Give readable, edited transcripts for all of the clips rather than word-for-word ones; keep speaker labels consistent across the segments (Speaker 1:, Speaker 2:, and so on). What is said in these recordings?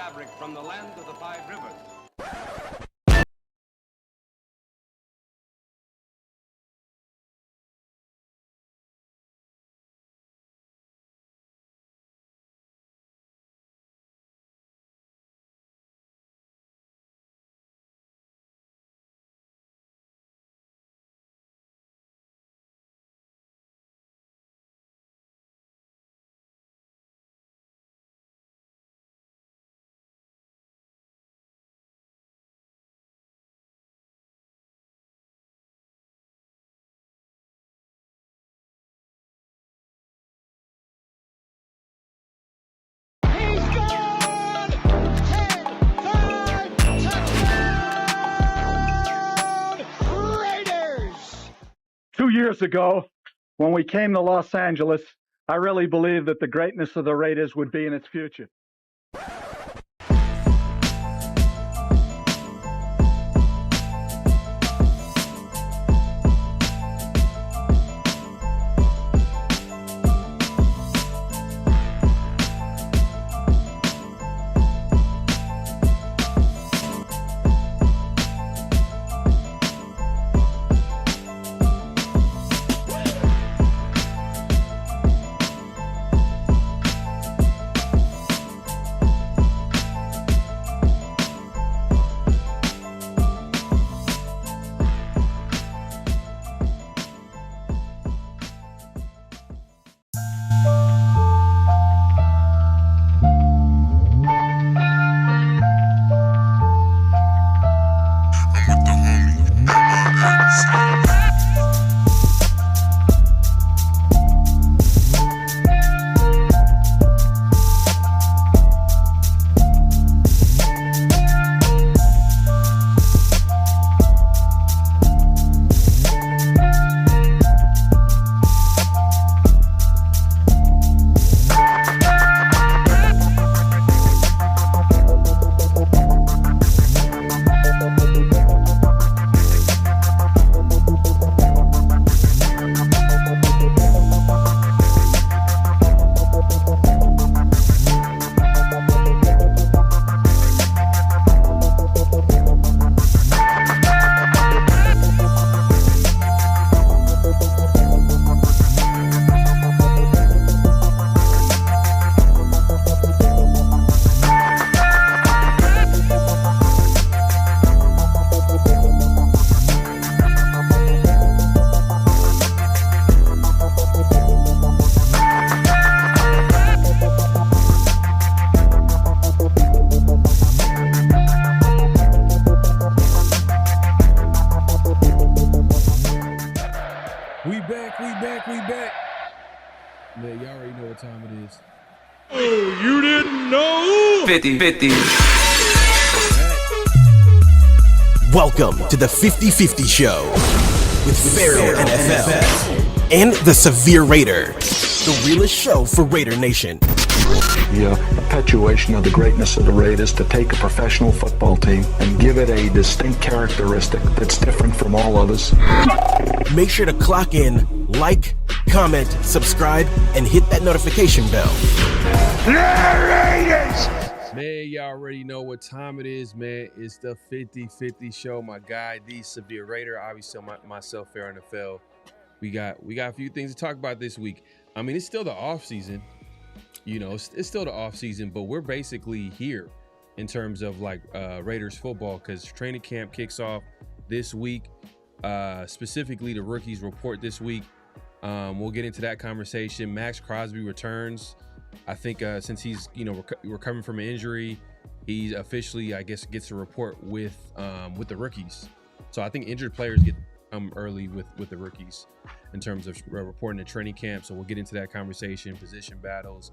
Speaker 1: fabric from the land of the five rivers.
Speaker 2: Years ago, when we came to Los Angeles, I really believed that the greatness of the Raiders would be in its future.
Speaker 3: We back. Man, y'all already know what time it is.
Speaker 4: Oh, you didn't know?
Speaker 5: 50-50.
Speaker 6: Welcome to the 50-50 Show with PharoahNFL and the Severe Raider, the realest show for Raider Nation.
Speaker 7: The perpetuation of the greatness of the Raiders to take a professional football team and give it a distinct characteristic that's different from all others.
Speaker 6: Make sure to clock in, like, comment, subscribe, and hit that notification bell.
Speaker 3: Man, y'all already know what time it is, man. It's the 50-50 Show. My guy, the Severe Raider, obviously myself, PharoahNFL. We got a few things to talk about this week. I mean, it's still the off season. You know, it's still the off season, but we're basically here in terms of like Raiders football because training camp kicks off this week. Specifically, the rookies report this week. We'll get into that conversation. Maxx returns. I think since he's recovering from an injury, he's officially, I guess, gets a report with the rookies. So I think injured players get early with the rookies in terms of reporting to training camp. So we'll get into that conversation, position battles,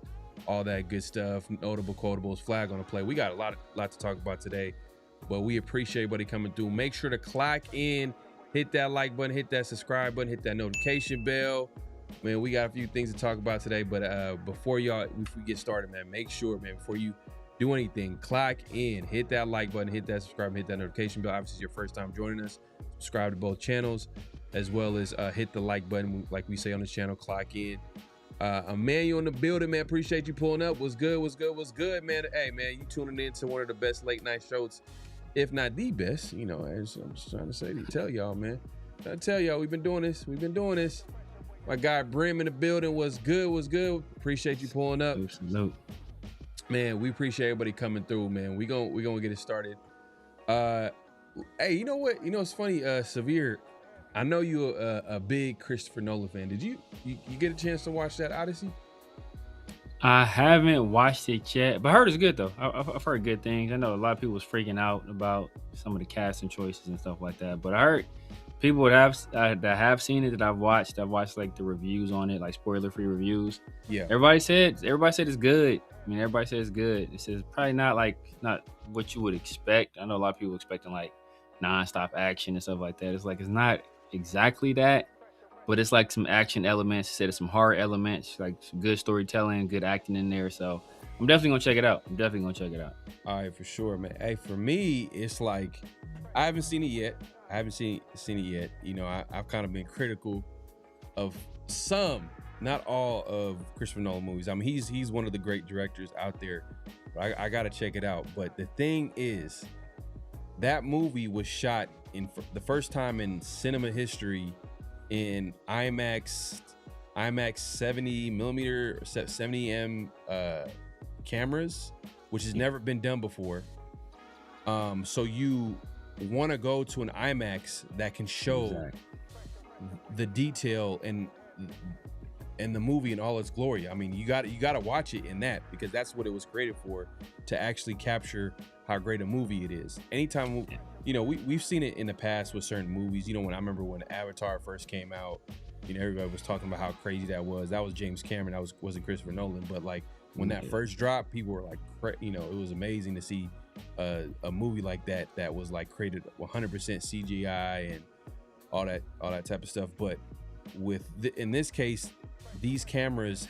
Speaker 3: all that good stuff, notable quotables, flag on the play. We got a lot to talk about today, but we appreciate everybody coming through. Make sure to clock in, hit that like button, hit that subscribe button, hit that notification bell. Man, we got a few things to talk about today, but before we get started, man, make sure, man, before you do anything, clock in, hit that like button, hit that subscribe, hit that notification bell. Obviously, it's your first time joining us. Subscribe to both channels, as well as hit the like button, like we say on this channel, clock in. Emmanuel in the building, man. Appreciate you pulling up. What's good, man? Hey, man, you tuning in to one of the best late night shows, if not the best. You know, I'm just trying to say, tell y'all, man. I tell y'all, we've been doing this. My guy Brim in the building. What's good? Appreciate you pulling up.
Speaker 5: Absolutely.
Speaker 3: Man, we appreciate everybody coming through, man. We gonna get it started. Hey, you know what? You know it's funny, Severe. I know you're a big Christopher Nolan fan. Did you get a chance to watch that Odyssey?
Speaker 5: I haven't watched it yet, but I heard it's good though. I've heard good things. I know a lot of people was freaking out about some of the casting choices and stuff like that, but I heard people that have seen it, that I've watched like the reviews on it, like spoiler-free reviews.
Speaker 3: Yeah.
Speaker 5: Everybody said it's good. I mean, everybody says it's good. It says probably not what you would expect. I know a lot of people expecting like nonstop action and stuff like that. It's not exactly that, but it's like some action elements. It said some horror elements, like some good storytelling, good acting in there. So I'm definitely gonna check it out.
Speaker 3: All right, for sure, man. Hey, for me, it's like I haven't seen it yet. You know, I've kind of been critical of some, not all of Christopher Nolan movies. I mean, he's one of the great directors out there. But I gotta check it out. But the thing is, that movie was shot the first time in cinema history in IMAX 70 millimeter, 70M cameras, which has never been done before. So you want to go to an IMAX that can show the detail and the movie in all its glory. I mean, you got to watch it in that, because that's what it was created for, to actually capture how great a movie it is. Anytime, you know, we've seen it in the past with certain movies. You know, when I remember when Avatar first came out, you know, everybody was talking about how crazy that was. That was James Cameron. That wasn't Christopher Nolan. But like when that first dropped, people were like, you know, it was amazing to see a movie like that was like created 100% CGI and all that type of stuff. But in this case, these cameras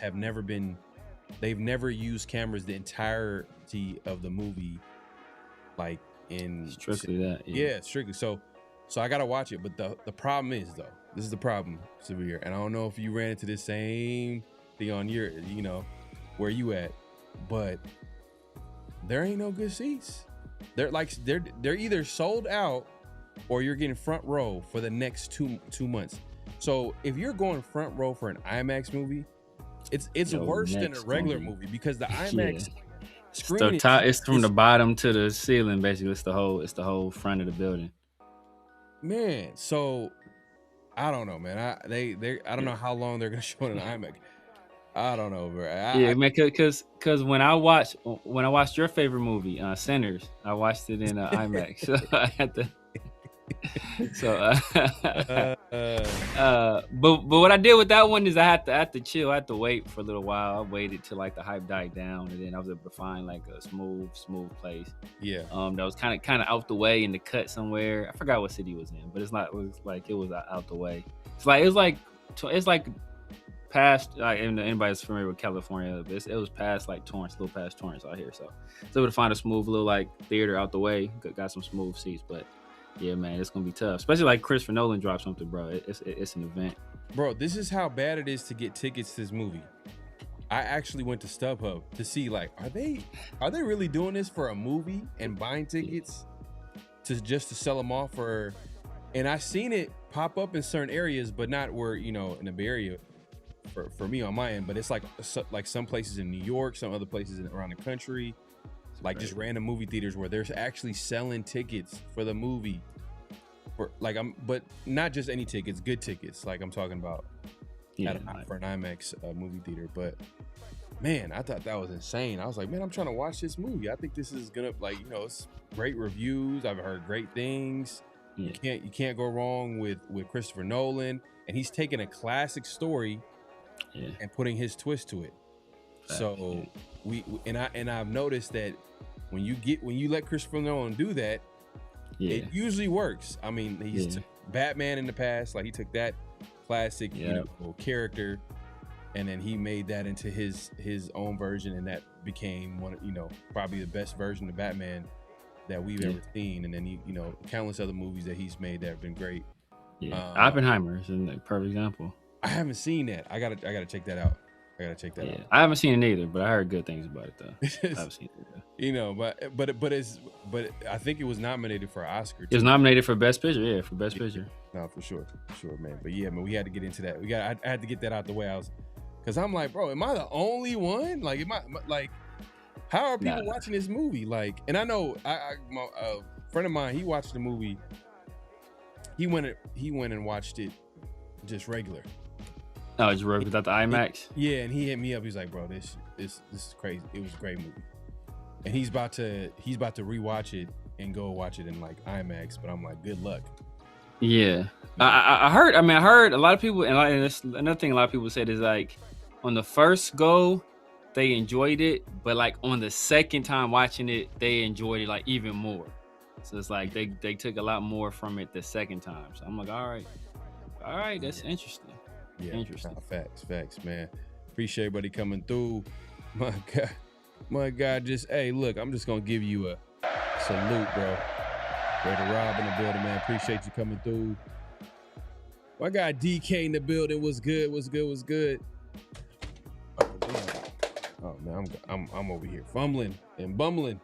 Speaker 3: they've never used cameras the entirety of the movie, like in
Speaker 5: strictly that.
Speaker 3: Yeah, strictly. So I gotta watch it. But the problem is, though, this is the problem, Severe, and I don't know if you ran into the same thing on your, you know, where you at, but there ain't no good seats. They're either sold out or you're getting front row for the next two months. So if you're going front row for an IMAX movie, it's worse than a regular movie, because the IMAX screen
Speaker 5: it's from the bottom to the ceiling, basically. It's the whole front of the building.
Speaker 3: Man, so I don't know, man. I don't know how long they're gonna show it in IMAX. I don't know, bro.
Speaker 5: Man, because when I watched your favorite movie, Sinners, I watched it in IMAX. So I had to. But what I did with that one is I had to chill. I had to wait for a little while. I waited till like the hype died down, and then I was able to find like a smooth place.
Speaker 3: Yeah.
Speaker 5: That was kind of out the way in the cut somewhere. I forgot what city it was in, but it was out the way. It's like past, like, anybody's familiar with California, but it was past like Torrance, a little past Torrance out here. So I was able to find a smooth little like theater out the way. Got some smooth seats, but yeah, man, it's gonna be tough, especially like Christopher Nolan dropped something, bro. It's an event,
Speaker 3: bro. This is how bad it is to get tickets to this movie. I actually went to StubHub to see, like, are they really doing this for a movie and buying tickets to sell them off for? And I seen it pop up in certain areas, but not where, you know, in the Bay Area for me on my end. But it's like some places in New York, some other places around the country, like just random movie theaters where they're actually selling tickets for the movie. But not just any tickets, good tickets. Like I'm talking about for an IMAX movie theater. But man, I thought that was insane. I was like, man, I'm trying to watch this movie. I think this is gonna, like, you know, it's great reviews. I've heard great things. Yeah. You can't go wrong with Christopher Nolan, and he's taking a classic story and putting his twist to it. So I've noticed that when you let Christopher Nolan do that, it usually works. I mean, he's took Batman in the past, like he took that classic character, and then he made that into his own version, and that became one of, you know, probably the best version of Batman that we've ever seen. And then you know, countless other movies that he's made that have been great.
Speaker 5: Oppenheimer is a perfect example.
Speaker 3: I haven't seen that. I gotta check that out. I gotta check that out.
Speaker 5: I haven't seen it either, but I heard good things about it though. I haven't seen it either.
Speaker 3: You know, but I think it was nominated for an Oscar.
Speaker 5: It was nominated for Best Picture. Yeah, for Best Picture.
Speaker 3: No, for sure, man. But yeah, man, we had to get into that. I had to get that out the way. Because I'm like, bro, am I the only one? Like, how are people watching this movie? Like, and I know a friend of mine, he watched the movie. He went and watched it just regular.
Speaker 5: Oh, just regular without the IMAX.
Speaker 3: Yeah, and he hit me up. He's like, bro, this is crazy. It was a great movie, and he's about to rewatch it and go watch it in like IMAX. But I'm like, good luck.
Speaker 5: Yeah, I heard a lot of people, and that's another thing a lot of people said is like, on the first go, they enjoyed it, but like on the second time watching it, they enjoyed it like even more. So it's like they took a lot more from it the second time. So I'm like, all right, that's interesting.
Speaker 3: Yeah,
Speaker 5: interesting.
Speaker 3: Facts, man. Appreciate everybody coming through. My God, hey, look, I'm just gonna give you a salute, bro. Brother Rob in the building, man. Appreciate you coming through. My guy DK in the building. What's good? Oh, damn. Oh man, I'm over here fumbling and bumbling.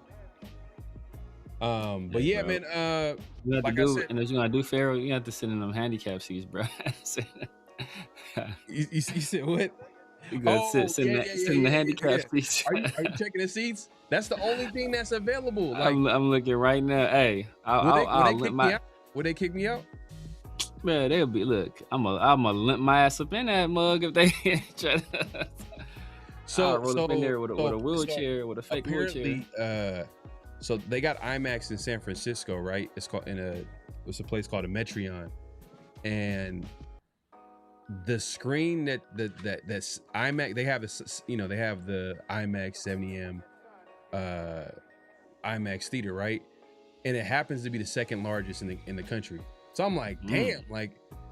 Speaker 3: But yeah,
Speaker 5: bro.
Speaker 3: Man.
Speaker 5: You have
Speaker 3: like
Speaker 5: to
Speaker 3: I
Speaker 5: do,
Speaker 3: said,
Speaker 5: and as you gonna do, Pharaoh, you have to sit in them handicap seats, bro.
Speaker 3: you said what?
Speaker 5: You gotta sit in the handicap seats.
Speaker 3: Are you checking the seats? That's the only thing that's available. Like,
Speaker 5: I'm looking right now. Hey,
Speaker 3: would they kick me out?
Speaker 5: Man, they'll be. Look, I'm gonna limp my ass up in that mug if they try to. I'll roll up in there with a wheelchair, with a fake wheelchair.
Speaker 3: So they got IMAX in San Francisco, right? It's called it's a place called a Metreon, and the screen that's IMAX. They have they have the IMAX 70M IMAX theater, right? And it happens to be the second largest in the country. So I'm like, damn, like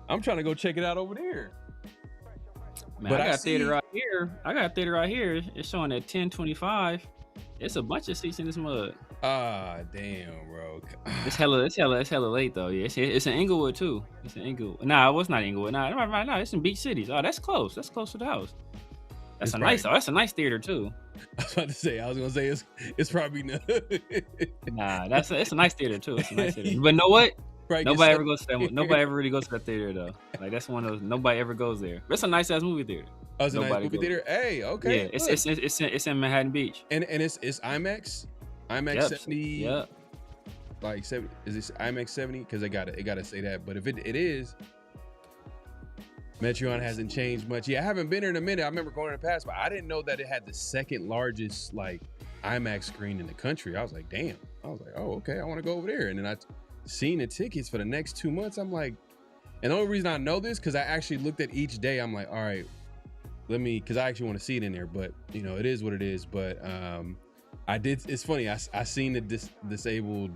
Speaker 3: I'm trying to go check it out over there.
Speaker 5: Man, but I got a theater right here. It's showing at 1025. It's a bunch of seats in this mug.
Speaker 3: Ah, damn, bro.
Speaker 5: It's hella late though. Yeah, it's in Inglewood too. It's in Inglewood. Nah, it was not Inglewood. Nah, it's in Beach Cities. Oh, that's close. That's close to the house. That's a nice theater too.
Speaker 3: I was gonna say it's probably not.
Speaker 5: Nah, it's a nice theater too. It's a nice theater. But know what? Nobody ever goes to that. Nobody ever really goes to that theater though. Like that's one of those. Nobody ever goes there. But it's a nice ass movie theater.
Speaker 3: Oh, it's a nice movie theater. Hey, okay.
Speaker 5: Yeah, it's in Manhattan Beach.
Speaker 3: And it's IMAX. IMAX 70.
Speaker 5: Yep.
Speaker 3: Like 70. Is this IMAX 70? Because it gotta say that. But if it is, Metreon hasn't changed much. Yeah, I haven't been there in a minute. I remember going in the past, but I didn't know that it had the second largest like IMAX screen in the country. I was like, damn. I was like, oh, okay, I want to go over there. And then I seen the tickets for the next 2 months. I'm like, and the only reason I know this because I actually looked at each day. I'm like, all right, because I actually want to see it in there. But it is what it is. But I did. It's funny. I seen the disabled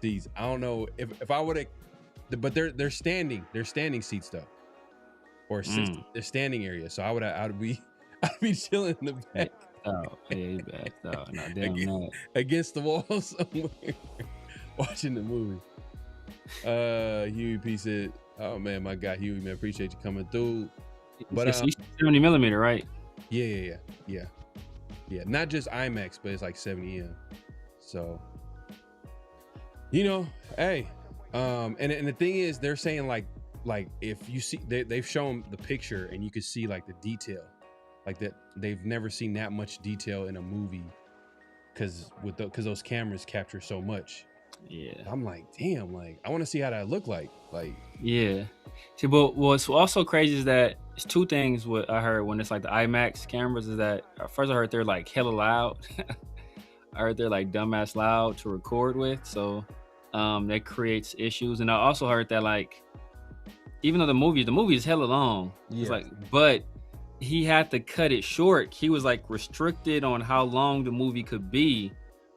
Speaker 3: seats. I don't know if I would have, but they're standing seats though, or they're standing area. So I'd be chilling in the back.
Speaker 5: Oh, yeah, you back. Oh, no, damn
Speaker 3: against the wall somewhere, watching the movie. Huey P said, "Oh man, my guy Huey, man, appreciate you coming through." But
Speaker 5: it's 70 millimeter, right?
Speaker 3: Yeah. Not just IMAX, but it's like 70M. So, hey, and the thing is, they're saying like if you see, they've shown the picture and you can see like the detail, like that they've never seen that much detail in a movie, because those cameras capture so much.
Speaker 5: Yeah,
Speaker 3: I'm like, damn, like I want to see how that look like.
Speaker 5: Yeah. See, but what's also crazy is that it's two things. What I heard when it's like the IMAX cameras is that first I heard they're like hella loud. I heard they're like dumbass loud to record with, so that creates issues. And I also heard that like even though the movie is hella long, it's like, but he had to cut it short. He was like restricted on how long the movie could be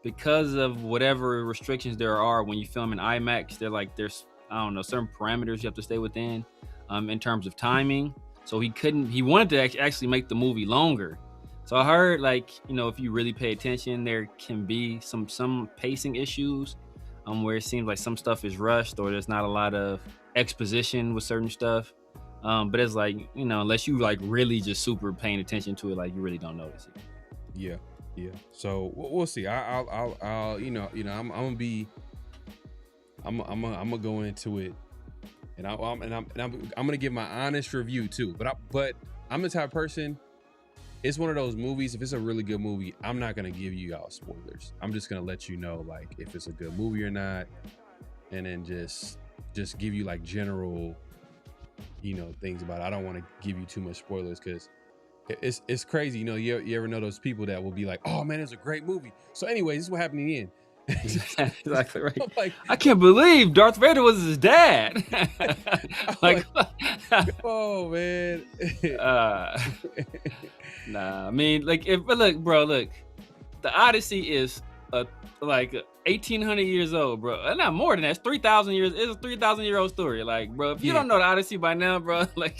Speaker 5: because of whatever restrictions there are when you film in IMAX. They're like there's certain parameters you have to stay within in terms of timing. So he wanted to actually make the movie longer. So I heard like, if you really pay attention, there can be some pacing issues where it seems like some stuff is rushed or there's not a lot of exposition with certain stuff. But it's like, you know, unless you like really just super paying attention to it, like you really don't notice it.
Speaker 3: Yeah. So we'll see. I'll you know, I'm gonna go into it, and I'm gonna give my honest review too. But I'm the type of person. It's one of those movies. If it's a really good movie, I'm not gonna give you y'all spoilers. I'm just gonna let you know like if it's a good movie or not, and then just give you like general, you know, things about it. I don't want to give you too much spoilers because it's crazy. You know, you ever know those people that will be like, "Oh man, it's a great movie." So anyway, this is what happened in the end.
Speaker 5: Exactly right.
Speaker 3: Like,
Speaker 5: I can't believe Darth Vader was his dad. like,
Speaker 3: oh man.
Speaker 5: Nah, I mean, like, but look, the Odyssey is like 1,800 years old, bro. Not more than that. It's 3,000 years. It's a 3,000-year-old story. Like, bro, if you don't know the Odyssey by now, bro, like,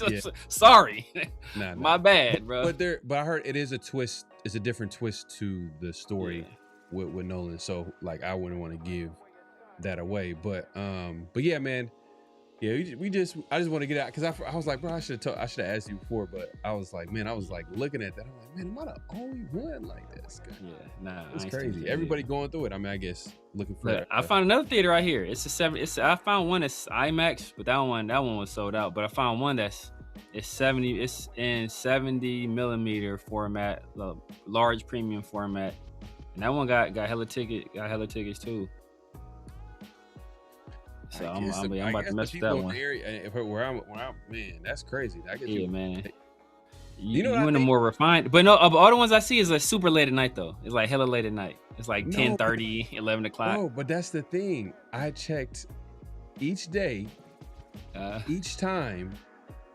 Speaker 5: sorry,
Speaker 3: Nah.
Speaker 5: My bad, bro.
Speaker 3: But I heard it is a twist. It's a different twist to the story with Nolan. So like, I wouldn't want to give that away. But yeah, man. Yeah, I just want to get out because I was like, bro, I should have asked you before, but I was like, man, I was like looking at that. I'm like, man, am I the only one like this?
Speaker 5: Yeah, nah,
Speaker 3: it's crazy. Everybody going through it. I mean, I guess looking for.
Speaker 5: Look, I found another theater right here. I found one that's IMAX, but that one was sold out. But I found one it's in 70 millimeter format, large premium format, and that one got hella tickets too. So I'm about to mess with that one.
Speaker 3: Where I'm, man, that's crazy.
Speaker 5: Man. You know, in the more refined, but no, all the ones I see is like super late at night though. It's like hella late at night. It's like 10:30, 11 o'clock.
Speaker 3: Oh, but that's the thing. I checked each day, each time,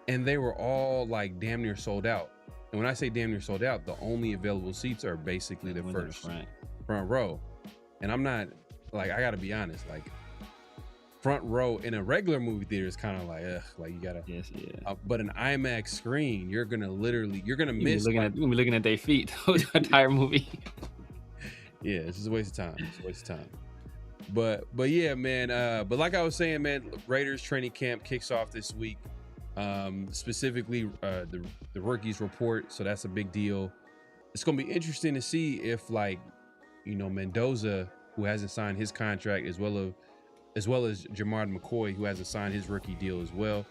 Speaker 3: and they were all like damn near sold out. And when I say damn near sold out, the only available seats are basically the first front row. And I'm not like, I gotta be honest, like, front row in a regular movie theater is kind of like, like you gotta.
Speaker 5: Yes, yeah.
Speaker 3: But an IMAX screen, you're gonna miss.
Speaker 5: You're gonna be looking at their feet the entire movie.
Speaker 3: Yeah, it's just a waste of time. But yeah, man. But like I was saying, man, Raiders training camp kicks off this week. Specifically, the rookies report. So that's a big deal. It's gonna be interesting to see if, like, you know, Mendoza, who hasn't signed his contract, as well as Jamard McCoy, who hasn't signed his rookie deal as well.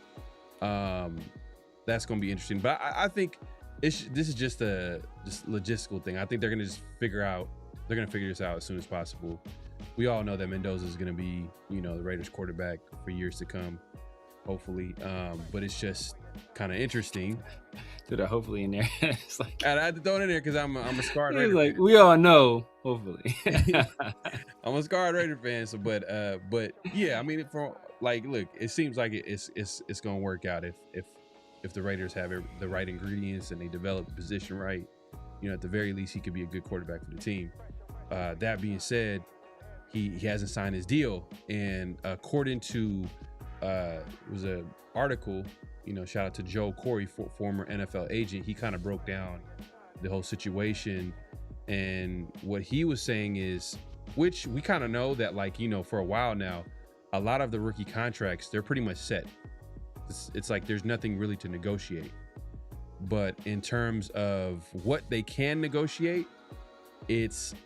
Speaker 3: That's going to be interesting. But I think this is just a logistical thing. I think they're going to figure this out as soon as possible. We all know that Mendoza is going to be, you know, the Raiders quarterback for years to come, hopefully. But it's just kind of interesting.
Speaker 5: Threw that hopefully in there. It's like,
Speaker 3: I had to throw it in there because I'm a scarred Raider
Speaker 5: like
Speaker 3: fan.
Speaker 5: We all know, hopefully.
Speaker 3: I'm a scarred Raider fan, so but yeah, I mean, look, it seems like it's gonna work out if the Raiders have the right ingredients and they develop the position right. You know, at the very least, he could be a good quarterback for the team. That being said, he hasn't signed his deal, and according to it was an article. You know, shout out to Joe Corey, former NFL agent. He kind of broke down the whole situation, and what he was saying is, which we kind of know that, like, you know, for a while now, a lot of the rookie contracts, they're pretty much set. It's like there's nothing really to negotiate. But in terms of what they can negotiate, it's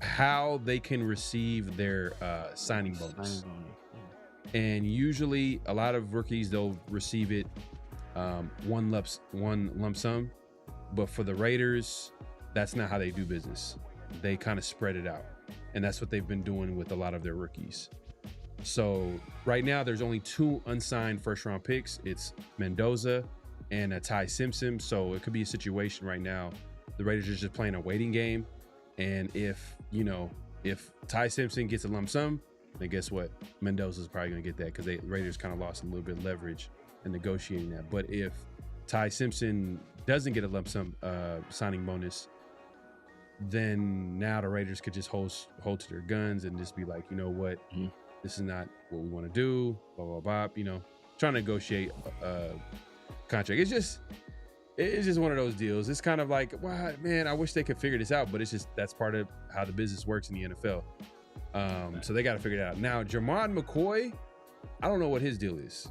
Speaker 3: how they can receive their signing bonus. And usually a lot of rookies, they'll receive it one lump sum. But for the Raiders, that's not how they do business. They kind of spread it out. And that's what they've been doing with a lot of their rookies. So right now, there's only 2 unsigned first-round picks. It's Mendoza and Ty Simpson. So it could be a situation right now. The Raiders are just playing a waiting game. And if Ty Simpson gets a lump sum, then guess what? Mendoza's probably going to get that because the Raiders kind of lost a little bit of leverage in negotiating that. But if Ty Simpson doesn't get a lump sum signing bonus, then now the Raiders could just hold to their guns and just be like, you know what? This is not what we want to do. Blah, blah, blah. You know, trying to negotiate a contract. It's just one of those deals. It's kind of like, wow, man, I wish they could figure this out. But it's just, that's part of how the business works in the NFL. So they got to figure it out. Now, Jamard McCoy, I don't know what his deal is.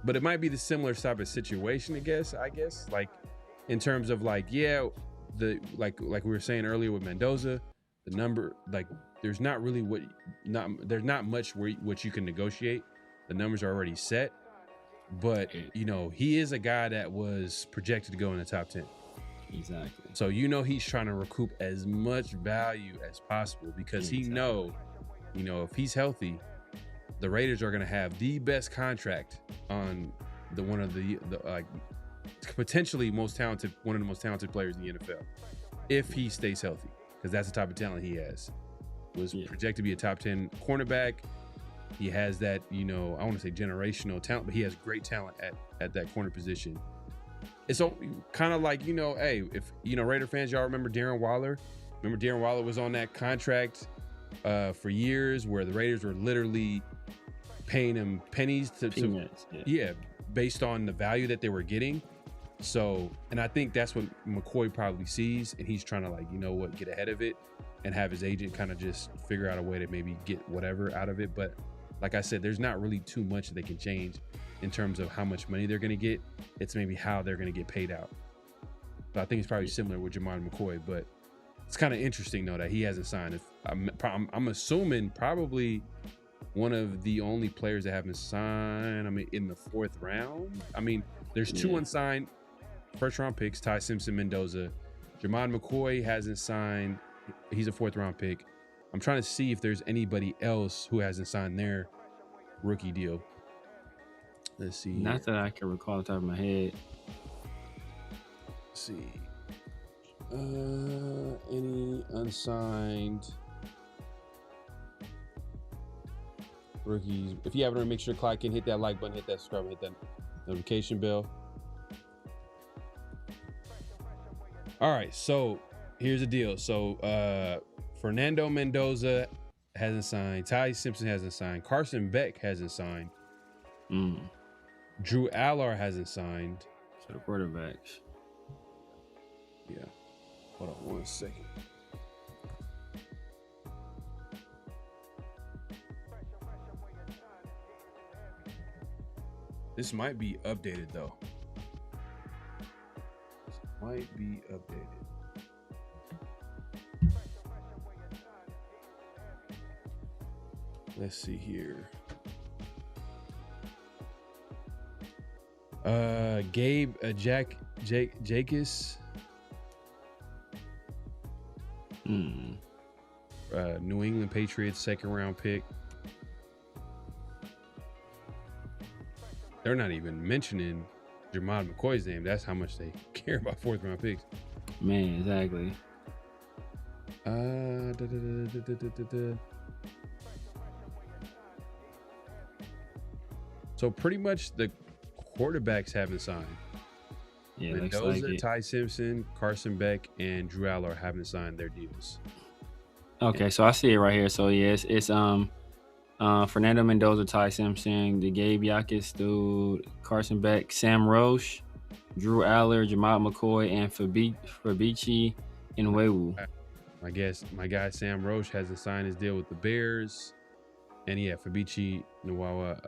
Speaker 3: but it might be the similar type of situation, I guess, like in terms of like, yeah, like we were saying earlier with Mendoza, the number, like there's not much what you can negotiate. The numbers are already set, but you know, he is a guy that was projected to go in the top 10.
Speaker 5: Exactly.
Speaker 3: So you know he's trying to recoup as much value as possible because he know, you know, if he's healthy, the Raiders are going to have the best contract on one of the like potentially one of the most talented players in the NFL if he stays healthy, because that's the type of talent he has. Was projected to be a top 10 cornerback. He has that, you know, I want to say generational talent, but he has great talent at that corner position. It's kind of like, you know, hey, if, you know, Raider fans, y'all remember Darren Waller? Remember Darren Waller was on that contract for years where the Raiders were literally paying him pennies based on the value that they were getting. So, and I think that's what McCoy probably sees, and he's trying to, like, you know what, get ahead of it and have his agent kind of just figure out a way to maybe get whatever out of it. But like I said, there's not really too much that they can change in terms of how much money they're going to get. It's maybe how they're going to get paid out. But I think it's probably similar with Jamar McCoy, but it's kind of interesting though that he hasn't signed. I'm assuming probably one of the only players that haven't signed, I mean, in the 4th round. I mean, there's 2 unsigned first round picks, Ty Simpson, Mendoza. Jamar McCoy hasn't signed. He's a 4th round pick. I'm trying to see if there's anybody else who hasn't signed their rookie deal. Let's see.
Speaker 5: Not that I can recall off the top of my head.
Speaker 3: Let's see. Any unsigned rookies? If you haven't already, make sure to click and hit that like button, hit that subscribe, hit that notification bell. All right, so here's the deal. So Fernando Mendoza hasn't signed. Ty Simpson hasn't signed. Carson Beck hasn't signed. Drew Aller hasn't signed.
Speaker 5: So the quarterbacks.
Speaker 3: Yeah. Hold on 1 second. This might be updated though. This might be updated. Let's see here. Gabe Jacobs. New England Patriots 2nd round pick. They're not even mentioning Jamar McCoy's name. That's how much they care about 4th round picks.
Speaker 5: Man, exactly.
Speaker 3: So pretty much the quarterbacks haven't signed.
Speaker 5: Yeah,
Speaker 3: Mendoza,
Speaker 5: like
Speaker 3: Ty Simpson, Carson Beck, and Drew Aller haven't signed their deals.
Speaker 5: Okay, so I see it right here. So yes, it's Fernando Mendoza, Ty Simpson, the Gabe Jacobs dude, Carson Beck, Sam Roche, Drew Aller, Jamal McCoy, and Fabici Nwewu.
Speaker 3: My guy Sam Roche hasn't signed his deal with the Bears, and Fabici Nwewu.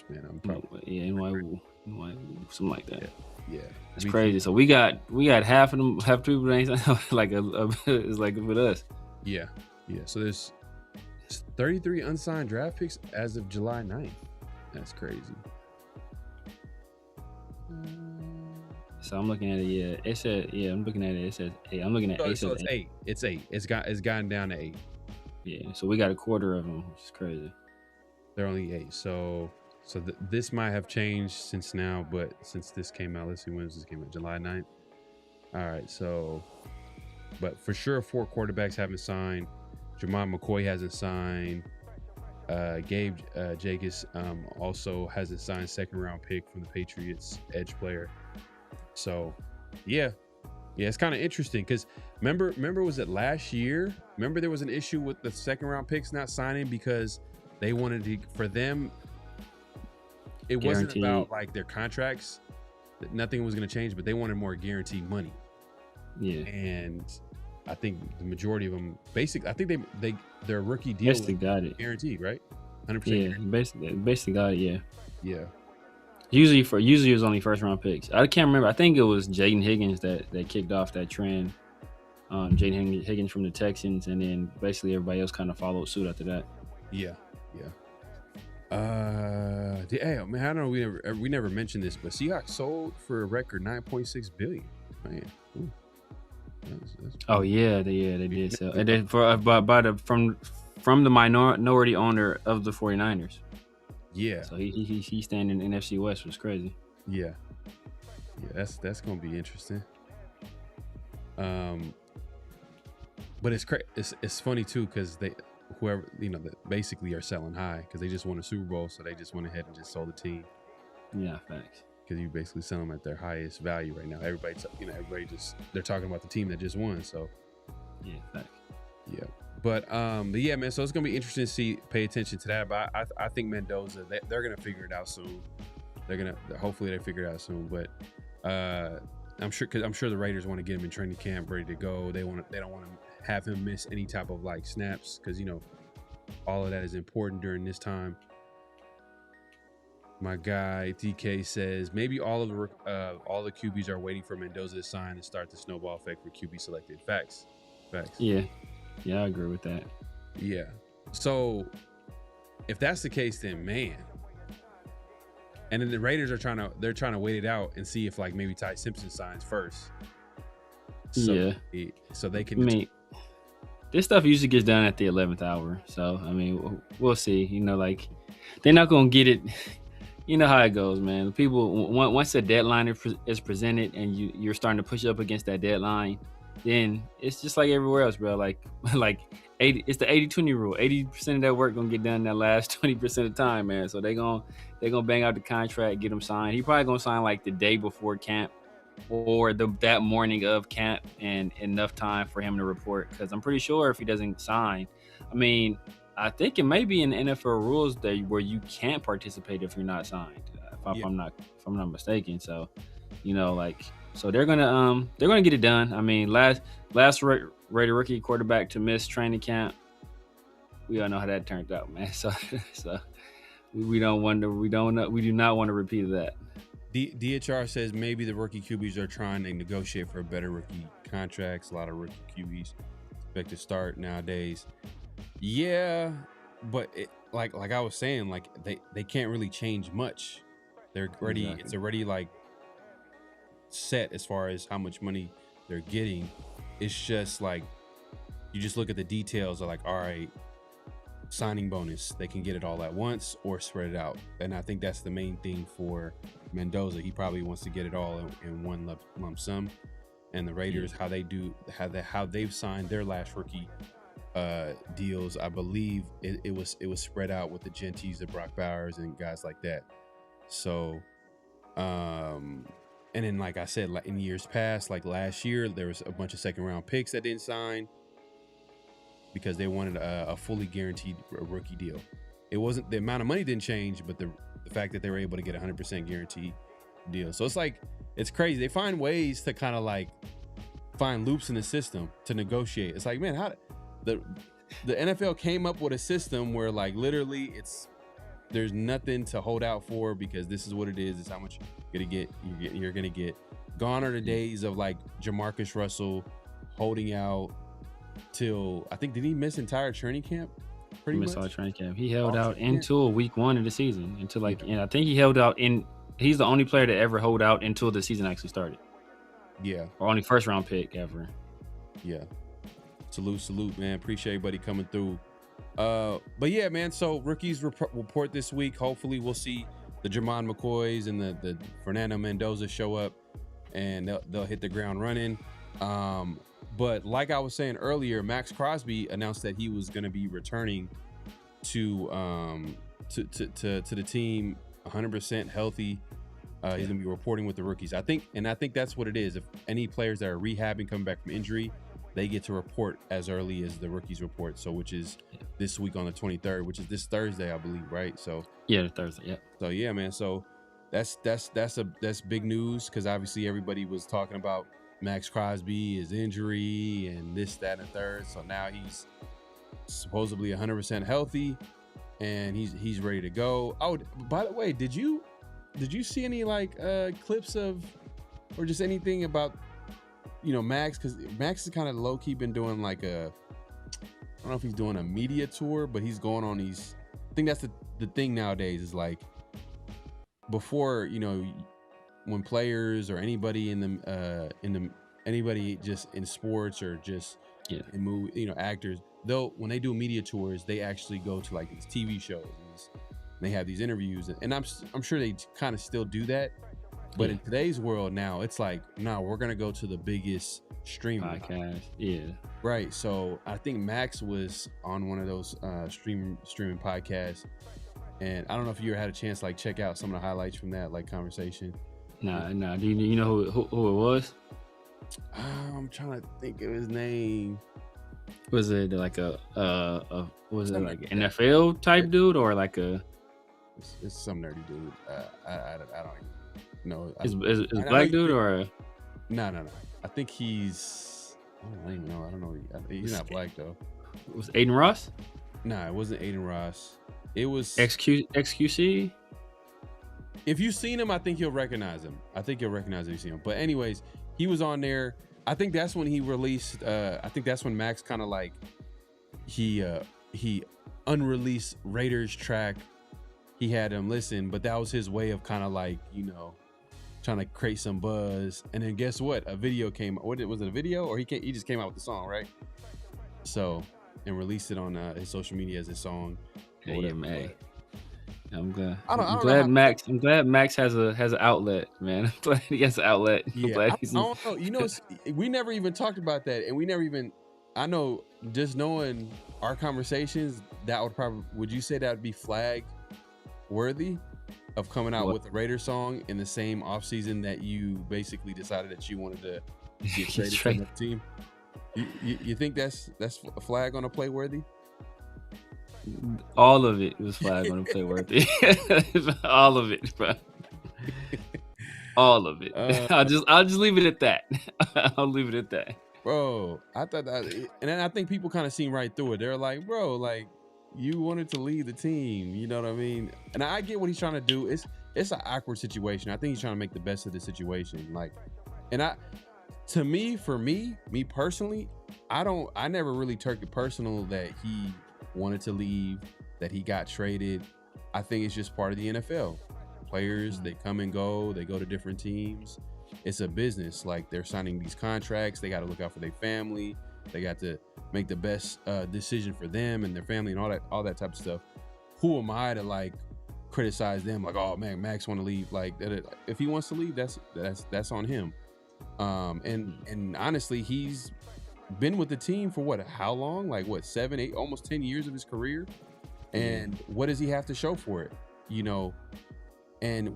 Speaker 3: Man, I'm probably
Speaker 5: Nwewu, something like that.
Speaker 3: Yeah.
Speaker 5: It's crazy. So we got half of them, half people ain't like it's like with us.
Speaker 3: Yeah. So there's 33 unsigned draft picks as of July 9th. That's crazy.
Speaker 5: So I'm looking at it. Yeah, it said. Yeah, I'm looking at it. It says 8. I'm looking at it.
Speaker 3: So it's 8. It's 8. It's gotten down to 8.
Speaker 5: Yeah. So we got a quarter of them, which is crazy.
Speaker 3: They're only 8. So this might have changed since now, but since this came out, let's see when this came out. July 9th. All right. So, but for sure, 4 quarterbacks haven't signed. Jamar McCoy hasn't signed. Gabe Jacobs also hasn't signed, 2nd round pick from the Patriots, edge player. So, yeah, it's kind of interesting because remember, was it last year? Remember there was an issue with the 2nd round picks not signing because they wanted to, for them, it wasn't about like their contracts, that nothing was going to change, but they wanted more guaranteed money.
Speaker 5: Yeah,
Speaker 3: and I think the majority of them, basically, I think their rookie deal
Speaker 5: got it
Speaker 3: guaranteed, right? 100%.
Speaker 5: Yeah, basically got it. Yeah.
Speaker 3: Yeah.
Speaker 5: Usually it was only first round picks. I can't remember. I think it was Jaden Higgins that kicked off that trend. Jaden Higgins from the Texans, and then basically everybody else kind of followed suit after that.
Speaker 3: Yeah. Hey, man, I don't know. We never mentioned this, but Seahawks sold for a record $9.6 billion. Man. Ooh. That's
Speaker 5: Oh yeah, they did sell. And then from the minority owner of the 49ers.
Speaker 3: Yeah.
Speaker 5: So he standing in NFC West, was crazy.
Speaker 3: Yeah. That's gonna be interesting. But it's funny too, because whoever that basically are selling high because they just won a Super Bowl, so they just went ahead and just sold the team.
Speaker 5: Yeah, facts.
Speaker 3: Because you basically sell them at their highest value right now. Everybody they're talking about the team that just won. So
Speaker 5: yeah, facts.
Speaker 3: Yeah. But yeah, man. So it's gonna be interesting to pay attention to that. But I think Mendoza, they're gonna figure it out soon. Hopefully they figure it out soon. But I'm sure the Raiders want to get him in training camp, ready to go. They don't want to have him miss any type of like snaps, because all of that is important during this time. My guy DK says maybe all the QBs are waiting for Mendoza to sign and start the snowball effect for QB selected. Facts.
Speaker 5: Yeah, I agree with that.
Speaker 3: Yeah. So if that's the case, then man. And then the Raiders are trying to wait it out and see if like maybe Ty Simpson signs first. So they can.
Speaker 5: I mean, this stuff usually gets done at the 11th hour. So I mean, we'll see. Like they're not gonna get it. You know how it goes, man. People, once the deadline is presented and you're starting to push up against that deadline, then it's just like everywhere else, bro. Like 80, it's the 80-20 rule. 80% of that work gonna get done that last 20% of the time, man. So they're gonna bang out the contract, get him signed. He probably gonna sign like the day before camp or that morning of camp, and enough time for him to report. Because I'm pretty sure if he doesn't sign, I mean, I think it may be in the NFL rules where you can't participate if you're not signed, if I'm not mistaken. So, so they're gonna get it done. I mean, last Raider rookie quarterback to miss training camp. We all know how that turned out, man. So we do not want to repeat that.
Speaker 3: DHR says maybe the rookie QBs are trying to negotiate for better rookie contracts. A lot of rookie QBs expect to start nowadays. Yeah, but like I was saying, like they can't really change much. They're already
Speaker 5: Exactly.
Speaker 3: It's already like set as far as how much money they're getting. It's just like you just look at the details of like, all right, signing bonus, they can get it all at once or spread it out. And I think that's the main thing for Mendoza. He probably wants to get it all in one lump sum. And the Raiders, how they've signed their last rookie deals, I believe it was spread out with the Genties, the Brock Bowers, and guys like that. So and then like I said, like in years past, like last year, there was a bunch of second round picks that didn't sign because they wanted a fully guaranteed rookie deal. It wasn't, the amount of money didn't change, but the fact that they were able to get 100% guaranteed deal. So it's like, it's crazy. They find ways to kind of like find loops in the system to negotiate. It's like, man, how the NFL came up with a system where like literally there's nothing to hold out for, because this is what it is. It's how much you're gonna get. Gone are the days of like Jamarcus Russell holding out till, I think, did he miss entire training camp?
Speaker 5: He missed all training camp. He held out until week 1 of the season, and I think he held out he's the only player to ever hold out until the season actually started. Yeah. Or only first round pick ever.
Speaker 3: Yeah. Salute, man. Appreciate everybody coming through. But yeah, man. So rookies report this week. Hopefully we'll see the Jermon McCoys and the Fernando Mendoza show up, and they'll hit the ground running. But like I was saying earlier, Max Crosby announced that he was going to be returning to the team 100% healthy. He's going to be reporting with the rookies. I think that's what it is. If any players that are rehabbing, coming back from injury, they get to report as early as the rookies report. So, which is this week on the 23rd, which is this Thursday, I believe, right? So
Speaker 5: yeah, Thursday. Yeah.
Speaker 3: So yeah, man. So that's big news, because obviously everybody was talking about Max Crosby, his injury, and this, that, and the third. So now he's supposedly 100% healthy. and he's ready to go. Oh, by the way, did you see any like clips of or just anything about Maxx? Because Maxx is kind of low key been doing like I don't know if he's doing a media tour, but he's going on these. I think that's the thing nowadays is like before when players or anybody anybody just in sports or just in movie, actors, when they do media tours, they actually go to like these TV shows and they have these interviews, and I'm sure they kind of still do that, but in today's world now, it's like, no, we're gonna go to the biggest streaming
Speaker 5: podcast. Yeah,
Speaker 3: right. So I think Maxx was on one of those streaming podcasts, and I don't know if you ever had a chance to like check out some of the highlights from that like conversation.
Speaker 5: Nah. Do you know who it was?
Speaker 3: I'm trying to think of his name.
Speaker 5: Was it like was it like an NFL type dude or like a?
Speaker 3: It's some nerdy dude. I don't even know.
Speaker 5: Is black dude or?
Speaker 3: No. I think he's. I don't even know. I don't know. He's not black though.
Speaker 5: Was Aiden Ross?
Speaker 3: Nah, it wasn't Aiden Ross. It was
Speaker 5: XQC.
Speaker 3: If you've seen him, I think you'll recognize him. I think you'll recognize if you see him. But anyways, he was on there. I think that's when he released. I think that's when Maxx kind of like he unreleased Raiders track. He had him listen, but that was his way of kind of like trying to create some buzz. And then guess what? A video came. Was it a video or he just came out with the song, right? So and released it on his social media as a song.
Speaker 5: Yeah, man. I'm glad.
Speaker 3: I'm
Speaker 5: glad Maxx has an outlet, man. I'm glad he has an outlet.
Speaker 3: Yeah, I don't know. We never even talked about that, and we never even. I know, just knowing our conversations, that would probably. Would you say that would be flag worthy of coming out with a Raider song in the same offseason that you basically decided that you wanted to get traded from the team? You think that's a flag on a play worthy?
Speaker 5: All of it was flag on the play worthy. All of it, bro. All of it. I'll just leave it at that. I'll leave it at that.
Speaker 3: Bro, I thought that, and then I think people kind of seen right through it. They're like, bro, like you wanted to lead the team, you know what I mean? And I get what he's trying to do. It's an awkward situation. I think he's trying to make the best of the situation. Like, and for me personally, I never really took it personal that he wanted to leave, that he got traded. I think it's just part of the NFL. Players, they come and go, they go to different teams. It's a business. Like, they're signing these contracts, they got to look out for their family, they got to make the best decision for them and their family and all that type of stuff. Who am I to like criticize them? Like, oh man, Maxx want to leave. Like, if he wants to leave, that's on him. And honestly, he's been with the team for how long? Like 7, 8, almost 10 years of his career. And what does he have to show for it? And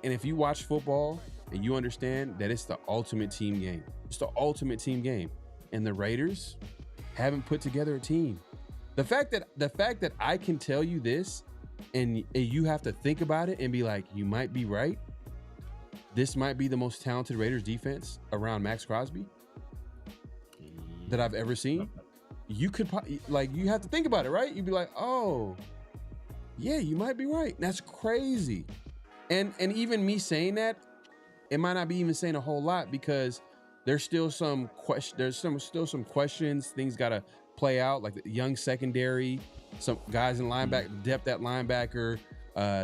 Speaker 3: if you watch football and you understand that it's the ultimate team game. It's the ultimate team game. And the Raiders haven't put together a team. The fact that I can tell you this and you have to think about it and be like, you might be right. This might be the most talented Raiders defense around Maxx Crosby that I've ever seen. You could you have to think about it, right? You'd be like, oh yeah, you might be right. That's crazy. And even me saying that, it might not be even saying a whole lot because there's still some questions. Things got to play out, like the young secondary, some guys in linebacker depth at linebacker,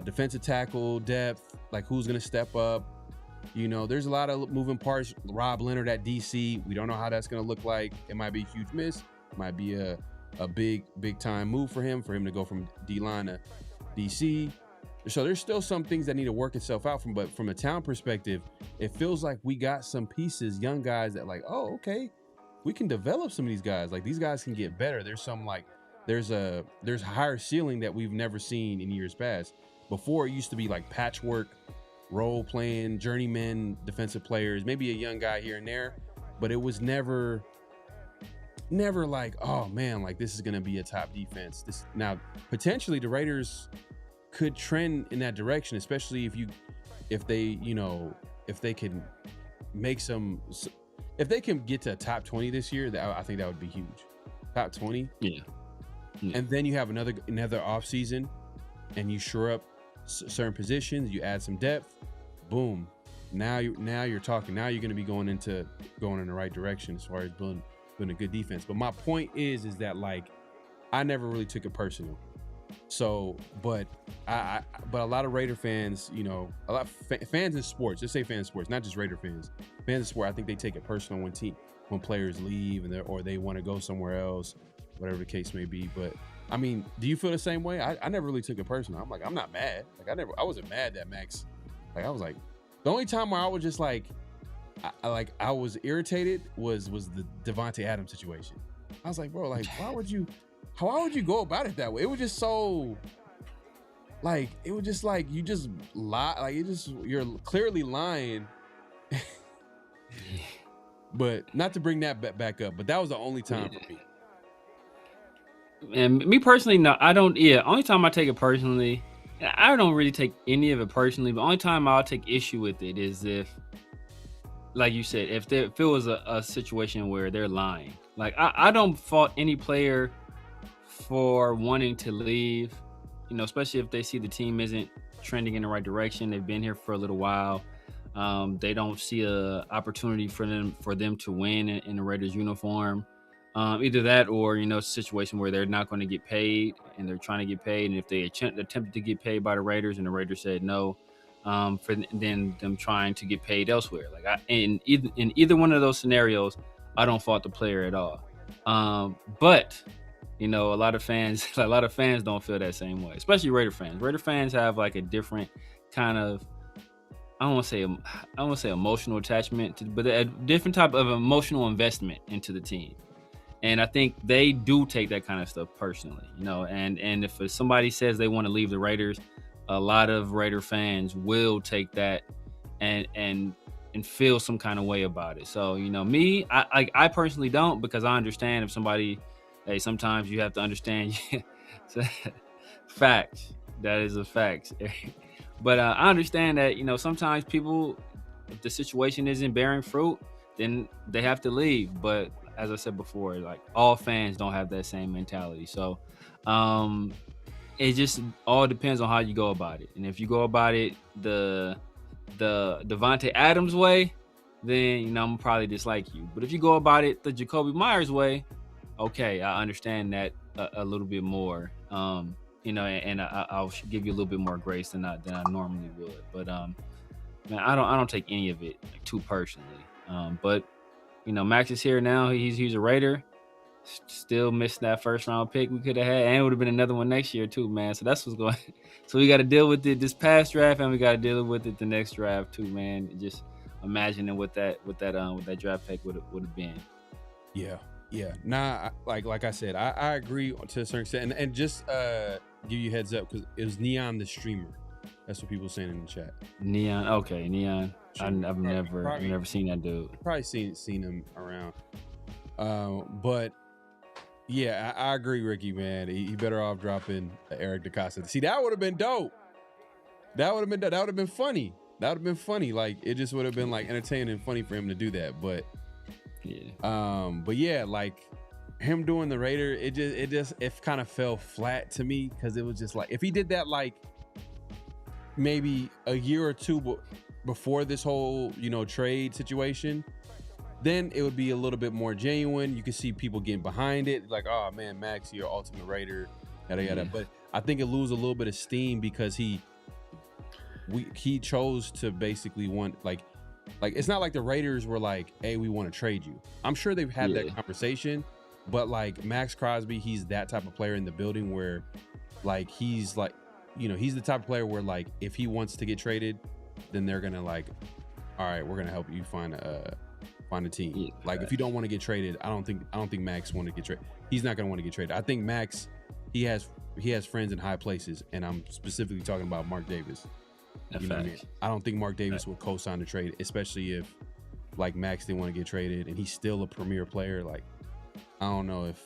Speaker 3: defensive tackle depth, like who's going to step up. There's a lot of moving parts. Rob Leonard at DC, we don't know how that's going to look like. It might be a huge miss. It might be a big time move for him to go from D-line to DC. So there's still some things that need to work itself out but from a talent perspective, it feels like we got some pieces, young guys that like, oh, okay, we can develop some of these guys. Like, these guys can get better. There's some there's higher ceiling that we've never seen in years past. Before, it used to be like patchwork, role playing, journeyman defensive players, maybe a young guy here and there, but it was never like, oh man, like this is going to be a top defense. Now potentially the Raiders could trend in that direction, especially if they can get to a top 20 this year. I think that would be huge. Top 20.
Speaker 5: Yeah.
Speaker 3: and then you have another off season, and you shore up certain positions, you add some depth, boom. Now you're talking. Now you're going to be going in the right direction as far as building a good defense. But my point is that like I never really took it personal. So, but a lot of Raider fans, you know, a lot of fans in sports, just say fans in sports, not just Raider fans. Fans in sport, I think they take it personal when players leave or they want to go somewhere else, whatever the case may be. But I mean, do you feel the same way? I never really took it personal. I'm like, I'm not mad. Like I wasn't mad that Maxx. Like I was like, the only time where I was just like, I was irritated was the Devontae Adams situation. I was like, bro, like why would you go about it that way? It was just so, like, it was just like you just lie, like you're clearly lying. But not to bring that back up, but that was the only time for me.
Speaker 5: And me personally, no, I don't. Yeah, only time I take it personally, I don't really take any of it personally. But only time I'll take issue with it is if, like you said, if it was a situation where they're lying. Like I don't fault any player for wanting to leave, you know, especially if they see the team isn't trending in the right direction. They've been here for a little while. They don't see a opportunity for them to win in the Raiders uniform. Either that or, you know, a situation where they're not going to get paid and they're trying to get paid. And if they attempted to get paid by the Raiders and the Raiders said no, for then them trying to get paid elsewhere. Like in either one of those scenarios, I don't fault the player at all. But you know, a lot of fans don't feel that same way, especially Raider fans. Raider fans have like a different kind of, I don't want to say emotional attachment, but a different type of emotional investment into the team. And I think they do take that kind of stuff personally, you know, and if somebody says they want to leave the Raiders, a lot of Raider fans will take that and feel some kind of way about it. So, you know, me, I personally don't, because I understand if somebody, hey, sometimes you have to understand facts. That is a fact. But I understand that, you know, sometimes people, if the situation isn't bearing fruit, then they have to leave. But as I said before, like all fans don't have that same mentality. So it just all depends on how you go about it. And if you go about it the Devontae Adams way, then, you know, I'm probably dislike you. But if you go about it the Jacoby Myers way, okay, I understand that a little bit more. You know, and I'll give you a little bit more grace than I normally would. But man, I don't take any of it like, too personally. But you know, Maxx is here now. He's a Raider. Still missed that first round pick we could have had, and it would have been another one next year too, man. So that's what's going. So we got to deal with it this past draft, and we got to deal with it the next draft too, man. Just imagining what that draft pick would have been.
Speaker 3: Yeah. Nah, like I said, I agree to a certain extent, and just give you a heads up because it was Neon the streamer. That's what people are saying in the chat.
Speaker 5: Neon, okay, Neon. I've never seen that dude.
Speaker 3: Probably seen him around. But yeah, I agree, Ricky, man. He better off dropping Eric DeCosta. See, that would have been dope. That would have been funny. That would have been funny. Like it just would have been like entertaining and funny for him to do that. But yeah, like him doing the Raider, it kind of fell flat to me because it was just like if he did that like maybe a year or two before this whole, you know, trade situation, then it would be a little bit more genuine. You can see people getting behind it, like, oh man, Maxx, you're ultimate Raider, yada yada. But I think it lose a little bit of steam because he chose to basically want like it's not like the Raiders were like, hey, we want to trade you. I'm sure they've had that conversation, but like Maxx Crosby, he's that type of player in the building where like he's like, you know, he's the type of player where like if he wants to get traded, then they're gonna like, all right, we're gonna help you find a team. Yeah, like if you don't want to get traded, I don't think Maxx want to get traded. He's not gonna want to get traded. I think Maxx, he has friends in high places, and I'm specifically talking about Mark Davis. You know what I mean? I don't think Mark Davis would co-sign the trade, especially if like Maxx didn't want to get traded and he's still a premier player. Like I don't know if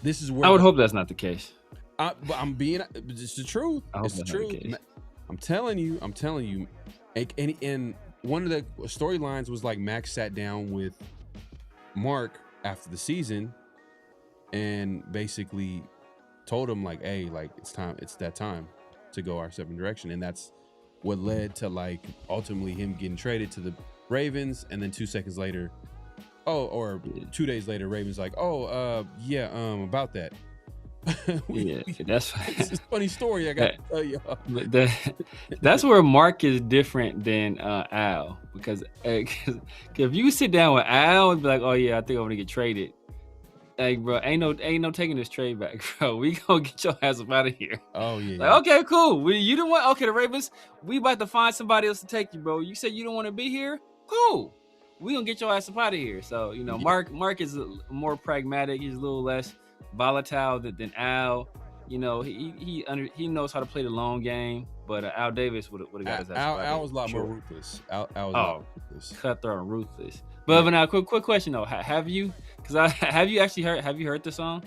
Speaker 3: this is where
Speaker 5: I would hope that's not the case.
Speaker 3: But it's the truth. It's the truth. I'm telling you. And one of the storylines was like Maxx sat down with Mark after the season and basically told him like, hey, like it's that time to go our separate direction. And that's what led to like ultimately him getting traded to the Ravens. And then 2 seconds later, or 2 days later, Ravens like, about that.
Speaker 5: Yeah, that's
Speaker 3: it's a funny story I got to tell y'all.
Speaker 5: That's where Mark is different than Al, because if you sit down with Al and be like, oh yeah, I think I'm gonna get traded, like bro, ain't no taking this trade back, bro. We gonna get your ass up out of here.
Speaker 3: Oh yeah.
Speaker 5: Like, okay, cool. You don't want, okay, the Ravens, we about to find somebody else to take you, bro. You said you don't want to be here, cool. We gonna get your ass up out of here. So Mark is more pragmatic. He's a little less volatile than Al. He knows how to play the long game, but Al Davis would have got his ass.
Speaker 3: Al was a lot more ruthless. Al was a lot ruthless.
Speaker 5: Cutthroat and ruthless. But now, quick question though, have you heard the song?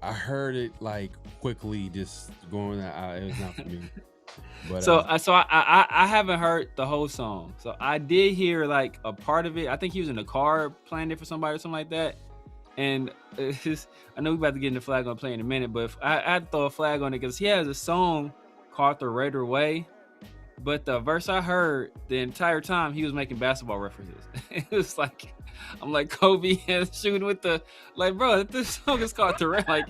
Speaker 3: I heard it like quickly, just going out. It was not for me. But,
Speaker 5: I haven't heard the whole song. So I did hear like a part of it. I think he was in the car playing it for somebody or something like that. And I know we're about to get into flag on play in a minute, but if I'd throw a flag on it because he has a song called The Raider Way. But the verse I heard the entire time, he was making basketball references. It was like, I'm like Kobe and shooting with the, like, bro, this song is called The Raider. Like,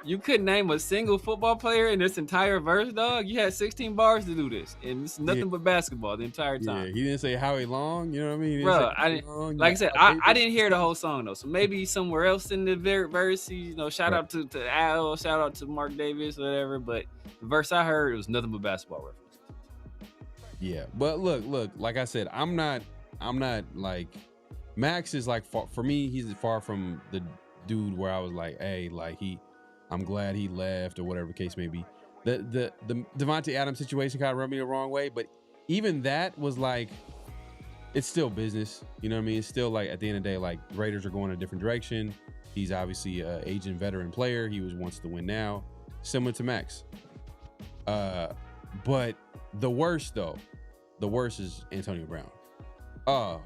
Speaker 5: you couldn't name a single football player in this entire verse, dog. You had 16 bars to do this, and it's nothing but basketball the entire time.
Speaker 3: Yeah, he didn't say Howie Long, you know what I mean?
Speaker 5: Bro, I said, I didn't hear the whole song though. So maybe somewhere else in the verse, shout out to Al, shout out to Mark Davis, whatever. But the verse I heard, it was nothing but basketball references.
Speaker 3: Yeah, but look, like I said, I'm not like, Maxx is like, for me, he's far from the dude where I was like, hey, like I'm glad he left or whatever the case may be. The Devontae Adams situation kind of rubbed me the wrong way, but even that was like, it's still business. You know what I mean? It's still like, at the end of the day, like, Raiders are going a different direction. He's obviously an aging veteran player. He wants to win now, similar to Maxx. But the worst is Antonio Brown.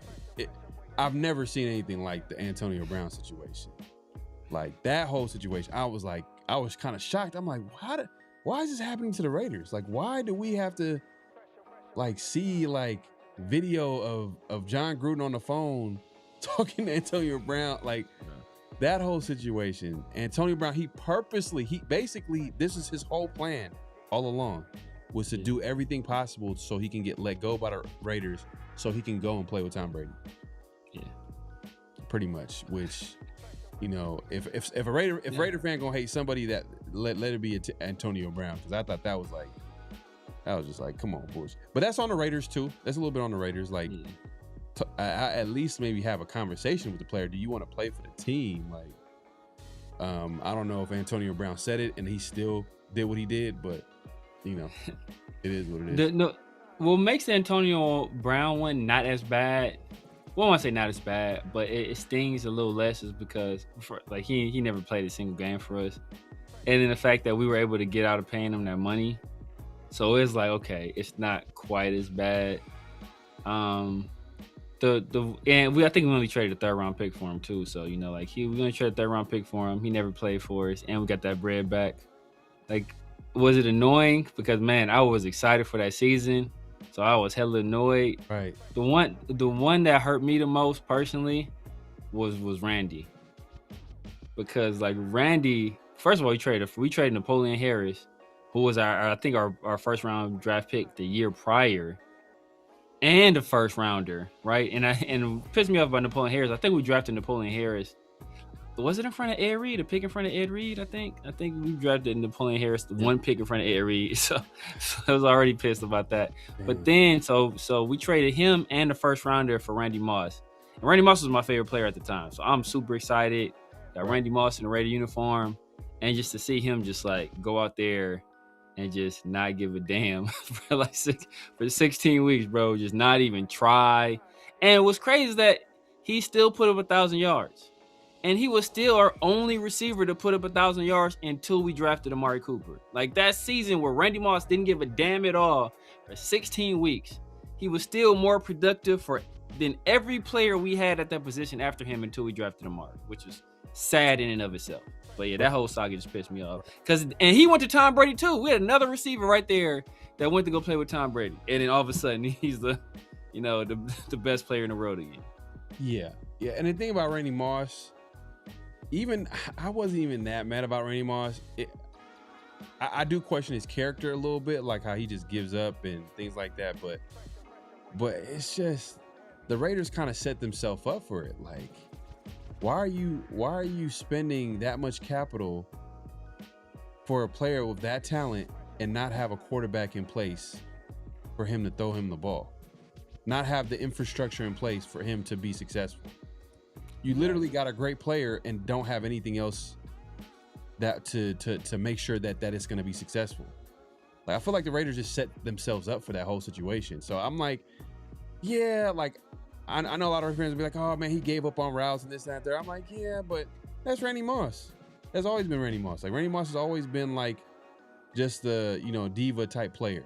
Speaker 3: I've never seen anything like the Antonio Brown situation. Like, that whole situation, I was kind of shocked. I'm like, why is this happening to the Raiders? Like, why do we have to like see like video of John Gruden on the phone talking to Antonio Brown? Like, that whole situation, Antonio Brown, he basically, this is his whole plan all along, was to do everything possible so he can get let go by the Raiders so he can go and play with Tom Brady.
Speaker 5: Yeah. Pretty much.
Speaker 3: Which, if a Raider fan gonna hate somebody, that let it be Antonio Brown, because I thought that was just like, come on, bullshit. But that's on the Raiders too. That's a little bit on the Raiders. Like, I at least maybe have a conversation with the player. Do you want to play for the team? Like, I don't know if Antonio Brown said it and he still did what he did, but it is what it is.
Speaker 5: What makes the Antonio Brown one not as bad? Well, I want to say not as bad, but it stings a little less, is because he never played a single game for us, and then the fact that we were able to get out of paying him that money, so it's like, okay, it's not quite as bad. I think we only traded a 3rd round pick for him too, so we only traded a 3rd round pick for him. He never played for us, and we got that bread back. Like, was it annoying? Because, man, I was excited for that season. So I was hella annoyed.
Speaker 3: Right.
Speaker 5: The one that hurt me the most personally was Randy. Because, like, Randy, first of all, we traded Napoleon Harris, who was our 1st round draft pick the year prior, and a 1st rounder, right? And it pissed me off about Napoleon Harris. I think we drafted Napoleon Harris. Was it in front of Ed Reed? A pick in front of Ed Reed, I think. I think we drafted Napoleon Harris, the 1 pick in front of Ed Reed. So I was already pissed about that. Damn. But then, so we traded him and the 1st rounder for Randy Moss. And Randy Moss was my favorite player at the time. So I'm super excited. Got Randy Moss in the Raider uniform. And just to see him just like go out there and just not give a damn for 16 weeks, bro. Just not even try. And what's crazy is that he still put up 1,000 yards. And he was still our only receiver to put up 1,000 yards until we drafted Amari Cooper. Like, that season where Randy Moss didn't give a damn at all for 16 weeks, he was still more productive than every player we had at that position after him until we drafted Amari, which is sad in and of itself. But yeah, that whole saga just pissed me off. And he went to Tom Brady too. We had another receiver right there that went to go play with Tom Brady, and then all of a sudden he's the best player in the world again.
Speaker 3: Yeah. And the thing about Randy Moss, I wasn't even that mad about Randy Moss. I do question his character a little bit, like how he just gives up and things like that. But it's just the Raiders kind of set themselves up for it. Like, why are you spending that much capital for a player with that talent and not have a quarterback in place for him to throw him the ball? Not have the infrastructure in place for him to be successful. You literally got a great player and don't have anything else that to make sure that it's going to be successful. Like, I feel like the Raiders just set themselves up for that whole situation. So I'm like, yeah, like I know a lot of our fans will be like, oh man, he gave up on routes and this and that there. I'm like, yeah, but that's Randy Moss. That's always been Randy Moss. Like, Randy Moss has always been like just the diva type player.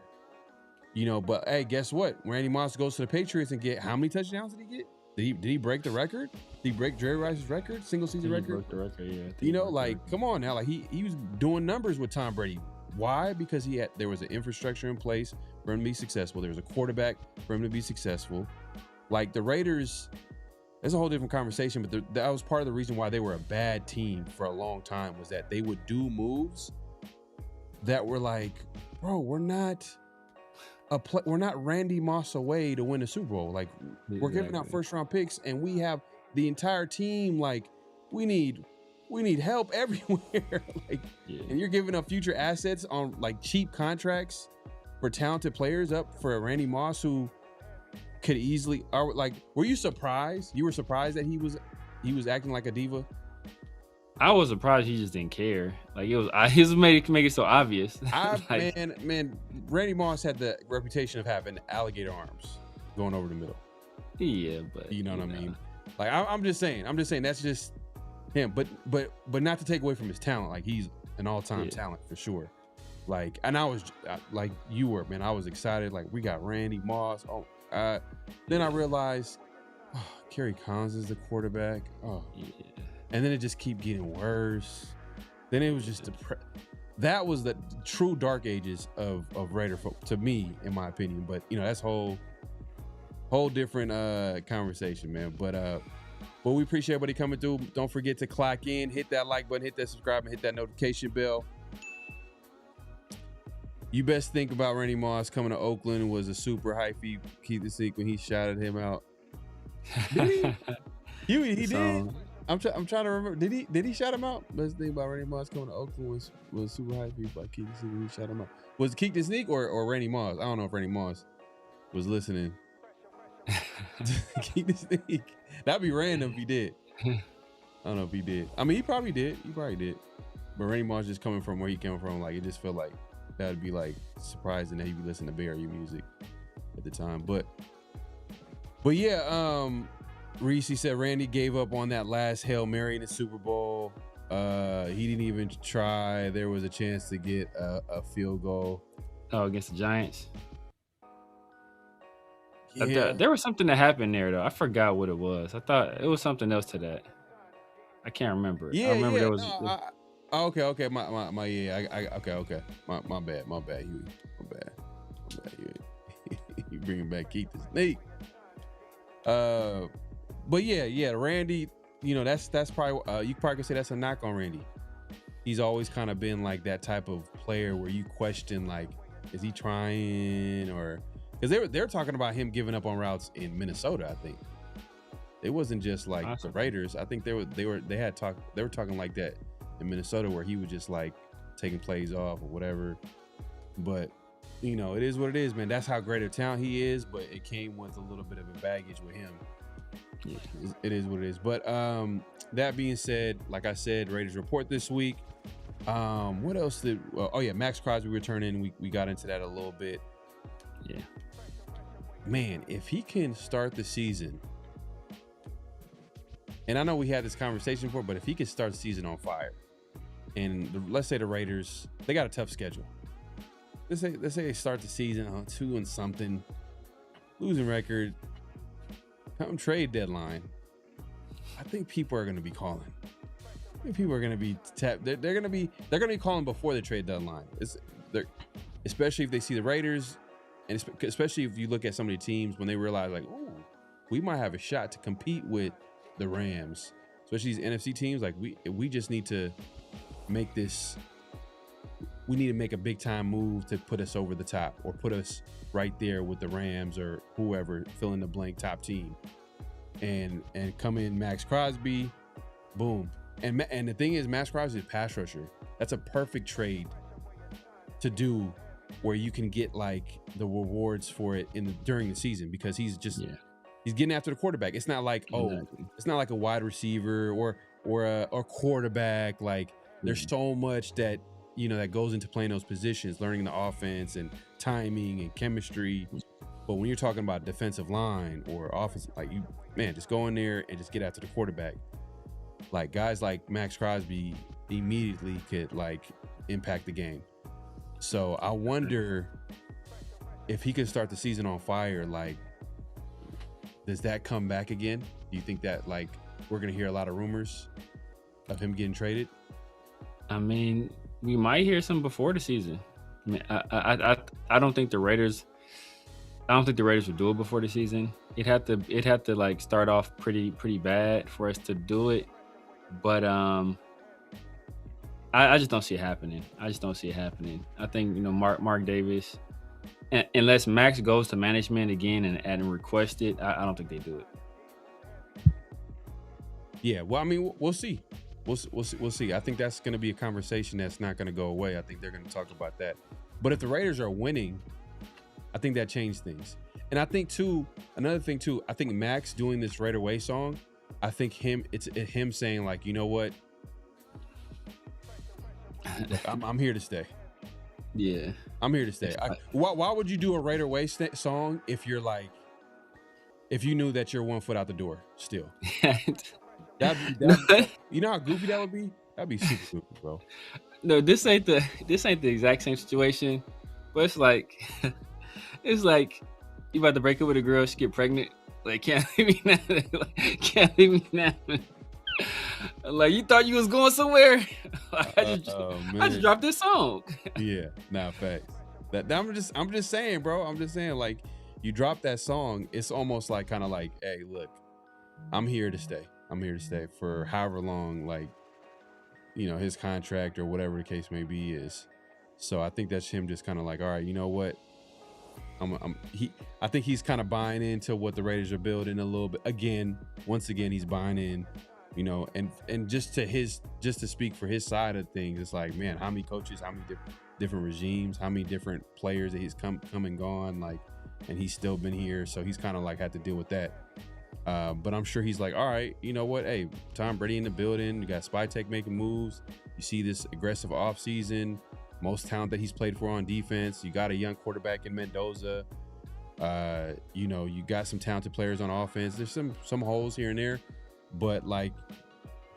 Speaker 3: But hey, guess what? Randy Moss goes to the Patriots and get how many touchdowns did he get? Did he break the record? Did he break Jerry Rice's record? Single season record? He broke the record, yeah. Like, come on now. Like, he was doing numbers with Tom Brady. Why? Because there was an infrastructure in place for him to be successful. There was a quarterback for him to be successful. Like, the Raiders, that's a whole different conversation, but that was part of the reason why they were a bad team for a long time, was that they would do moves that were like, bro, we're not Randy Moss away to win a Super Bowl. Like, we're giving out first round picks and we have the entire team. Like, we need help everywhere. And you're giving up future assets on like cheap contracts for talented players up for a Randy Moss who could easily, were you surprised? You were surprised that he was acting like a diva?
Speaker 5: I was surprised he just didn't care. Like, he just made it so obvious.
Speaker 3: Man, Randy Moss had the reputation of having alligator arms going over the middle.
Speaker 5: Yeah, but
Speaker 3: you know what I mean? Like, I'm just saying that's just him. But not to take away from his talent. Like, he's an all-time talent for sure. Like, and I was like you were, man. I was excited. Like, we got Randy Moss. Then I realized, Kerry Collins is the quarterback. And then it just keep getting worse. Then it was just that was the true dark ages of Raider football, to me, in my opinion. But that's whole different conversation, man. But we appreciate everybody coming through. Don't forget to clock in, hit that like button, hit that subscribe, and hit that notification bell. You best think about Randy Moss coming to Oakland was a super hypey Keith the Seek when he shouted him out. Did he? He did. I'm trying to remember. Did he shout him out? Best thing about Randy Moss coming to Oakland was super hypey by Keith the Seek when he shot him out. Was it Keith the Sneak or Randy Moss? I don't know if Randy Moss was listening. Keith the Sneak. That'd be random if he did. I don't know if he did. I mean, he probably did. But Randy Moss just coming from where he came from, like, it just felt like that would be like surprising that he'd be listening to Bay Area music at the time. But yeah, Reese said Randy gave up on that last Hail Mary in the Super Bowl. He didn't even try. There was a chance to get a field goal.
Speaker 5: Oh, against the Giants?
Speaker 3: Yeah.
Speaker 5: There was something that happened there, though. I forgot what it was. I thought it was something else to that. I can't remember.
Speaker 3: Yeah,
Speaker 5: I remember there was.
Speaker 3: Okay. Okay. My bad. You bringing back Keith the Snake. But yeah, Randy. That's probably you probably could say that's a knock on Randy. He's always kind of been like that type of player where you question, like, is he trying, or because they're talking about him giving up on routes in Minnesota. I think it wasn't just like the Raiders. I think they were talking like that in Minnesota, where he was just like taking plays off or whatever. But it is what it is, man. That's how great a talent he is, but it came with a little bit of a baggage with him. Yeah. It is what it is. But that being said, like I said, Raiders report this week. What else did? Maxx Crosby returning. We got into that a little bit.
Speaker 5: Yeah,
Speaker 3: man, if he can start the season, and I know we had this conversation before, but if he can start the season on fire, and let's say the Raiders, they got a tough schedule. Let's say they start the season on 2-something, losing record, come trade deadline. I think people are going to be calling. people are gonna be tapped. They're gonna be calling before the trade deadline. Especially if they see the Raiders, and especially if you look at some of the teams when they realize like, ooh, we might have a shot to compete with the Rams, especially these NFC teams. Like we just need to make this. We need to make a big time move to put us over the top or put us right there with the Rams or whoever, fill in the blank top team, and come in Maxx Crosby, boom. And the thing is, Maxx Crosby is a pass rusher. That's a perfect trade to do where you can get like the rewards for it during the season, because he's getting after the quarterback. It's not like it's not like a wide receiver or a quarterback. Like there's so much that that goes into playing those positions, learning the offense and timing and chemistry. But when you're talking about defensive line or offense, like just go in there and just get after the quarterback. Like guys like Maxx Crosby immediately could like impact the game. So I wonder if he could start the season on fire. Like, does that come back again? Do you think that like we're gonna hear a lot of rumors of him getting traded?
Speaker 5: I mean, we might hear some before the season. I mean, I don't think the Raiders. I don't think the Raiders would do it before the season. It'd have to like start off pretty bad for us to do it. But I just don't see it happening. I think Mark Davis, unless Max goes to management again and request it, I don't think they do it.
Speaker 3: Yeah, well, I mean, we'll see. We'll see. I think that's going to be a conversation that's not going to go away. I think they're going to talk about that. But if the Raiders are winning, I think that changed things. And I think another thing too, I think Max doing this Raider Way song, I think it's him saying like, you know what? I'm here to stay.
Speaker 5: Yeah.
Speaker 3: I'm here to stay. Why would you do a Raider Way song if you knew that you're 1 foot out the door still? That'd be, you know how goofy that would be? That'd be super goofy, bro.
Speaker 5: No, this ain't the exact same situation, but it's like you about to break up with a girl, she get pregnant, like can't leave me now. Like you thought you was going somewhere. I just dropped this song.
Speaker 3: Yeah, facts. I'm just saying, bro. I'm just saying, like you drop that song, it's almost like kind of like, hey, look, I'm here to stay. I'm here to stay for however long, like, his contract or whatever the case may be is. So I think that's him just kind of like, all right, you know what? I think he's kind of buying into what the Raiders are building a little bit. Once again, he's buying in, and just to speak for his side of things, it's like, man, how many coaches, how many different regimes, how many different players that he's come and gone, like, and he's still been here. So he's kind of like had to deal with that. But I'm sure he's like, all right, you know what? Hey, Tom Brady in the building. You got Spytek making moves. You see this aggressive offseason, most talent that he's played for on defense. You got a young quarterback in Mendoza. You got some talented players on offense. There's some holes here and there, but like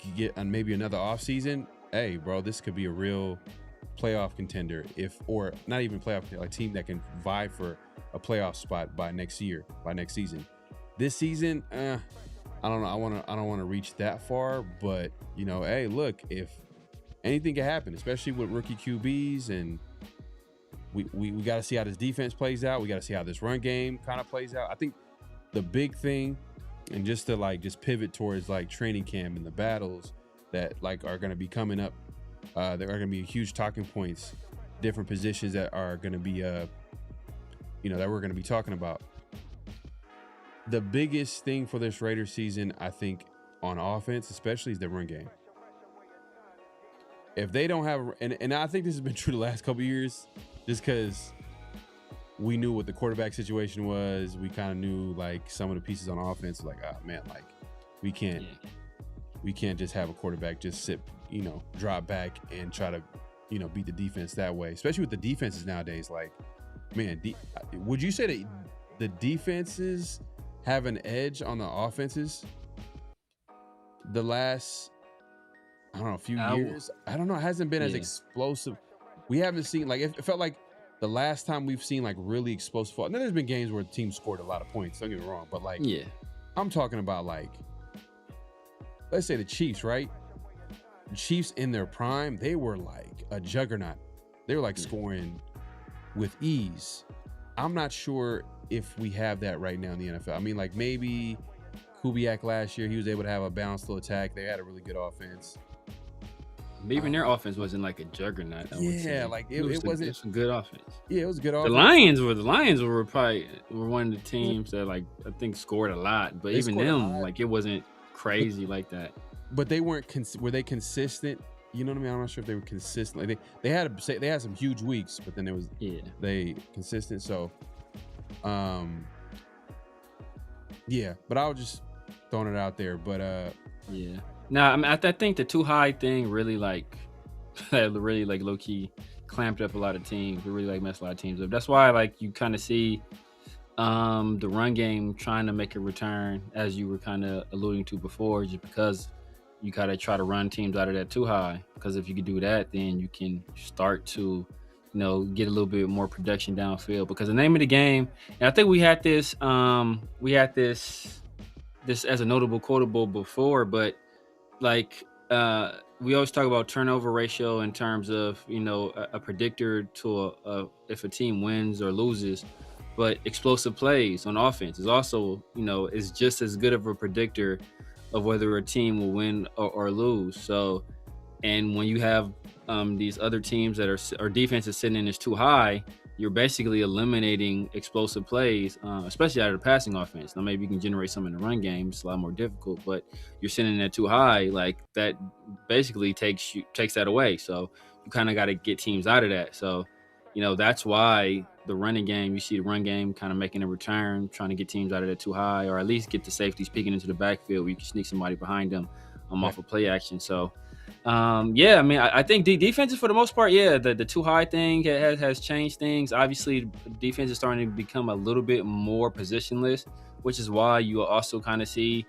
Speaker 3: you get maybe another offseason. Hey, bro, this could be a real playoff contender, or not even playoff, a team that can vie for a playoff spot by next season. This season, I don't know. I don't want to reach that far, but hey, look, if anything can happen, especially with rookie QBs, and we got to see how this defense plays out. We got to see how this run game kind of plays out. I think the big thing, and just to pivot towards like training camp and the battles that like are going to be coming up, there are going to be huge talking points, different positions that are going to be, that we're going to be talking about. The biggest thing for this Raiders season, I think, on offense, especially, is the run game. If they don't have, and I think this has been true the last couple of years, just because we knew what the quarterback situation was, we kind of knew like some of the pieces on offense, like, oh man, like we can't just have a quarterback just sit, drop back and try to, beat the defense that way. Especially with the defenses nowadays, like, man, would you say that the defenses have an edge on the offenses the last, few years? I don't know. It hasn't been as explosive. We haven't seen, like, it felt like the last time we've seen like really explosive football. Now there's been games where the team scored a lot of points, don't get me wrong, but like, I'm talking about like, let's say the Chiefs, right? Chiefs in their prime, they were like a juggernaut. They were like scoring with ease. I'm not sure if we have that right now in the NFL. I mean, like maybe Kubiak last year, he was able to have a balanced little attack. They had a really good offense.
Speaker 5: But even their offense wasn't like a juggernaut. I would say.
Speaker 3: Like it wasn't.
Speaker 5: It's a good offense.
Speaker 3: Yeah, it was a good offense.
Speaker 5: The Lions were probably one of the teams that like I think scored a lot, but even them like it wasn't crazy like that.
Speaker 3: But they weren't. Were they consistent? You know what I mean? I'm not sure if they were consistent. Like they had some huge weeks, but then there was they consistent. So, yeah. But I was just throwing it out there. But
Speaker 5: yeah. Now, I mean, I think the too high thing really low key clamped up a lot of teams. It really like messed a lot of teams up. That's why like you kind of see the run game trying to make a return, as you were kind of alluding to before, just because you gotta try to run teams out of that too high. Because if you can do that, then you can start to, get a little bit more production downfield. Because the name of the game, and I think we had this as a notable quotable before, but like we always talk about turnover ratio in terms of a predictor to if a team wins or loses, but explosive plays on offense is also is just as good of a predictor of whether a team will win or lose. So, and when you have these other teams that are defenses sitting in is too high, you're basically eliminating explosive plays, especially out of the passing offense. Now, maybe you can generate some in the run game. It's a lot more difficult, but you're sitting there too high. Like that basically takes that away. So you kind of got to get teams out of that. So, that's why the running game, you see the run game kind of making a return, trying to get teams out of that too high, or at least get the safeties peeking into the backfield where you can sneak somebody behind them off of play action. So, I mean, I think defenses for the most part, the too high thing has changed things. Obviously, defense is starting to become a little bit more positionless, which is why you also kind of see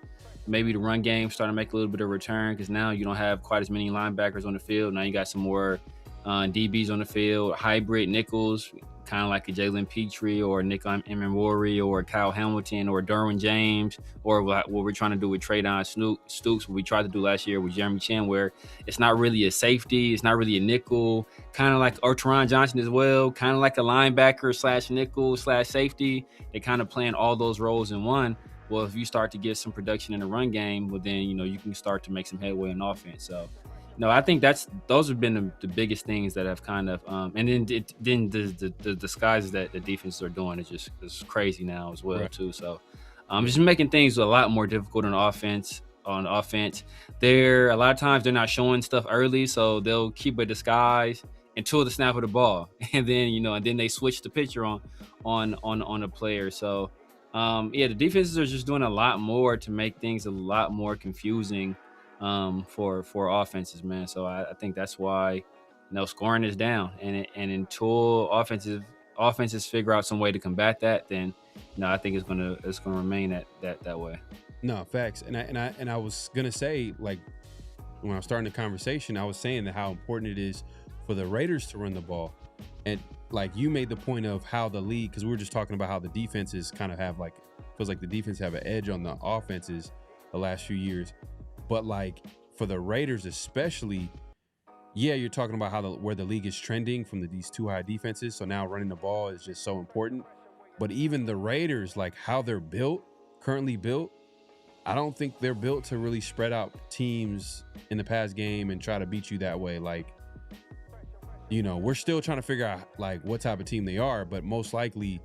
Speaker 5: maybe the run game starting to make a little bit of return, because now you don't have quite as many linebackers on the field. Now you got some more DBs on the field, hybrid nickels, kind of like a Jalen Petrie or Nick Emenwari or Kyle Hamilton or Derwin James, or what we're trying to do with Traydon Stoops, what we tried to do last year with Jeremy Chin, where it's not really a safety, it's not really a nickel, kind of like Teron Johnson as well, kind of like a linebacker / nickel / safety. They kind of playing all those roles in one. Well, if you start to get some production in the run game, well then you can start to make some headway in offense. So I think those have been the biggest things that have kind of and then the disguises that the defenses are doing is crazy now as well, right, too. So just making things a lot more difficult on offense. They're a lot of times they're not showing stuff early, so they'll keep a disguise until the snap of the ball, and then they switch the picture on a player. So the defenses are just doing a lot more to make things a lot more confusing for offenses, man. So I think that's why scoring is down, and until offenses figure out some way to combat that, then I think it's gonna remain that way.
Speaker 3: No, facts. And I was gonna say, like, when I was starting the conversation, I was saying that how important it is for the Raiders to run the ball, and like you made the point of how the league, because we were just talking about how the defenses kind of have feels like the defense have an edge on the offenses the last few years. But like for the Raiders especially, you're talking about where the league is trending from these too high defenses. So now running the ball is just so important. But even the Raiders, like how they're currently built, I don't think they're built to really spread out teams in the pass game and try to beat you that way. Like, we're still trying to figure out like what type of team they are, but most likely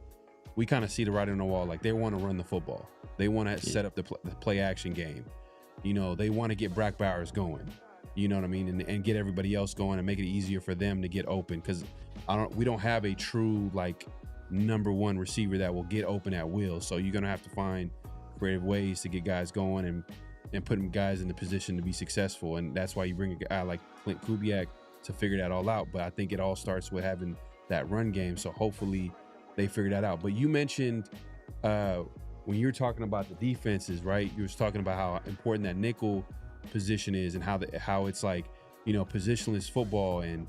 Speaker 3: we kind of see the writing on the wall. Like they want to run the football. They want to set up the play action game. They want to get Brock Bowers going, you know what I mean? And get everybody else going and make it easier for them to get open. Cause we don't have a true like number one receiver that will get open at will. So you're going to have to find creative ways to get guys going and put guys in the position to be successful. And that's why you bring a guy like Clint Kubiak to figure that all out. But I think it all starts with having that run game. So hopefully they figure that out. But you mentioned, when you're talking about the defenses, right? You were talking about how important that nickel position is and how it's like, positionless football, and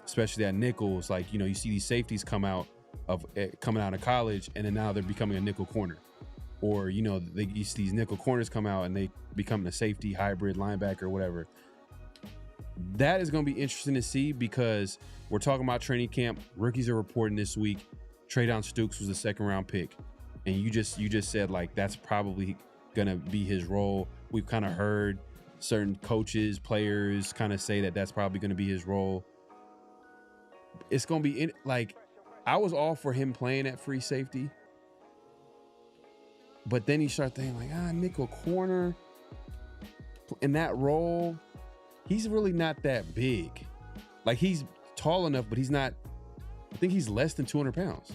Speaker 3: especially that nickel is like, you see these safeties coming out of college, and then now they're becoming a nickel corner, or you see these nickel corners come out and they become a safety hybrid linebacker or whatever. That is going to be interesting to see because we're talking about training camp. Rookies are reporting this week. Traydon Stukes was the 2nd round pick. And you just said like that's probably going to be his role. We've kind of heard certain coaches, players kind of say that that's probably going to be his role. It's going to be like I was all for him playing at free safety. But then you start thinking like, nickel corner in that role, he's really not that big. Like he's tall enough, but he's not, I think he's less than 200 pounds.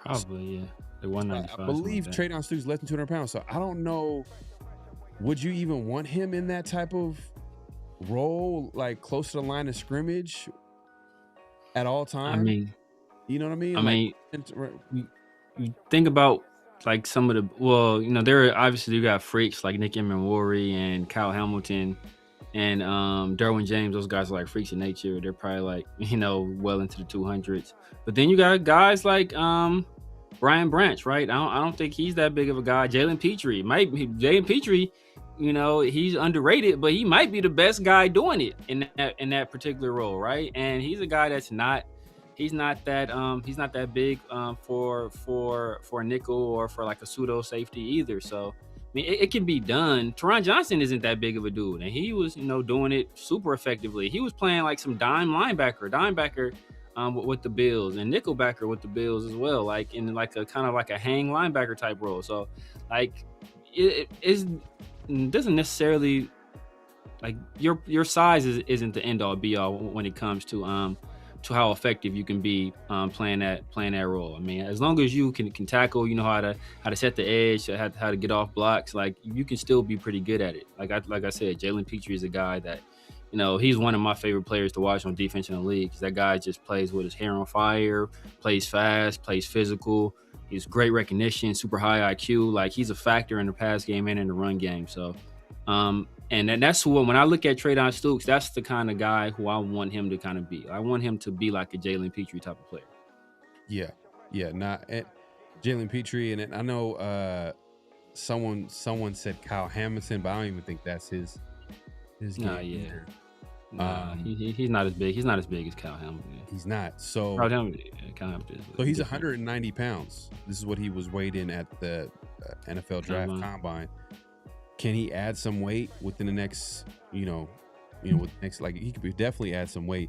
Speaker 5: Probably, yeah. Like 195.
Speaker 3: I believe Traydon Stukes less than 200 pounds. So I don't know. Would you even want him in that type of role, like close to the line of scrimmage at all times?
Speaker 5: I mean,
Speaker 3: you know what I mean?
Speaker 5: I mean, you think about like some of the, there obviously you got freaks like Nick Emenwari and Kyle Hamilton and Derwin James. Those guys are like freaks of nature. They're probably like, well into the 200s. But then you got guys like Brian Branch, right? I don't think he's that big of a guy. Jalen Petrie, he's underrated, but he might be the best guy doing it in that particular role, right? And he's a guy that's not that big for a nickel or for like a pseudo safety either. So I mean, it can be done. Teron Johnson isn't that big of a dude, and he was doing it super effectively. He was playing like some dime linebacker with the Bills, and nickelbacker with the Bills as well, like in like a kind of like a hang linebacker type role. So like it doesn't necessarily like your size isn't the end all be all when it comes to how effective you can be playing that role. I mean, as long as you can tackle, how to set the edge, how to get off blocks, like you can still be pretty good at it. Like I said, Jalen Petrie is a guy that, he's one of my favorite players to watch on defense in the league. That guy just plays with his hair on fire, plays fast, plays physical. He's great recognition, super high IQ. Like he's a factor in the pass game and in the run game. So, and that's when I look at Traydon Stukes, that's the kind of guy who I want him to kind of be. I want him to be like a Jalen Petrie type of player. Yeah, not Jalen Petrie, and I know someone said Kyle Hamilton, but I don't even think that's his game either. He's not as big. He's not as big as Kyle Hamilton.
Speaker 3: He's not. So
Speaker 5: Kyle Hamilton
Speaker 3: so he's 190 pounds. This is what he was weighed in at the NFL Draft Combine. Can he add some weight within the next, like he could definitely add some weight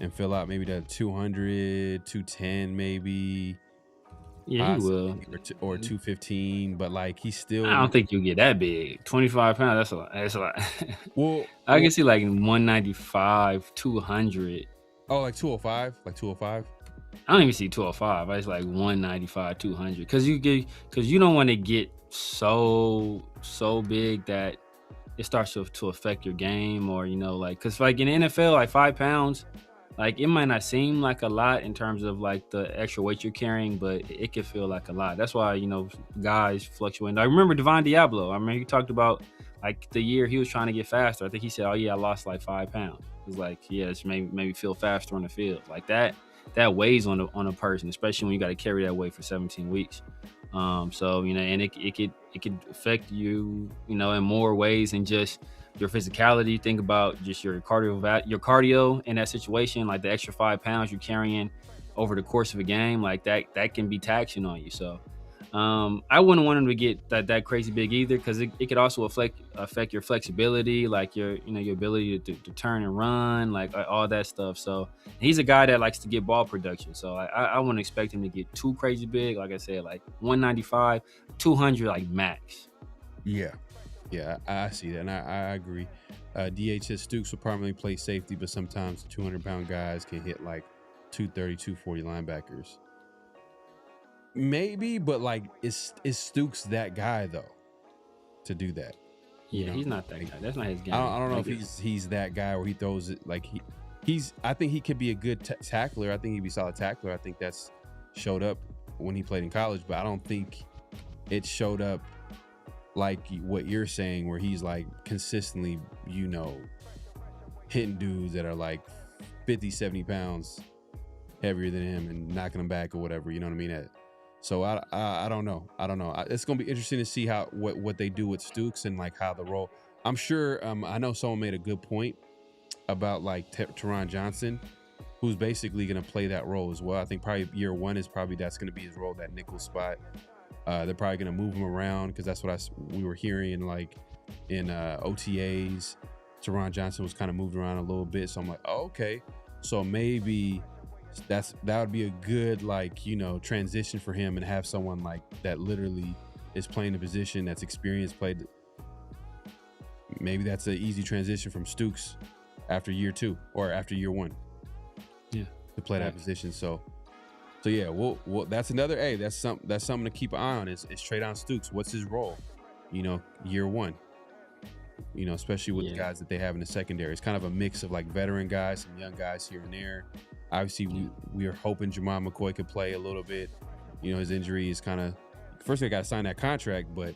Speaker 3: and fill out maybe that 200, 210 maybe.
Speaker 5: Yeah, he will.
Speaker 3: Or 215, but like he's still.
Speaker 5: I don't think you'll get that big. 25 pounds, that's a lot. That's a lot.
Speaker 3: Well,
Speaker 5: I can see like 195, 200.
Speaker 3: Oh, like 205? Like 205?
Speaker 5: I don't even see 205. It's like 195, 200. Because you don't want to get so big that it starts to affect your game, or because like in the NFL, like 5 pounds, like it might not seem like a lot in terms of like the extra weight you're carrying, but it can feel like a lot. That's why guys fluctuate. I remember Devon Diablo. I remember he talked about like the year he was trying to get faster. I think he said, "Oh yeah, I lost like 5 pounds." It was like, yeah, it's made me feel faster on the field. Like that weighs on a person, especially when you got to carry that weight for 17 weeks. So and it could affect you, in more ways than just your physicality. Think about just your cardio in that situation, like the extra 5 pounds you're carrying over the course of a game, like that can be taxing on you. So I wouldn't want him to get that crazy big either, because it could also affect your flexibility, like your ability to turn and run, like all that stuff. So he's a guy that likes to get ball production. So I wouldn't expect him to get too crazy big. Like I said, like 195, 200, like max.
Speaker 3: Yeah, I see that, and I agree. DHS Stukes will primarily play safety, but sometimes 200-pound guys can hit like 230, 240 linebackers. Maybe, but like, is Stukes that guy though to do that?
Speaker 5: Yeah, he's not that guy. That's not his game.
Speaker 3: I don't know if he's that guy where he throws it like he's. I think he could be a good tackler. I think he'd be a solid tackler. I think that's showed up when he played in college, but I don't think it showed up like what you're saying, where he's like consistently, hitting dudes that are like 50, 70 pounds heavier than him and knocking them back or whatever. You know what I mean? So I don't know. It's gonna be interesting to see what they do with Stukes and like how the role. I'm sure. I know someone made a good point like Teron Johnson, who's basically going to play that role as well. I think probably year one is that's going to be his role, that nickel spot. They're probably going to move him around because that's what we were hearing like in OTAs. Teron Johnson was kind of moved around a little bit. So I'm like, oh, okay. So maybe that would be a good, like, you know, transition for him and have someone like that literally is playing the position, that's experienced, played. Maybe that's an easy transition from Stooks after year two or after year one.
Speaker 5: Yeah.
Speaker 3: To play that position. So yeah, well, that's another, that's something to keep an eye on is Traydon Stooks. What's his role? You know, year one. You know, especially with the guys that they have in the secondary. It's kind of a mix of like veteran guys, some young guys here and there. Obviously, we are hoping Jamal McCoy could play a little bit. You know, his injury is kind of, first they got to sign that contract, but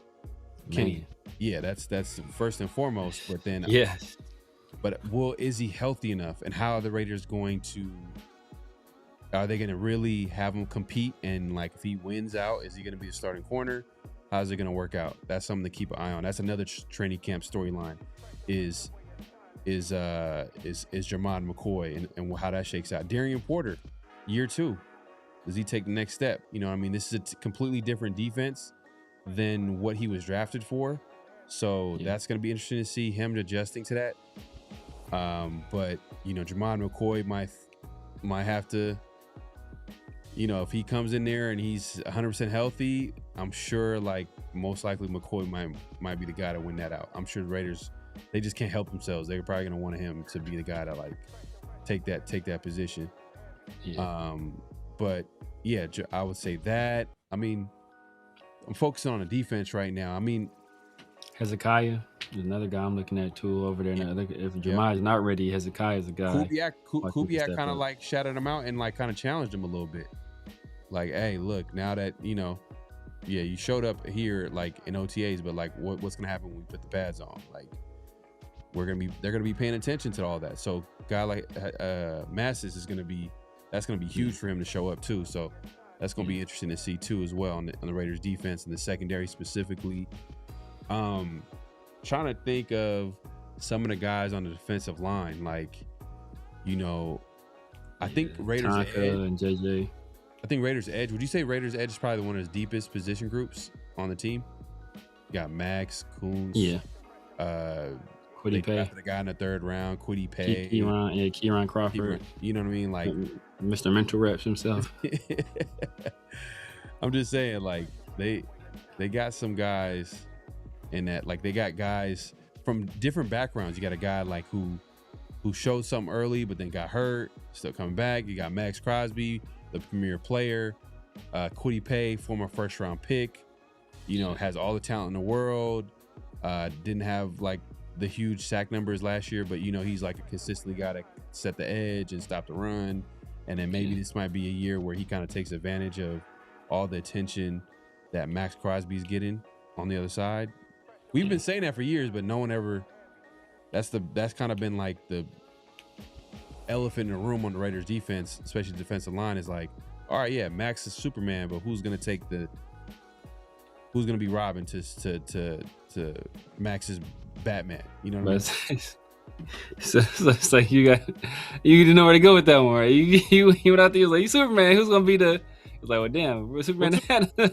Speaker 3: that's first and foremost. But then, but is he healthy enough? And how are the Raiders are they going to really have him compete? And like, if he wins out, is he going to be the starting corner? How's it going to work out? That's something to keep an eye on. That's another training camp storyline is Jermod McCoy and how that shakes out. Darian Porter, year two. Does he take the next step? You know what I mean? This is a completely different defense than what he was drafted for. So that's going to be interesting to see him adjusting to that. But, you know, Jermod McCoy might have to, you know, if he comes in there and he's 100% healthy, I'm sure, like, most likely McCoy might be the guy to win that out. I'm sure the Raiders, they just can't help themselves. They're probably going to want him to be the guy to, like, take that position. Yeah. But, yeah, I would say that. I mean, I'm focusing on the defense right now. I mean,
Speaker 5: Hezekiah is another guy I'm looking at too over there. Now, if Jeremiah's not ready, Hezekiah is a guy.
Speaker 3: Kubiak kind of like shouted him out and like kind of challenged him a little bit. Like, hey, look, now that, you know, you showed up here like in OTAs, but like what's gonna happen when we put the pads on? Like, they're gonna be paying attention to all that. So guy like Massis that's gonna be huge for him to show up too. So that's gonna be interesting to see too as well on the Raiders defense and the secondary specifically. Trying to think of some of the guys on the defensive line, like, you know, I think Raiders edge
Speaker 5: and JJ.
Speaker 3: I think Raiders edge. Would you say Raiders edge is probably one of the deepest position groups on the team? You got Max, Coons.
Speaker 5: Yeah.
Speaker 3: Kwity Paye. The guy in the third round, Kwity Paye.
Speaker 5: Kieran Crawford.
Speaker 3: You know what I mean? Like
Speaker 5: Mr. Mental Reps himself.
Speaker 3: I'm just saying, like, they got some guys in that, like, they got guys from different backgrounds. You got a guy like who showed something early but then got hurt, still coming back. You got Max Crosby, the premier player. Kwity Paye, former first round pick, you know, has all the talent in the world. Didn't have like the huge sack numbers last year, but you know, he's like a consistently got to set the edge and stop the run. And then maybe this might be a year where he kind of takes advantage of all the attention that Max Crosby's getting on the other side. We've been saying that for years, but no one ever. That's kind of been like the elephant in the room on the Raiders defense, especially defensive line, is like, all right, yeah, Max is Superman, but who's gonna be Robin to Max's Batman? You know what I mean?
Speaker 5: So it's like you didn't know where to go with that one, right? You went out there, you was like, you Superman, who's gonna be the? It's like, well, damn, Superman had no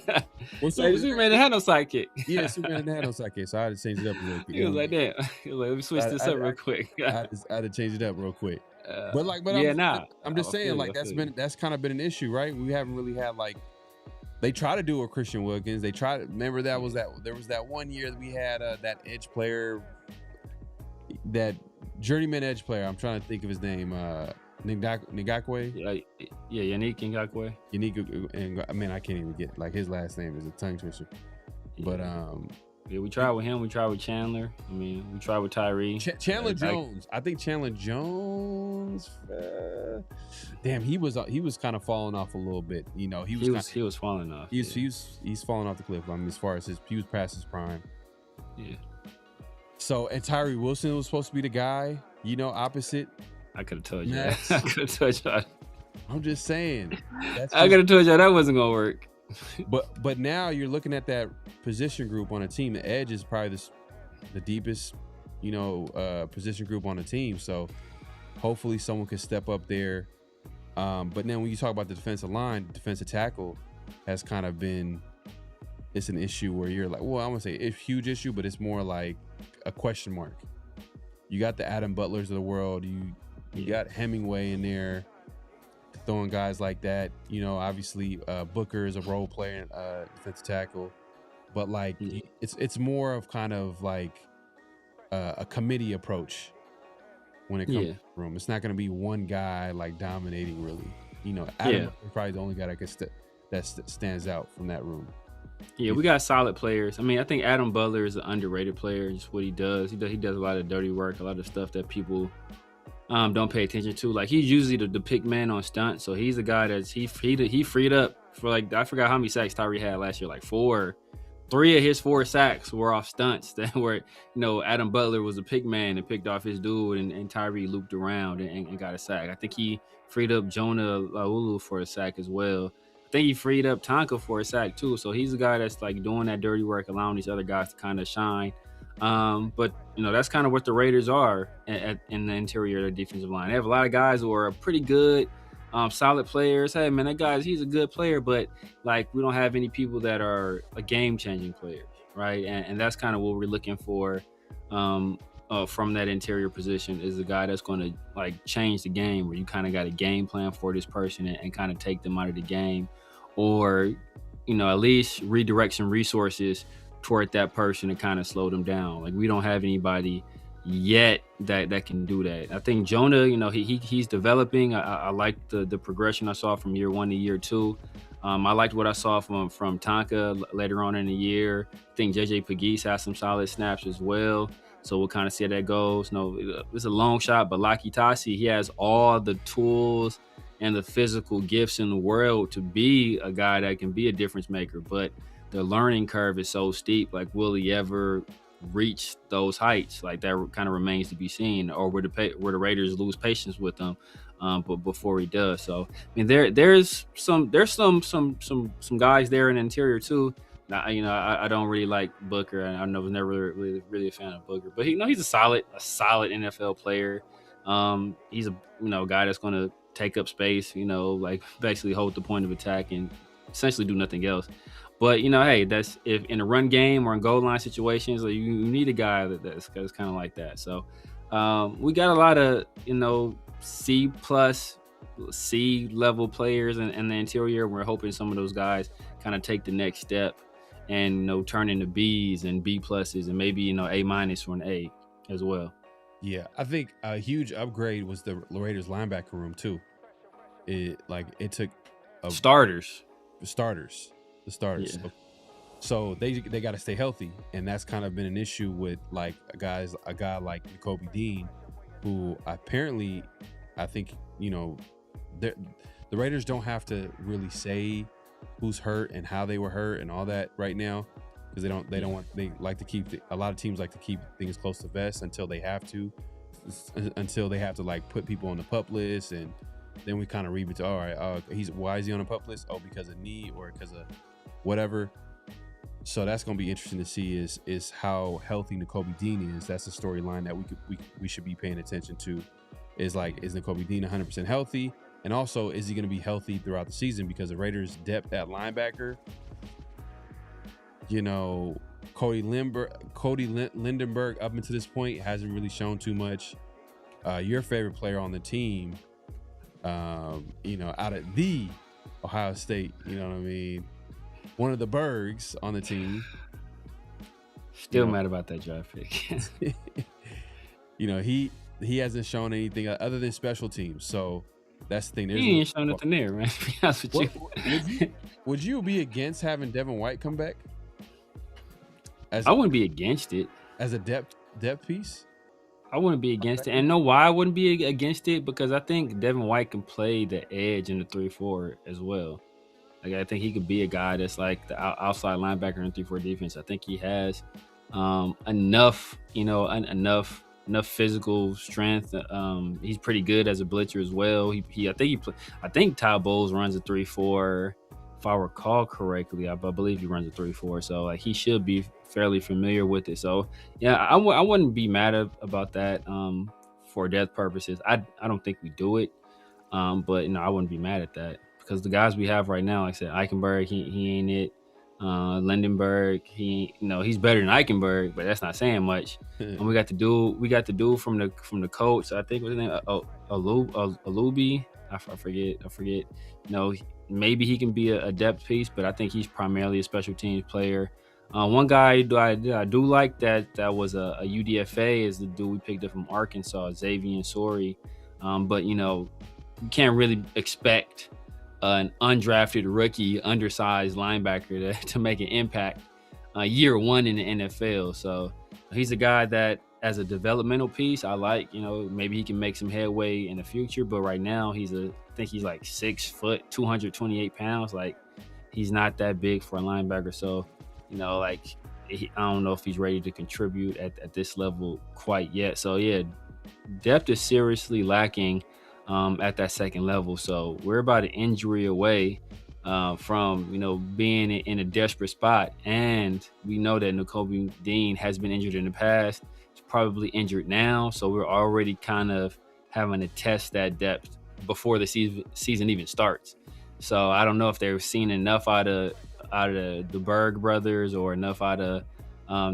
Speaker 5: sidekick.
Speaker 3: Yeah, Superman had no sidekick, so I had to change it up real quick.
Speaker 5: He was like, damn. He was like, let me switch this up real quick.
Speaker 3: I had to change it up real quick. I'm just saying, like, that's kind of been an issue, right? We haven't really had, like, they try to do a Christian Wilkins. They try to remember there was that one year that we had that edge player, that journeyman edge player. I'm trying to think of his name. Ngakwe?
Speaker 5: Yeah, Yannick Ngakwe.
Speaker 3: Yannick, I mean, I can't even get, like, his last name is a tongue twister. But
Speaker 5: yeah, we tried with him. We tried with Chandler. I mean, we tried with Tyree.
Speaker 3: Chandler Jones. I think Chandler Jones. Damn, he was kind of falling off a little bit. You know, he was falling off. He's falling off the cliff. I mean, as far as he was past his prime.
Speaker 5: Yeah.
Speaker 3: So, and Tyree Wilson was supposed to be the guy, you know, opposite.
Speaker 5: I could have told you that. I could have told you.
Speaker 3: I'm just saying.
Speaker 5: I could have told you that wasn't gonna work.
Speaker 3: But now you're looking at that position group on a team. The edge is probably the deepest, you know, position group on the team. So Hopefully someone can step up there. But then when you talk about the defensive line, defensive tackle has kind of been, it's an issue where you're like, well, I wouldn't say it's a huge issue, but it's more like a question mark. You got the Adam Butlers of the world. You got Hemingway in there throwing guys like that. You know, obviously Booker is a role player, defensive tackle, but like it's more of kind of like a committee approach when it comes to the room. It's not going to be one guy like dominating really. You know, Adam is probably the only guy that stands out from that room.
Speaker 5: Yeah, we got solid players. I mean, I think Adam Butler is an underrated player. Just what he does. He does a lot of dirty work, a lot of stuff that people don't pay attention to. Like, he's usually the pick man on stunts. So he's a guy that's he freed up for, like, I forgot how many sacks Tyree had last year, like 4. 3 of his 4 sacks were off stunts that were, you know, Adam Butler was a pick man and picked off his dude, and Tyree looped around and got a sack. I think he freed up Jonah Laulu for a sack as well. I think he freed up Tonka for a sack too. So he's a guy that's like doing that dirty work, allowing these other guys to kind of shine. But, you know, that's kind of what the Raiders are in the interior of their defensive line. They have a lot of guys who are pretty good, solid players. Hey, man, that guy's, he's a good player, but like we don't have any people that are a game-changing players, right? And that's kind of what we're looking for from that interior position, is a guy that's going to like change the game, where you kind of got a game plan for this person and kind of take them out of the game, or, you know, at least redirect some resources toward that person and kind of slow them down. Like, we don't have anybody yet that can do that. I think Jonah, you know, he's developing. I like the progression I saw from year 1 to year 2. I liked what I saw from Tonka later on in the year. I think JJ Pegues has some solid snaps as well. So we'll kind of see how that goes. No, it's a long shot, but Laki Tasi, he has all the tools and the physical gifts in the world to be a guy that can be a difference maker. But the learning curve is so steep. Like, will he ever reach those heights? Like, that kind of remains to be seen. Or would the Raiders lose patience with him, but before he does? So, I mean, there's some guys there in the interior too. Now, you know, I don't really like Booker. I was never really a fan of Booker, but he's a solid NFL player. He's a, you know, guy that's going to take up space, you know, like basically hold the point of attack and essentially do nothing else. But, you know, hey, that's if in a run game or in goal line situations, like, you need a guy that's kind of like that. So we got a lot of, you know, C+ C level players in the interior. We're hoping some of those guys kind of take the next step and, you know, turn into B's and B+ and maybe, you know, A- or an A as well.
Speaker 3: Yeah, I think a huge upgrade was the Raiders linebacker room too. It took
Speaker 5: starters.
Speaker 3: The starters. Yeah. So they got to stay healthy, and that's kind of been an issue with like a guy like Nakobe Dean, who apparently, I think, you know, the Raiders don't have to really say who's hurt and how they were hurt and all that right now, because they like to keep a lot of teams like to keep things close to vest until they have to like put people on the PUP list, and then we kind of read it. All right, why is he on the PUP list? Oh, because of knee or because of whatever. So that's going to be interesting to see is how healthy Nakobe Dean is. That's a storyline that we should be paying attention to. Is Nakobe Dean 100% healthy? And also, is he going to be healthy throughout the season? Because the Raiders' depth at linebacker, you know, Cody Lindenberg up until this point hasn't really shown too much. Your favorite player on the team, you know, out of the Ohio State, you know what I mean? One of the Bergs on the team.
Speaker 5: Still mad about that draft pick.
Speaker 3: You know, he hasn't shown anything other than special teams. So that's the thing.
Speaker 5: He ain't shown nothing there, man. To be honest with you.
Speaker 3: Would you be against having Devin White come back?
Speaker 5: I wouldn't be against it.
Speaker 3: As a depth piece?
Speaker 5: I wouldn't be against it. And know why I wouldn't be against it? Because I think Devin White can play the edge in the 3-4 as well. Like, I think he could be a guy that's like the outside linebacker in 3-4 defense. I think he has enough, you know, enough physical strength. He's pretty good as a blitzer as well. I think Ty Bowles runs a 3-4. If I recall correctly, I believe he runs a 3-4. So like, he should be fairly familiar with it. So yeah, I wouldn't be mad about that. for depth purposes. I don't think we do it, but I wouldn't be mad at that because the guys we have right now, like I said, Eichenberg, he ain't it. Lindenberg, he's better than Eichenberg, but that's not saying much. And we got to do from the coach. I think what's his name, Alubi. I forget. Maybe he can be a depth piece, but I think he's primarily a special teams player. One guy I do like that was a UDFA is the dude we picked up from Arkansas, Xavier Sori. But you can't really expect an undrafted rookie, undersized linebacker to make an impact year one in the NFL. So he's a guy that, as a developmental piece, I like. Maybe he can make some headway in the future. But right now, I think he's like 6 foot, 228 pounds. Like, he's not that big for a linebacker. So, I don't know if he's ready to contribute at this level quite yet. So yeah, depth is seriously lacking at that second level. So we're about an injury away from being in a desperate spot, and we know that Nakobe Dean has been injured in the past. He's probably injured now, so we're already kind of having to test that depth before the season even starts. So I don't know if they've seen enough out of the Berg brothers, or enough out of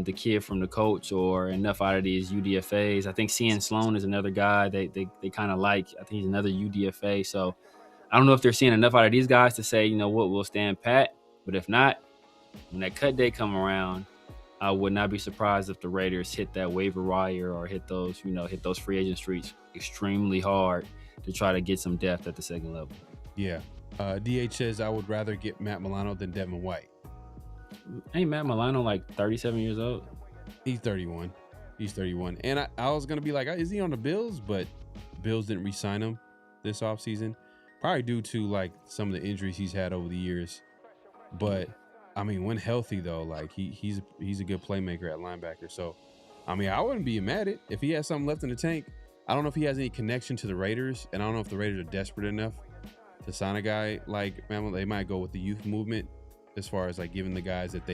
Speaker 5: the kid from the coach, or enough out of these UDFAs. I think Cian Sloan is another guy they kind of like. I think he's another UDFA. So I don't know if they're seeing enough out of these guys to say, we'll stand pat. But if not, when that cut day come around, I would not be surprised if the Raiders hit that waiver wire or hit those free agent streets extremely hard to try to get some depth at the second level.
Speaker 3: Yeah. DH says I would rather get Matt Milano than Devin White.
Speaker 5: Ain't Matt Milano like 37 years old?
Speaker 3: He's 31. And I was going to be like, is he on the Bills? But Bills didn't re-sign him this offseason. Probably due to like some of the injuries he's had over the years. But I mean, when healthy though, like he's a good playmaker at linebacker. So I mean, I wouldn't be mad at it if he has something left in the tank. I don't know if he has any connection to the Raiders, and I don't know if the Raiders are desperate enough to sign a guy like Matt. They might go with the youth movement as far as like giving the guys that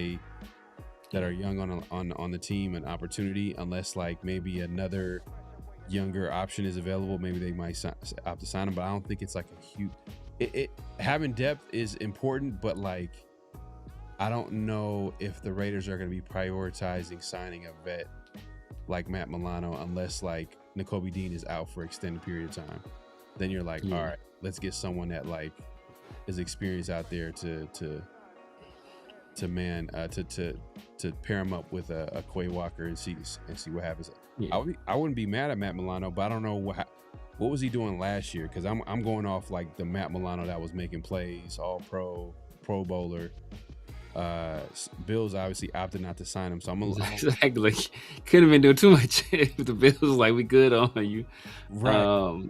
Speaker 3: are young on the team an opportunity, unless like maybe another younger option is available. Maybe they might opt to sign him, but I don't think it's like a huge. Having depth is important, but like I don't know if the Raiders are going to be prioritizing signing a vet like Matt Milano unless like Nakobe Dean is out for extended period of time. Then you're like, all right, let's get someone that like is experienced out there to pair him up with a Quay Walker and see what happens. Yeah. I wouldn't be mad at Matt Milano, but I don't know what was he doing last year, because I'm going off like the Matt Milano that was making plays, all pro bowler. Bills obviously opted not to sign him, so I'm
Speaker 5: exactly couldn't have been doing too much if the Bills was like, we good on you,
Speaker 3: right?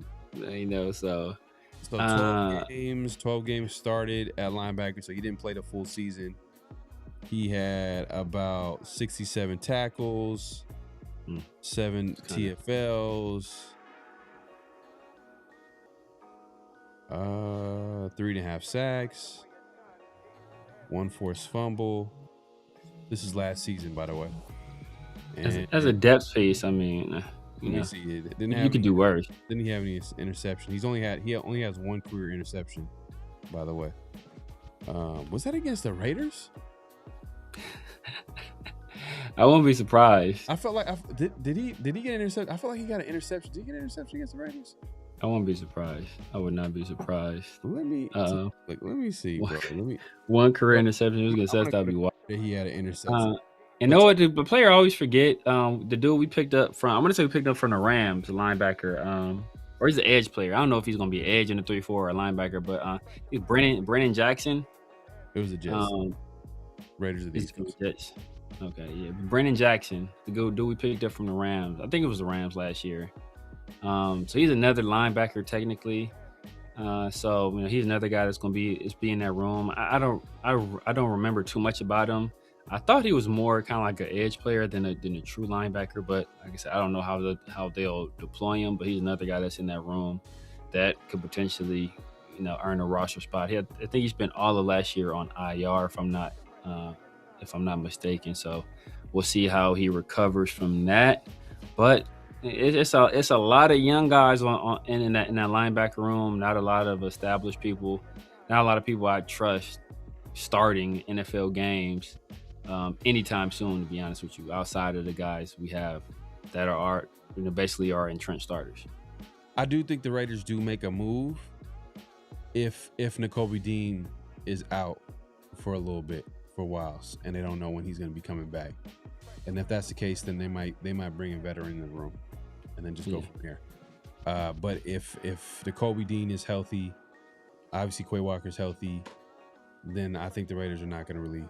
Speaker 5: So
Speaker 3: 12 games started at linebacker, so he didn't play the full season. He had about 67 tackles, 7 TFLs, 3.5 sacks, 1 forced fumble. This is last season, by the way.
Speaker 5: As a depth piece, I mean,
Speaker 3: you
Speaker 5: could do worse.
Speaker 3: Didn't he have any interception? He only has 1 career interception, by the way. Was that against the Raiders?
Speaker 5: I won't be surprised.
Speaker 3: I felt like did he get an interception? I felt like he got an interception. Did he get an interception against the Raiders?
Speaker 5: I won't be surprised. I would not be surprised.
Speaker 3: Let me see, bro.
Speaker 5: 1 career interception. He was against us. That'd be wild.
Speaker 3: He had an interception.
Speaker 5: And know what? The player I always forget. The dude we picked up from. I'm gonna say we picked up from the Rams, the linebacker. Or he's an edge player. I don't know if he's gonna be an edge in the 3-4 or a linebacker, but he's Brennan Jackson.
Speaker 3: It was the Jets. Raiders of the East Coast.
Speaker 5: Jets. Okay, yeah. Brennan Jackson, the dude we picked up from the Rams. I think it was the Rams last year. So he's another linebacker technically. So he's another guy that's gonna be in that room. I don't remember too much about him. I thought he was more kind of like an edge player than a true linebacker, but like I said, I don't know how they'll deploy him. But he's another guy that's in that room that could potentially earn a roster spot. I think he spent all of last year on IR, if I'm not mistaken. So we'll see how he recovers from that. But It's a lot of young guys in that linebacker room. Not a lot of established people. Not a lot of people I trust starting NFL games anytime soon. To be honest with you, outside of the guys we have that are basically our entrenched starters.
Speaker 3: I do think the Raiders do make a move if Nakobe Dean is out for a little bit, for a while, and they don't know when he's going to be coming back. And if that's the case, then they might bring a veteran in the room and then just go from there. But if Nakobe Dean is healthy, obviously Quay Walker's healthy, then I think the Raiders are not going to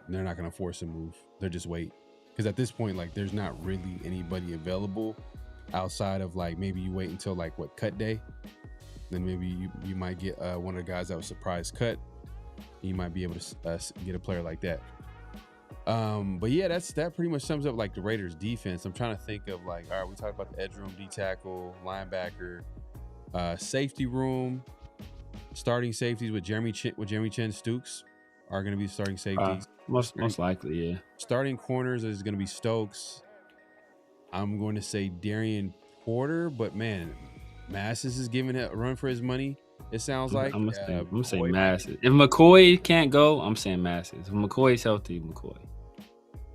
Speaker 3: they're not going to force a move. They'll just wait. Because at this point, like, there's not really anybody available outside of, like, maybe you wait until, like, cut day. Then maybe you might get one of the guys that was surprise cut. You might be able to get a player like that. But yeah, that pretty much sums up, like, the Raiders defense. I'm trying to think of, like, all right, we talked about the edge room, D tackle, linebacker, safety room, starting safeties with Jeremy Chen Stokes are going to be starting safeties.
Speaker 5: Most likely, yeah.
Speaker 3: Starting corners is going to be Stokes. I'm going to say Darian Porter, but man, Massis is giving it a run for his money. It sounds like.
Speaker 5: I'm gonna say Massis. If McCoy can't go, I'm saying Massis. If McCoy's healthy, McCoy.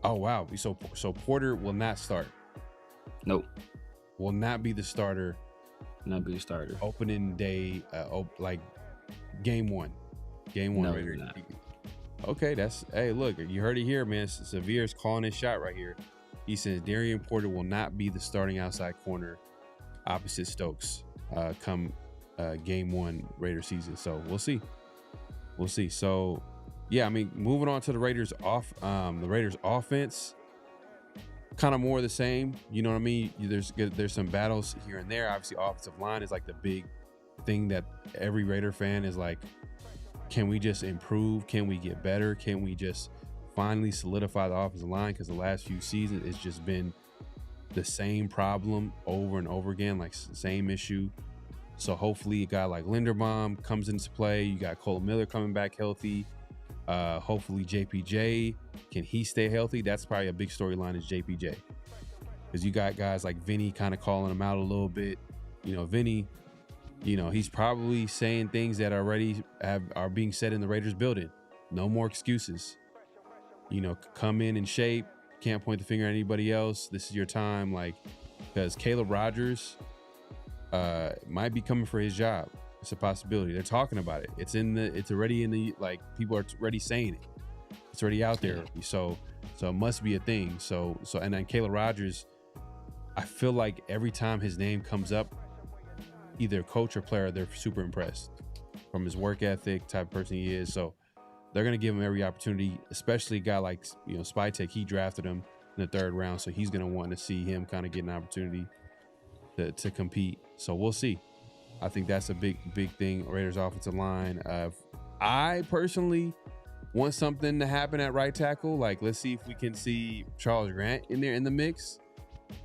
Speaker 3: Oh wow! So Porter will not start.
Speaker 5: Nope.
Speaker 3: Will not be the starter.
Speaker 5: Not be the starter.
Speaker 3: Opening day, like game one.
Speaker 5: No,
Speaker 3: Raider.
Speaker 5: not.
Speaker 3: Okay, hey, look, you heard it here, man. Severe's calling his shot right here. He says Darian Porter will not be the starting outside corner opposite Stokes come game one Raider season. So we'll see. So yeah, I mean, moving on to the Raiders offense, kind of more of the same. You know what I mean? There's some battles here and there. Obviously, offensive line is like the big thing that every Raider fan is like, can we just improve? Can we get better? Can we just finally solidify the offensive line? Because the last few seasons, it's just been the same problem over and over again, like same issue. So hopefully a guy like Linderbaum comes into play. You got Cole Miller coming back healthy. Hopefully JPJ, can he stay healthy? That's probably a big storyline is JPJ. Because you got guys like Vinny kind of calling him out a little bit. You know, Vinny, you know, he's probably saying things that already are being said in the Raiders building. No more excuses. You know, come in shape. Can't point the finger at anybody else. This is your time. Like, because Caleb Rogers might be coming for his job. It's a possibility. They're talking about it. It's already in the, like, people are already saying it. It's already out there. So it must be a thing. So and then Caleb Rogers, I feel like every time his name comes up, either coach or player, they're super impressed from his work ethic, type of person he is. So they're going to give him every opportunity, especially a guy like, you know, Spytek. He drafted him in the 3rd round. So he's going to want to see him kind of get an opportunity to compete. So we'll see. I think that's a big thing. Raiders offensive line. I personally want something to happen at right tackle. Like, let's see if we can see Charles Grant in there in the mix.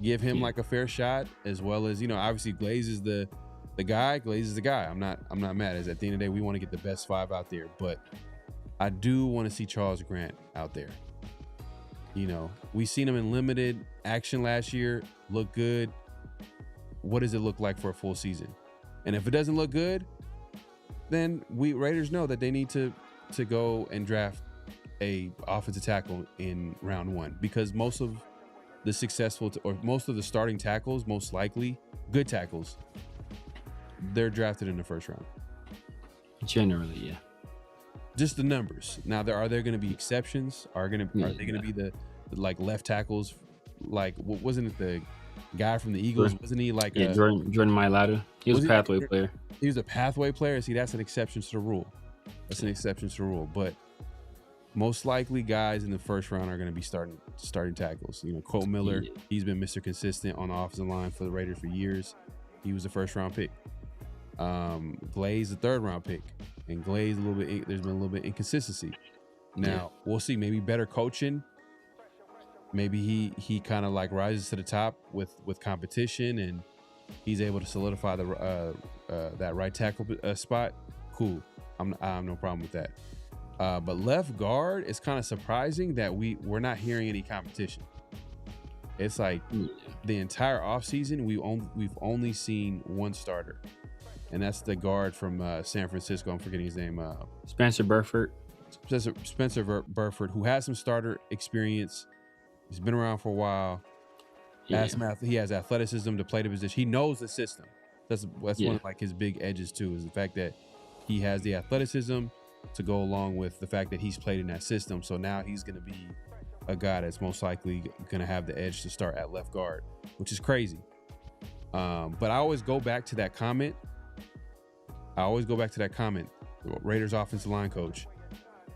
Speaker 3: Give him like a fair shot, as well as, you know, obviously Glaze is the guy. Glaze is the guy. I'm not mad. As at the end of the day, we want to get the best 5 out there, but I do want to see Charles Grant out there. You know, we seen him in limited action last year. Look good. What does it look like for a full season? And if it doesn't look good, then we Raiders know that they need to go and draft a offensive tackle in round 1, because most of the most of the starting tackles, most likely good tackles, they're drafted in the 1st round.
Speaker 5: Generally, yeah.
Speaker 3: Just the numbers. Now, are there going to be exceptions? Are they going to be the like left tackles? Like, wasn't it the guy from the Eagles? Wasn't he like
Speaker 5: Jordan Mailata? He was a pathway player.
Speaker 3: He was a pathway player. See, that's an exception to the rule. But most likely guys in the 1st round are going to be starting tackles. You know, Cole Miller, he's been Mr. Consistent on the offensive line for the Raiders for years. He was a 1st round pick. Glaze, the 3rd round pick. And Glaze, there's been a little bit inconsistency. Now, we'll see. Maybe better coaching. Maybe he kind of like rises to the top with competition, and he's able to solidify that right tackle spot. Cool. I have no problem with that. But left guard, it's kind of surprising that we're not hearing any competition. It's like the entire offseason, we've only seen one starter, and that's the guard from San Francisco. I'm forgetting his name.
Speaker 5: Spencer Burford.
Speaker 3: Spencer Burford, who has some starter experience. He's been around for a while.
Speaker 5: Yeah.
Speaker 3: He has athleticism to play the position. He knows the system. That's one of like his big edges too, is the fact that he has the athleticism to go along with the fact that he's played in that system. So now he's going to be a guy that's most likely going to have the edge to start at left guard, which is crazy. But I always go back to that comment. Raiders offensive line coach.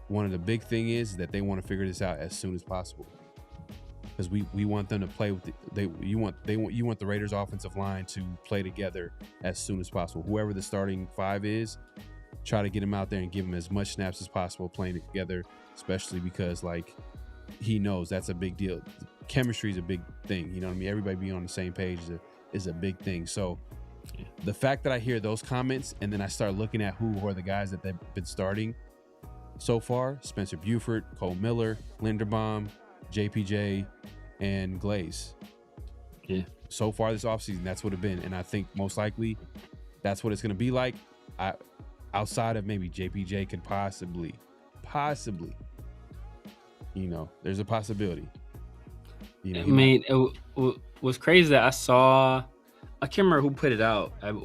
Speaker 3: One of the big thing is that they want to figure this out as soon as possible, because we want them to play with you want the Raiders offensive line to play together as soon as possible. Whoever the starting five is, try to get him out there and give him as much snaps as possible playing together, especially because like he knows that's a big deal. Chemistry is a big thing. You know what I mean? Everybody being on the same page is a big thing. So the fact that I hear those comments and then I start looking at who are the guys that they've been starting so far: Spencer Buford, Cole Miller, Linderbaum, JPJ, and Glaze.
Speaker 5: Yeah. So
Speaker 3: far this offseason, that's what it's been. And I think most likely that's what it's going to be like. Outside of maybe JPJ could possibly, there's a possibility.
Speaker 5: I mean, it was crazy that I can't remember who put it out. I don't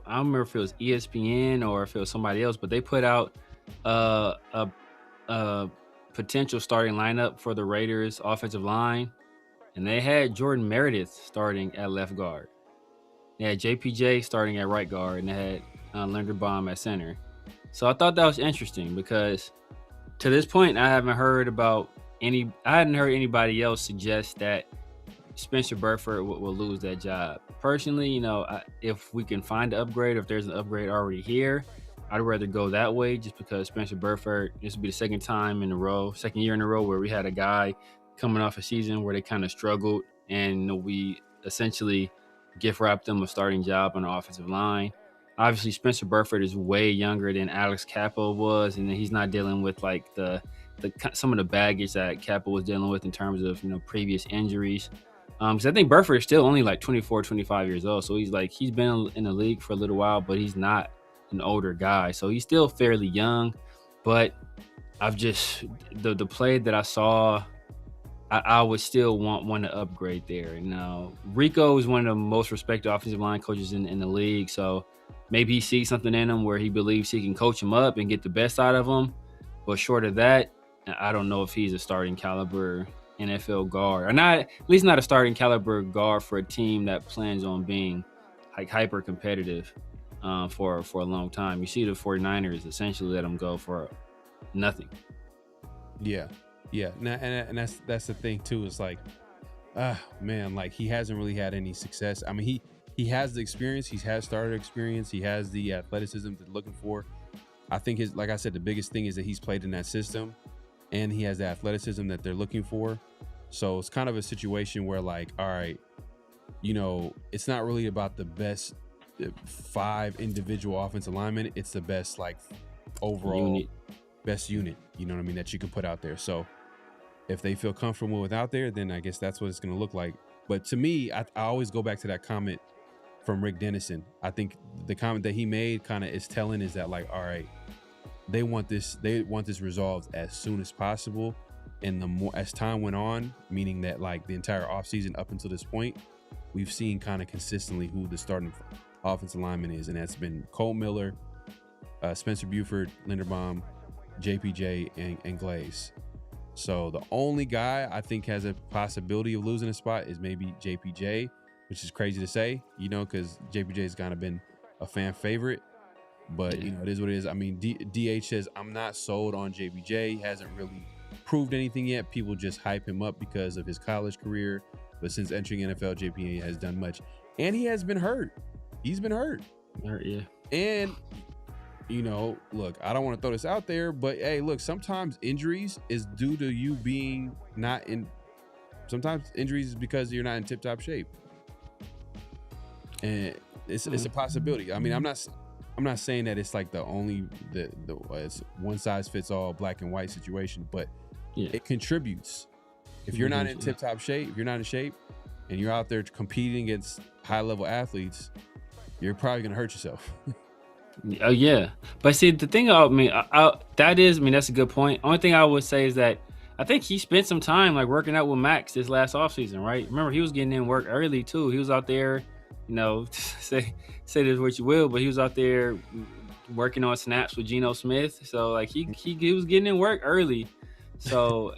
Speaker 5: remember if it was ESPN or if it was somebody else, but they put out a potential starting lineup for the Raiders offensive line, and they had Jordan Meredith starting at left guard. They had JPJ starting at right guard, and they had Linderbaum at center. So I thought that was interesting because to this point, I hadn't heard anybody else suggest that Spencer Burford will lose that job. Personally, if we can find an upgrade, if there's an upgrade already here, I'd rather go that way, just because Spencer Burford, this will be the second year in a row where we had a guy coming off a season where they kind of struggled, and we essentially gift wrapped them a starting job on the offensive line. Obviously, Spencer Burford is way younger than Alex Cappa was, and he's not dealing with like some of the baggage that Cappa was dealing with in terms of previous injuries. Because I think Burford is still only like 24, 25 years old, so he's been in the league for a little while, but he's not an older guy, so he's still fairly young. But I've just the play that I saw, I would still want to upgrade there. Now, Rico is one of the most respected offensive line coaches in the league, so maybe he sees something in him where he believes he can coach him up and get the best out of him. But short of that, I don't know if he's a starting caliber NFL guard, or not, at least not a starting caliber guard for a team that plans on being like hyper competitive for a long time. You see the 49ers essentially let him go for nothing.
Speaker 3: Yeah. And that's the thing too. It's like, man, like he hasn't really had any success. I mean, he has the experience. He has starter experience. He has the athleticism that they're looking for. I think like I said, the biggest thing is that he's played in that system, and he has the athleticism that they're looking for. So it's kind of a situation where, like, all right, it's not really about the best 5 individual offensive linemen. It's the best, like, overall best unit, you know what I mean, that you can put out there. So if they feel comfortable with out there, then I guess that's what it's going to look like. But to me, I always go back to that comment from Rick Dennison. I think the comment that he made kind of is telling, is that, like, all right, they want this resolved as soon as possible. And the more as time went on, meaning that like the entire offseason up until this point, we've seen kind of consistently who the starting offensive lineman is, and that's been Cole Miller, Spencer Buford, Linderbaum, JPJ, and Glaze. So the only guy I think has a possibility of losing a spot is maybe JPJ, which is crazy to say, because JPJ has kind of been a fan favorite. But, it is what it is. I mean, DH says, I'm not sold on JPJ. He hasn't really proved anything yet. People just hype him up because of his college career. But since entering NFL, JPJ has done much. And he has been hurt. He's been hurt.
Speaker 5: Yeah.
Speaker 3: And, look, I don't want to throw this out there, but, hey, look, sometimes injuries is due to you being not in – sometimes injuries is because you're not in tip-top shape. And it's a possibility. I mean, I'm not saying that it's like the only it's one size fits all black and white situation, but it contributes. If you're not in tip-top shape, if you're not in shape, and you're out there competing against high-level athletes, you're probably gonna hurt yourself.
Speaker 5: Oh yeah, but see the thing, that's a good point. Only thing I would say is that I think he spent some time like working out with Maxx this last offseason, right? Remember, he was getting in work early too. He was out there, say this what you will, but he was out there working on snaps with Geno Smith. So like he was getting in work early. So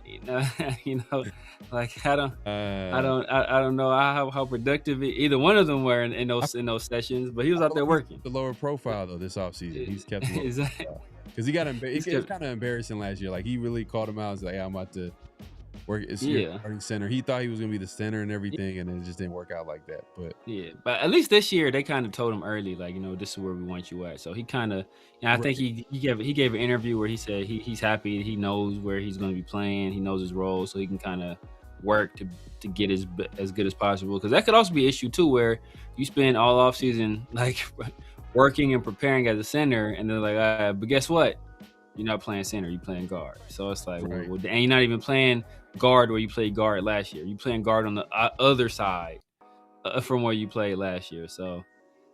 Speaker 5: like I don't know how productive either one of them were in those sessions, but he was out there working.
Speaker 3: The lower profile though this offseason, he's kept the lower
Speaker 5: Exactly.
Speaker 3: profile because he got it was kind of embarrassing last year. Like he really called him out. He's like, hey, I'm about to work. It's starting center. He thought he was gonna be the center and everything, and it just didn't work out like that. But
Speaker 5: at least this year they kind of told him early, like, this is where we want you at. So he kind of, I think he gave an interview where he said he's happy. He knows where he's going to be playing. He knows his role, so he can kind of work to get as good as possible. Because that could also be an issue too, where you spend all off season like working and preparing as a center, and they're like, but guess what? You're not playing center. You're playing guard. So it's like,
Speaker 3: right.
Speaker 5: and you're not even playing guard where you played guard last year. You're playing guard on the other side from where you played last year. So,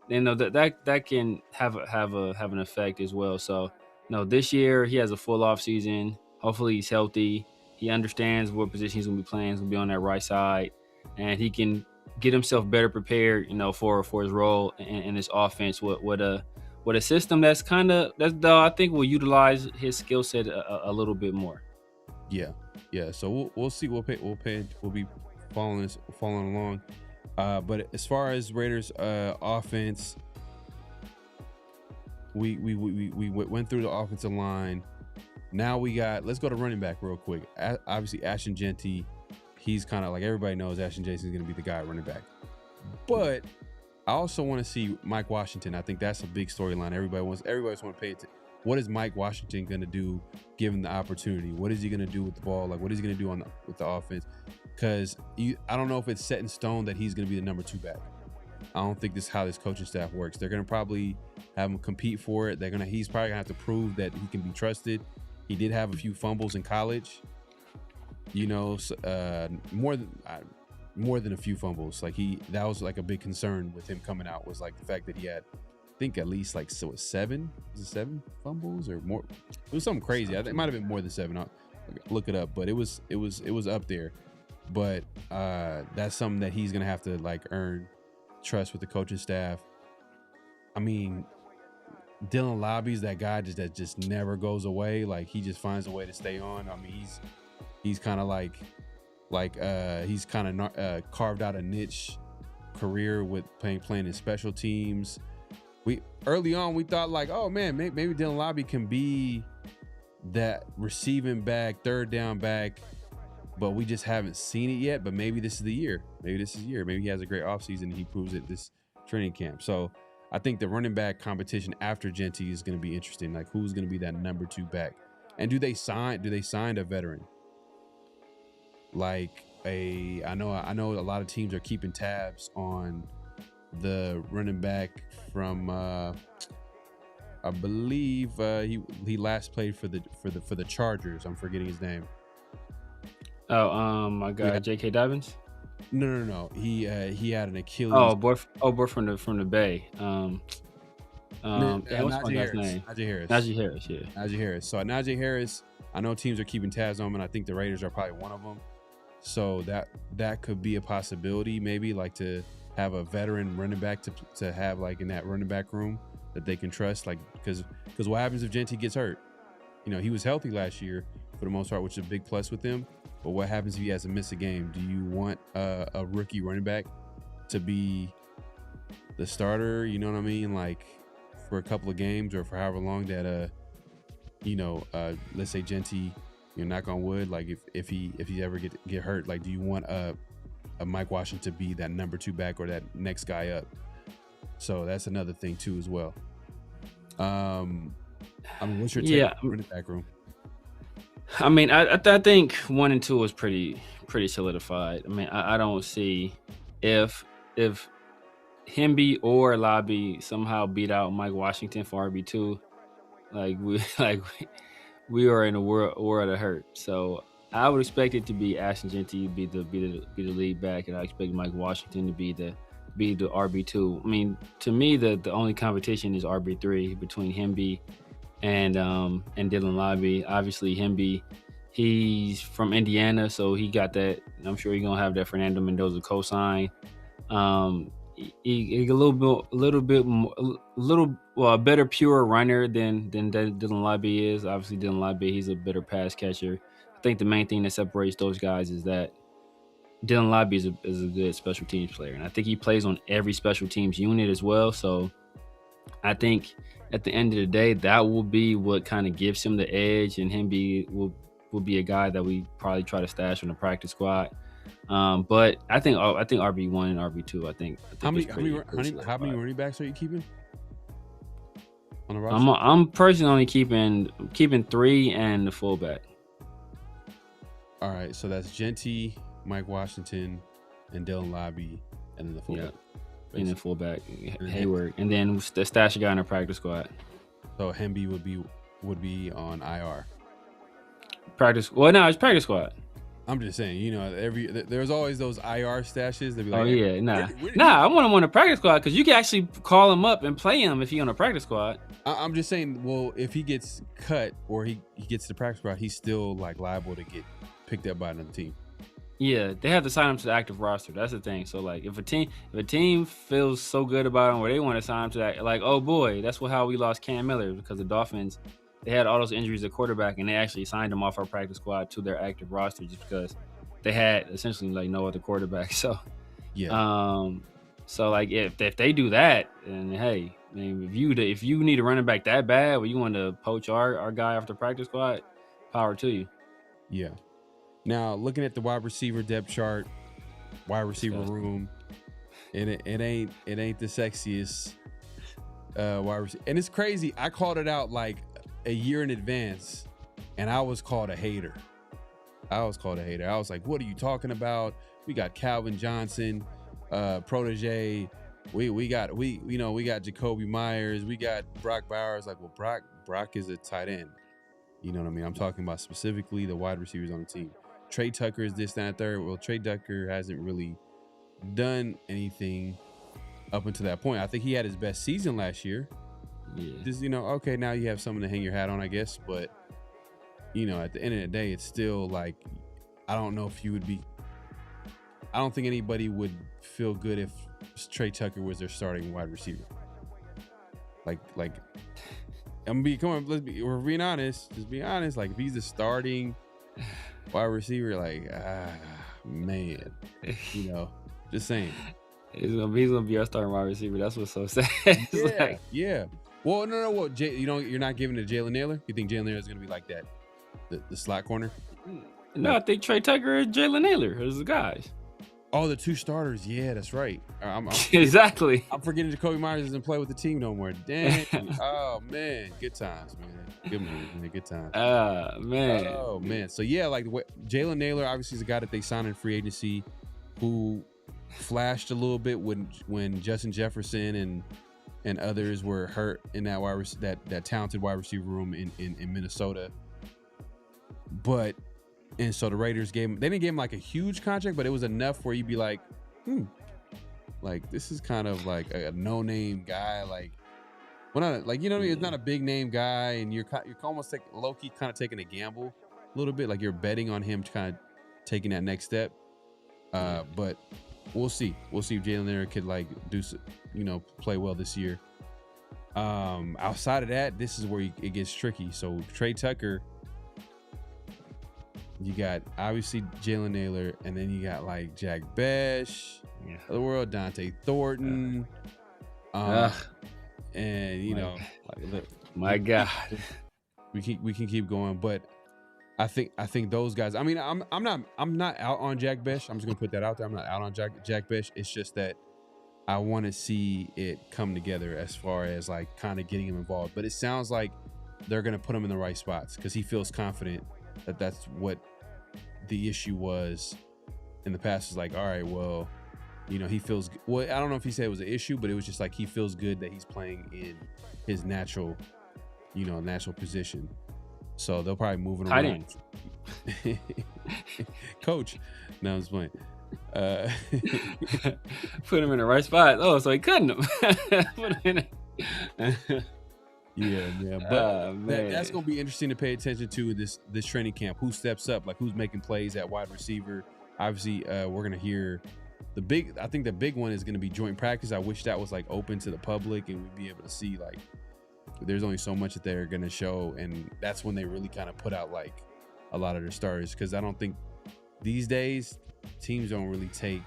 Speaker 5: that can have an effect as well. So, this year he has a full off season. Hopefully he's healthy. He understands what position he's gonna be playing. He's gonna be on that right side, and he can get himself better prepared, for his role in this offense with a system that's I think will utilize his skill set a little bit more.
Speaker 3: Yeah. So we'll see. We'll be following along. But as far as Raiders offense, we went through the offensive line. Now let's go to running back real quick. Obviously, Ashton Jeanty, he's kind of like everybody knows Ashton Jeanty is going to be the guy at running back. But I also want to see Mike Washington. I think that's a big storyline. Everybody wants to pay attention. What is Mike Washington going to do given the opportunity? What is he going to do with the ball? Like, what is he going to do with the offense? Because I don't know if it's set in stone that he's going to be the number 2 back. I don't think this is how this coaching staff works. They're going to probably have him compete for it. He's probably going to have to prove that he can be trusted. He did have a few fumbles in college, more than a few fumbles. That was like a big concern with him coming out, was like the fact that he had, I think at least like 7. Was it 7 fumbles or more? It was something crazy. I think it might have been more than 7. I'll look it up, but it was up there. But that's something that he's gonna have to like earn trust with the coaching staff. I mean, Dylan Lobby's that guy that just never goes away. Like he just finds a way to stay on. I mean, he's kind of he's kind of carved out a niche career with playing in special teams. Early on we thought like, oh man, maybe Dylan Lobby can be that receiving back, third down back, but we just haven't seen it yet. But maybe this is the year. Maybe he has a great offseason and he proves it this training camp. So I think the running back competition after Jeanty is going to be interesting. Like, who's going to be that number 2 back? And do they sign a veteran? Like I know a lot of teams are keeping tabs on the running back from I believe he last played for the Chargers. I'm forgetting his name.
Speaker 5: Oh, my guy, J.K. Dobbins.
Speaker 3: No. He had an Achilles.
Speaker 5: Oh, boy from the Bay. What's my guy's name? Najee Harris. Yeah.
Speaker 3: Najee Harris. So Najee Harris, I know teams are keeping tabs on him, and I think the Raiders are probably one of them. So that could be a possibility, maybe like to have a veteran running back to have like in that running back room that they can trust. Like because what happens if Jeanty gets hurt? He was healthy last year for the most part, which is a big plus with him. But what happens if he has to miss a game? Do you want a rookie running back to be the starter? You know what I mean? Like for a couple of games or for however long that let's say Jeanty, knock on wood, like if he ever get hurt, like do you want a Mike Washington to be that number 2 back or that next guy up? So that's another thing too as well. What's your take on the running back room?
Speaker 5: I mean, I think 1 and 2 is pretty solidified. I mean, I don't see if Hemby or Lobby somehow beat out Mike Washington for RB2, we are in a world of hurt. So I would expect it to be Ashton Genty be the lead back, and I expect Mike Washington to be the RB2. I mean, to me, the only competition is RB3 between Hemby and Dylan Lobby. Obviously, Hemby, he's from Indiana, so he got that. I'm sure he's gonna have that Fernando Mendoza cosign. He a little better pure runner than Dylan Lobby is. Obviously, Dylan Lobby, he's a better pass catcher. I think the main thing that separates those guys is that Dylan Lobby is a good special teams player, and I think he plays on every special teams unit as well. So I think at the end of the day, that will be what kind of gives him the edge, and him will be a guy that we probably try to stash on the practice squad. But I think RB1 and RB2. I think
Speaker 3: how many running backs are you keeping on the roster?
Speaker 5: I'm personally only keeping 3 and the fullback.
Speaker 3: All right, so that's Genty, Mike Washington, and Dylan Lobby, and then the fullback.
Speaker 5: Yeah. And then fullback Hayward, and then the stash guy in our practice squad.
Speaker 3: So Hemby would be on IR.
Speaker 5: Practice. Well, no, it's practice squad.
Speaker 3: I'm just saying, there's always those IR stashes. They'd be like,
Speaker 5: oh yeah, nah. I want him on the practice squad because you can actually call him up and play him if he's on the practice squad.
Speaker 3: I'm just saying, well, if he gets cut or he gets to the practice squad, he's still like liable to get picked up by another team.
Speaker 5: Yeah, they have to sign him to the active roster. That's the thing. So like, if a team feels so good about him, where they want to sign him to that, like, oh boy, that's how we lost Cam Miller, because the Dolphins, they had all those injuries at quarterback, and they actually signed him off our practice squad to their active roster just because they had essentially like no other quarterback. So yeah. So like, if they do that, then hey, I mean, if you need a running back that bad, where you want to poach our guy off the practice squad, power to you.
Speaker 3: Yeah. Now, looking at the wide receiver depth chart, wide receiver room, and it ain't the sexiest wide receiver. And it's crazy. I called it out like a year in advance, and I was called a hater. I was like, "What are you talking about? We got Calvin Johnson, protege. We got Jacoby Myers. We got Brock Bowers. Like, well, Brock is a tight end. You know what I mean? I'm talking about specifically the wide receivers on the team. Trey Tucker is this, that, and third. Well, Trey Tucker hasn't really done anything up until that point. I think he had his best season last year. Yeah. Just, okay, now you have something to hang your hat on, I guess. But, at the end of the day, it's still like, I don't know if you would be, I don't think anybody would feel good if Trey Tucker was their starting wide receiver. Like, we're being honest. Just be honest. Like, if he's the starting wide receiver, like, man, just saying.
Speaker 5: He's gonna be our starting wide receiver. That's what's so sad.
Speaker 3: Yeah. Well, no. Well, you're not giving it to Jalen Naylor? You think Jalen Naylor is gonna be like that, the slot corner?
Speaker 5: No, I think Trey Tucker and Jalen Naylor are the guys.
Speaker 3: Oh, the two starters. Yeah, that's right.
Speaker 5: Exactly.
Speaker 3: I'm forgetting Jacoby Myers doesn't play with the team no more. Dang. Oh man, good times, man. Good times.
Speaker 5: Man.
Speaker 3: Oh man. So yeah, like Jalen Naylor obviously is a guy that they signed in free agency, who flashed a little bit when Justin Jefferson and others were hurt in that talented wide receiver room in Minnesota. And so the Raiders they didn't give him like a huge contract, but it was enough where you'd be like, like this is kind of like a no-name guy, like, well, not like, it's not a big name guy, and you're almost low-key kind of taking a gamble a little bit, like you're betting on him kind of taking that next step. But we'll see if Jalen Naylor could like do, play well this year. Outside of that, this is where it gets tricky. So Trey Tucker, you got obviously Jalen Naylor, and then you got like Jack Besh, the world, Dante Thornton, and
Speaker 5: my God,
Speaker 3: we can keep going, but I think those guys. I mean, I'm not out on Jack Besh. I'm just gonna put that out there. I'm not out on Jack Besh. It's just that I want to see it come together as far as like kind of getting him involved. But it sounds like they're gonna put him in the right spots because he feels confident that's what the issue was in the past. Is like, all right, well, he feels well. I don't know if he said it was an issue, but it was just like he feels good that he's playing in his natural position. So they'll probably move him around. Coach. No, I'm just playing.
Speaker 5: Put him in the right spot. Oh, so he couldn't have. Put him in
Speaker 3: Yeah. But that's going to be interesting to pay attention to this training camp. Who steps up? Like, who's making plays at wide receiver? Obviously, we're going to hear I think the big one is going to be joint practice. I wish that was like open to the public and we'd be able to see, like, there's only so much that they're going to show. And that's when they really kind of put out like a lot of their stars. Cause I don't think these days teams don't really take,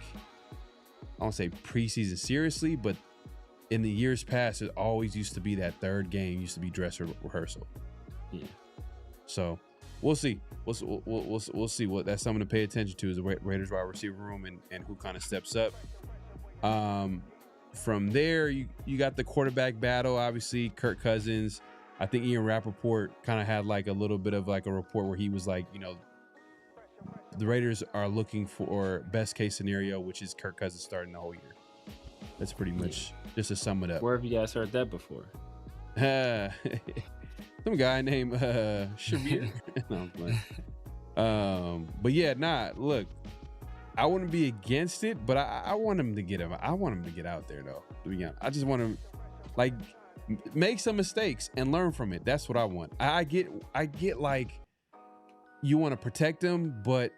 Speaker 3: I don't say preseason seriously, but in the years past, it always used to be that third game used to be dress rehearsal.
Speaker 5: Yeah.
Speaker 3: So we'll see. We'll see what that's something to pay attention to is the Raiders wide receiver room and who kind of steps up. From there, you got the quarterback battle. Obviously, Kirk Cousins. I think Ian Rappaport kind of had like a little bit of like a report where he was like, you know, the Raiders are looking for best case scenario, which is Kirk Cousins starting the whole year. That's pretty much just to sum it up.
Speaker 5: Where have you guys heard that before?
Speaker 3: Some guy named Shabir. No, I'm playing. But yeah, look, I wouldn't be against it, but I want him to get him. I want him to get out there though. To be honest, I just want him like make some mistakes and learn from it. That's what I want. I get like you want to protect him, but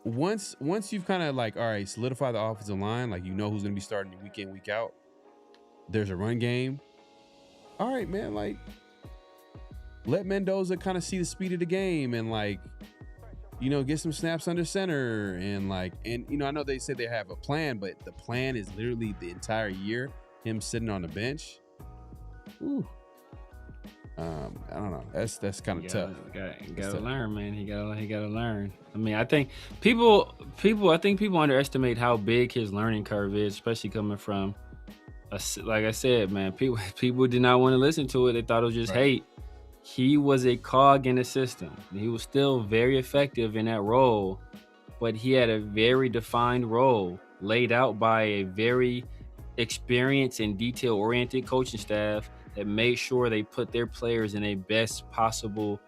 Speaker 3: once you've kind of like, all right, solidify the offensive line, like you know who's gonna be starting week in, week out. There's a run game. All right, man, like let Mendoza kind of see the speed of the game and like, you know, get some snaps under center and you know, I know they say they have a plan, but the plan is literally the entire year him sitting on the bench. Ooh. I don't know. That's kind of tough.
Speaker 5: Gotta learn, man. He gotta learn. I mean, I think people underestimate how big his learning curve is, especially coming from, like I said, man. People did not want to listen to it. They thought it was just hate. He was a cog in the system. He was still very effective in that role, but he had a very defined role laid out by a very experienced and detail-oriented coaching staff that made sure they put their players in a best possible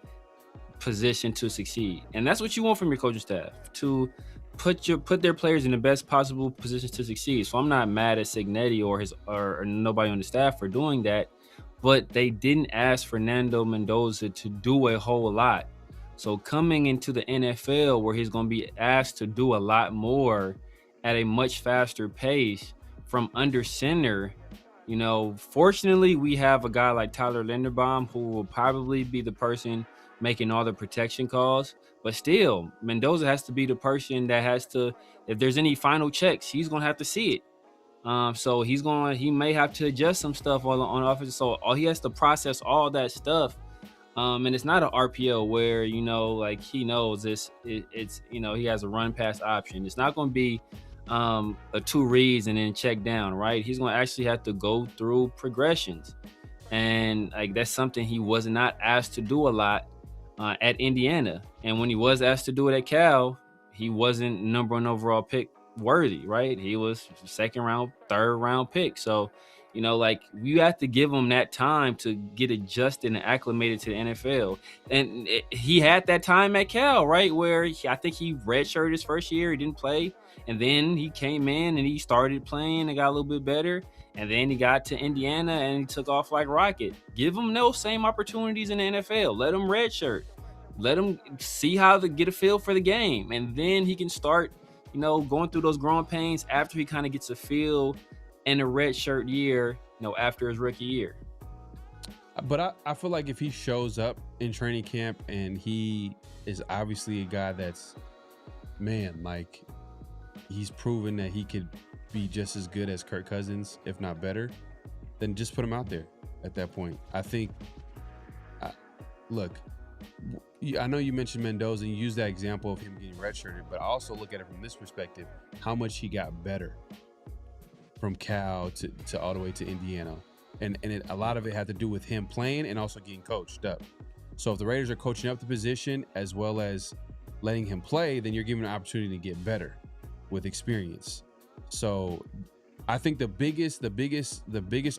Speaker 5: position to succeed. And that's what you want from your coaching staff, to put their players in the best possible positions to succeed. So I'm not mad at Signetti or nobody on the staff for doing that, but they didn't ask Fernando Mendoza to do a whole lot. So coming into the NFL where he's going to be asked to do a lot more at a much faster pace from under center, you know, fortunately we have a guy like Tyler Linderbaum who will probably be the person making all the protection calls. But still, Mendoza has to be the person that has to, if there's any final checks, he's going to have to see it. So he may have to adjust some stuff on offense. So he has to process all that stuff. And it's not an RPO where, you know, like he knows it's, you know, he has a run pass option. It's not going to be a 2 reads and then check down, right? He's going to actually have to go through progressions. And like, that's something he was not asked to do a lot at Indiana. And when he was asked to do it at Cal, he wasn't number 1 overall pick worthy, right? He was 2nd round, 3rd round pick. So, you know, like you have to give him that time to get adjusted and acclimated to the NFL. And he had that time at Cal, right? Where I think he redshirted his first year, he didn't play. And then he came in and he started playing and got a little bit better. And then he got to Indiana and he took off like rocket. Give him those same opportunities in the NFL. Let him redshirt. Let him see how to get a feel for the game. And then he can start, you know, going through those growing pains after he kind of gets a feel in a redshirt year, you know, after his rookie year.
Speaker 3: But I feel like if he shows up in training camp and he is obviously a guy that's, man, like he's proven that he could be just as good as Kirk Cousins, if not better, then just put him out there at that point. I think, look, I know you mentioned Mendoza and you used that example of him getting redshirted, but I also look at it from this perspective, how much he got better from Cal to all the way to Indiana. And a lot of it had to do with him playing and also getting coached up. So if the Raiders are coaching up the position as well as letting him play, then you're giving him an opportunity to get better with experience. So I think the biggest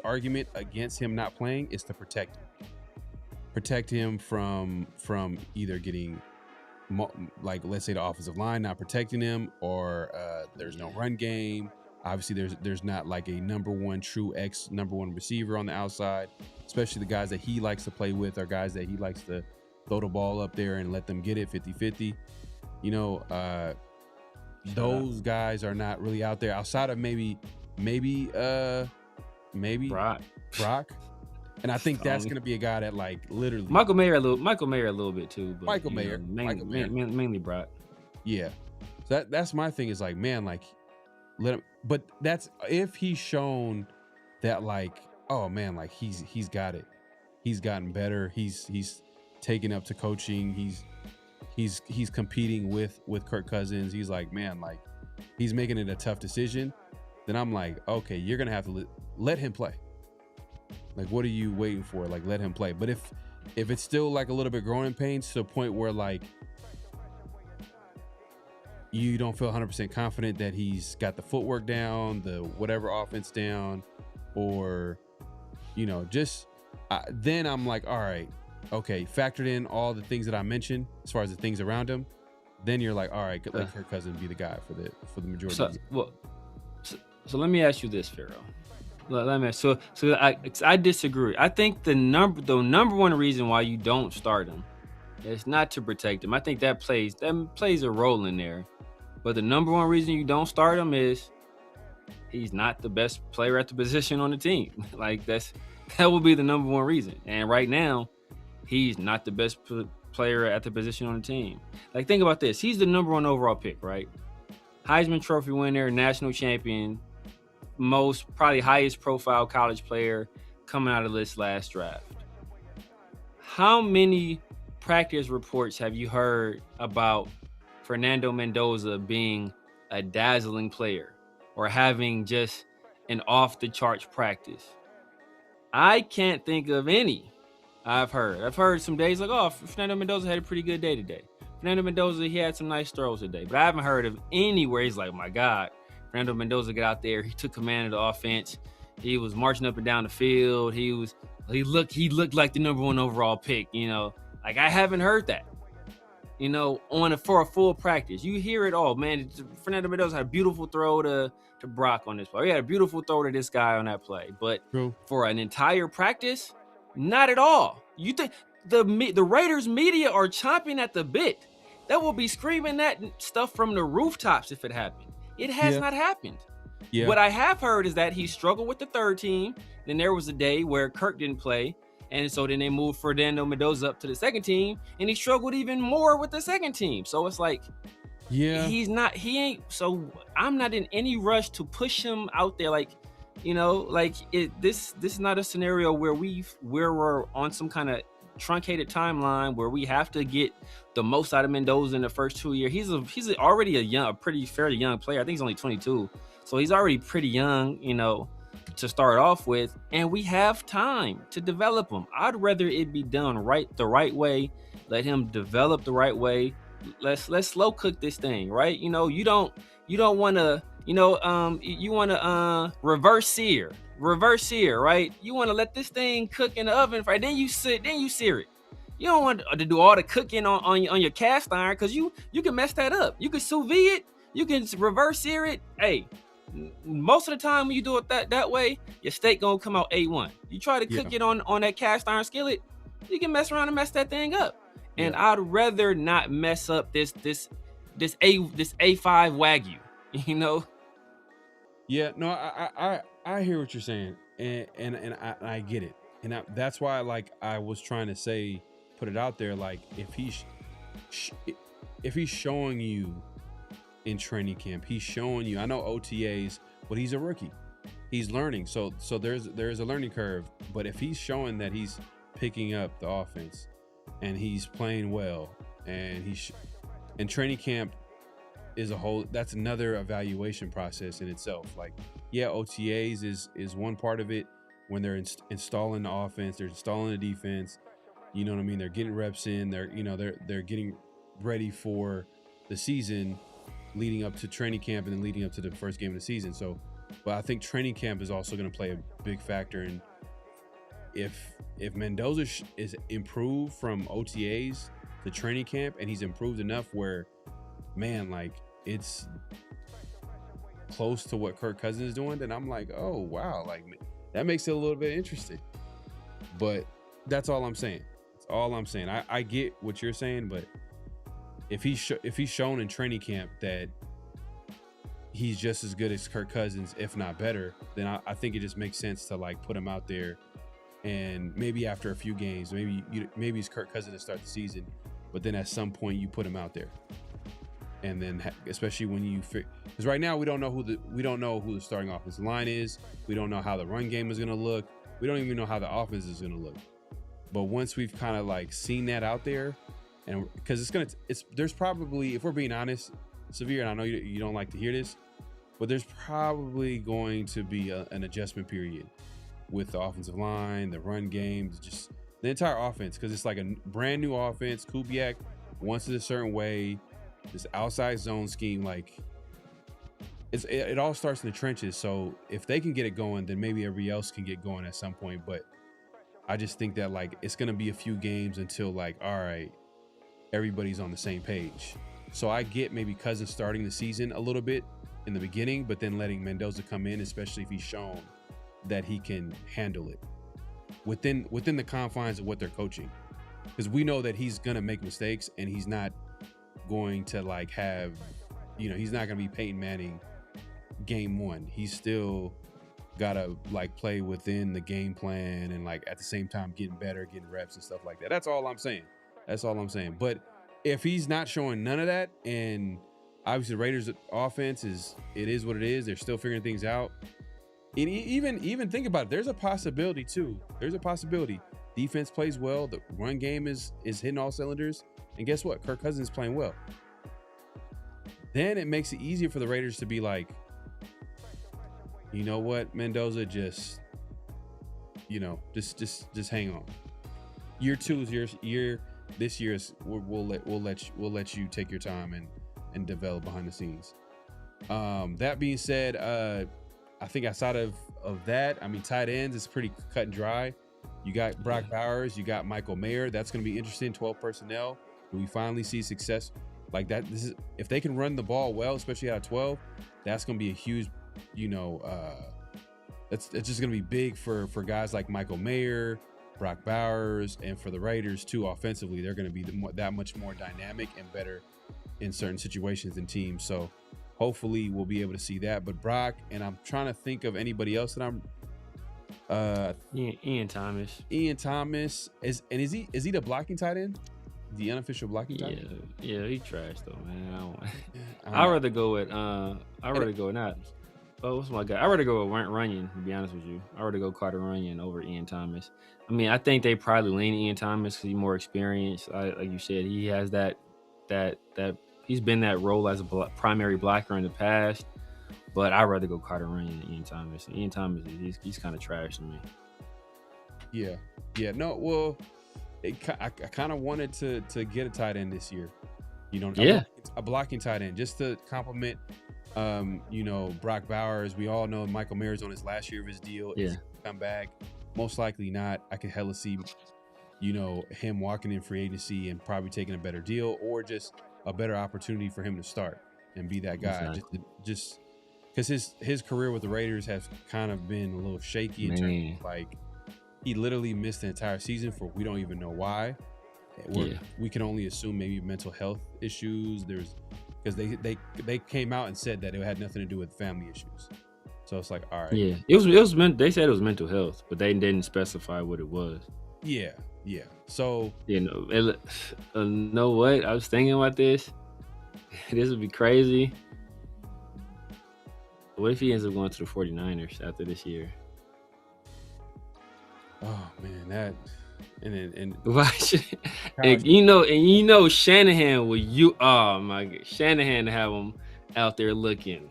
Speaker 3: argument against him not playing is to protect him from either getting like let's say the offensive line not protecting him, or there's no run game. Obviously, there's not like a number one receiver on the outside, especially the guys that he likes to play with are guys that he likes to throw the ball up there and let them get it 50-50. You know, those guys are not really out there outside of maybe Brock. And I think that's going to be a guy that like literally
Speaker 5: Michael Mayer a little bit too. But,
Speaker 3: Michael Mayer,
Speaker 5: mainly Brock.
Speaker 3: Yeah, so that's my thing is like, man, like let him. But that's if he's shown that like, oh man, like he's got it. He's gotten better. He's taken up to coaching. He's competing with Kirk Cousins. He's like, man, like he's making it a tough decision. Then I'm like, okay, you're gonna have to let him play. Like, what are you waiting for? Like, let him play. But if it's still like a little bit growing pains to the point where like you don't feel 100% confident that he's got the footwork down, the whatever offense down, or you know, just then I'm like, all right, okay, factored in all the things that I mentioned as far as the things around him. Then you're like, all right, let Kirk Cousins be the guy for the majority.
Speaker 5: So let me ask you this, Pharaoh. I disagree. I think the number one reason why you don't start him is not to protect him. I think that plays a role in there. But the number one reason you don't start him is he's not the best player at the position on the team. Like that will be the number one reason. And right now, he's not the best player at the position on the team. Like think about this. He's the number one overall pick, right? Heisman Trophy winner, national champion, probably highest profile college player coming out of this last draft. How many practice reports have you heard about Fernando Mendoza being a dazzling player or having just an off the charts practice? I can't think of any. I've heard some days like, oh, Fernando Mendoza had a pretty good day today. Fernando Mendoza, he had some nice throws today. But I haven't heard of anywhere he's like, my God, Fernando Mendoza got out there. He took command of the offense. He was marching up and down the field. He looked like the number one overall pick. You know, like I haven't heard that. You know, for a full practice, you hear it all, man. Fernando Mendoza had a beautiful throw to Brock on this play. He had a beautiful throw to this guy on that play. But for an entire practice, not at all. You think the Raiders media are chomping at the bit? That will be screaming that stuff from the rooftops if it happened. It has not happened. Yeah. What I have heard is that he struggled with the third team. Then there was a day where Kirk didn't play. And so then they moved Fernando Mendoza up to the second team. And he struggled even more with the second team. So it's like, so I'm not in any rush to push him out there. Like, you know, like this is not a scenario where we're on some kind of truncated timeline where we have to get the most out of Mendoza in the first 2 years. He's already a fairly young player. I think he's only 22. So he's already pretty young, you know, to start off with, and we have time to develop him. I'd rather it be done the right way. Let him develop the right way. Let's slow cook this thing, right? You know, you don't want to, you know, you want to reverse sear, right? You want to let this thing cook in the oven, right? Then you sear it. You don't want to do all the cooking on your cast iron because you can mess that up. You can sous vide it. You can reverse sear it. Hey, most of the time when you do it that way, your steak gonna come out A1. You try to cook it on that cast iron skillet, you can mess around and mess that thing up. And I'd rather not mess up this A5 Wagyu, you know?
Speaker 3: Yeah, no, I hear what you're saying, and I get it, and that's why like I was trying to put it out there, like if he's showing you in training camp, he's showing you. I know OTAs, but he's a rookie. He's learning, so there's a learning curve. But if he's showing that he's picking up the offense and he's playing well, and and training camp is a whole. That's another evaluation process in itself. Like, yeah, OTAs is one part of it when they're installing the offense, they're installing the defense. You know what I mean? They're getting reps in. They're getting ready for the season, leading up to training camp and then leading up to the first game of the season. So, but I think training camp is also going to play a big factor in if Mendoza is improved from OTAs the training camp, and he's improved enough where, man, like it's close to what Kirk Cousins is doing, then I'm like, oh wow, like that makes it a little bit interesting. But that's all I'm saying. That's all I'm saying. I get what you're saying, but if he's shown in training camp that he's just as good as Kirk Cousins, if not better, then I think it just makes sense to like put him out there. And maybe after a few games, maybe it's Kirk Cousins to start the season, but then at some point you put him out there. And then especially when because right now we don't know who the starting offensive line is. We don't know how the run game is going to look. We don't even know how the offense is going to look. But once we've kind of like seen that out there, and because there's probably, if we're being honest, Severe, and I know you don't like to hear this, but there's probably going to be an adjustment period with the offensive line, the run game, just the entire offense, because it's like a brand new offense. Kubiak wants it a certain way. This outside zone scheme, like it all starts in the trenches. So if they can get it going, then maybe everybody else can get going at some point. But I just think that like it's gonna be a few games until like, all right, everybody's on the same page. So I get maybe Cousins starting the season a little bit in the beginning, but then letting Mendoza come in, especially if he's shown that he can handle it within the confines of what they're coaching. Because we know that he's gonna make mistakes, and he's not going to like have, he's not gonna be Peyton Manning game one. He's still gotta like play within the game plan, and like at the same time getting better, getting reps and stuff like that. That's all I'm saying. But if he's not showing none of that, and obviously the Raiders offense is what it is, they're still figuring things out. And even think about it, there's a possibility too. Defense plays well, the run game is hitting all cylinders, and guess what? Kirk Cousins is playing well. Then it makes it easier for the Raiders to be like, you know what, Mendoza, just hang on. Year two is your year. This year is we'll let you take your time and develop behind the scenes. That being said, I think outside of that, I mean, tight ends is pretty cut and dry. You got Brock Bowers, you got Michael Mayer. That's going to be interesting. 12 personnel. Do we finally see success like that? If they can run the ball well, especially out of 12, that's going to be a huge, it's just going to be big for guys like Michael Mayer, Brock Bowers, and for the Raiders too. Offensively, they're going to be that much more dynamic and better in certain situations and teams. So hopefully we'll be able to see that. But Brock, and I'm trying to think of anybody else that I'm.
Speaker 5: Ian Thomas.
Speaker 3: Is he the blocking tight end? The unofficial blocking tight end?
Speaker 5: Yeah, he trashed though, man. I'd rather go with what's my guy? I'd rather go with Runyon, to be honest with you. I'd rather go Carter Runyon over Ian Thomas. I mean, I think they probably lean Ian Thomas because he's more experienced. Like you said, he has that he's been that role as a primary blocker in the past. But I'd rather go Carter Runyon than Ian Thomas. Ian Thomas, he's kind of trash to me. Yeah. No, well, I kind of wanted to get a tight end this year. A blocking tight end just to complement, Brock Bowers. We all know Michael Mayer's on his last year of his deal. Yeah.
Speaker 3: Is he gonna come back? Most likely not. I could hella see, him walking in free agency and probably taking a better deal, or just a better opportunity for him to start and be that guy.
Speaker 5: Exactly.
Speaker 3: Just because his career with the Raiders has kind of been a little shaky in terms of like he literally missed the entire season for we don't even know why. We can only assume maybe mental health issues. Because they came out and said that it had nothing to do with family issues. So it's like, all right.
Speaker 5: Yeah, it was they said it was mental health, but they didn't specify what it was.
Speaker 3: Yeah. So know what? I was thinking about this.
Speaker 5: This would be crazy. What if he ends up going to the 49ers after this year?
Speaker 3: Oh man, that and
Speaker 5: why should Shanahan will oh my God, Shanahan to have him out there looking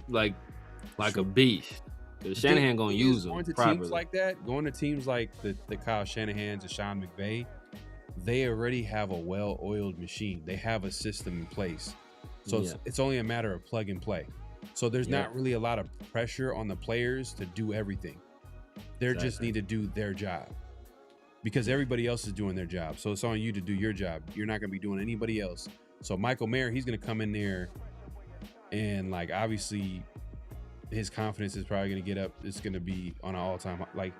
Speaker 5: like a beast. Because Shanahan gonna use them properly.
Speaker 3: Teams like that, going to teams like the Kyle Shanahans and Sean McVay, they already have a well-oiled machine. They have a system in place, so it's only a matter of plug and play. So there's not really a lot of pressure on the players to do everything. They just need to do their job. because everybody else is doing their job. So it's on you to do your job. You're not going to be doing anybody else. So Michael Mayer, he's going to come in there and like, obviously his confidence is probably going to get up. It's going to be on an all-time. Like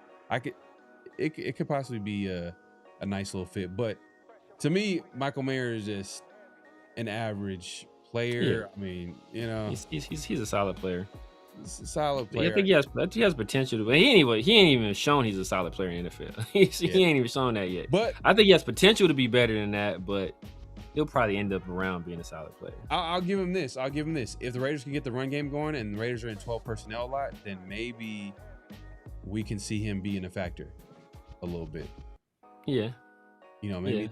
Speaker 3: it could possibly be a nice little fit. But to me, Michael Mayer is just an average player.
Speaker 5: Yeah.
Speaker 3: I mean, you know,
Speaker 5: he's a solid player.
Speaker 3: He's a solid player.
Speaker 5: I think he has potential. But he ain't even shown he's a solid player in the NFL. He ain't even shown that yet.
Speaker 3: But
Speaker 5: I think he has potential to be better than that. But he'll probably end up around being a solid player.
Speaker 3: I'll give him this. If the Raiders can get the run game going and the Raiders are in 12 personnel a lot, then maybe we can see him being a factor a little bit.
Speaker 5: Yeah.
Speaker 3: You know, maybe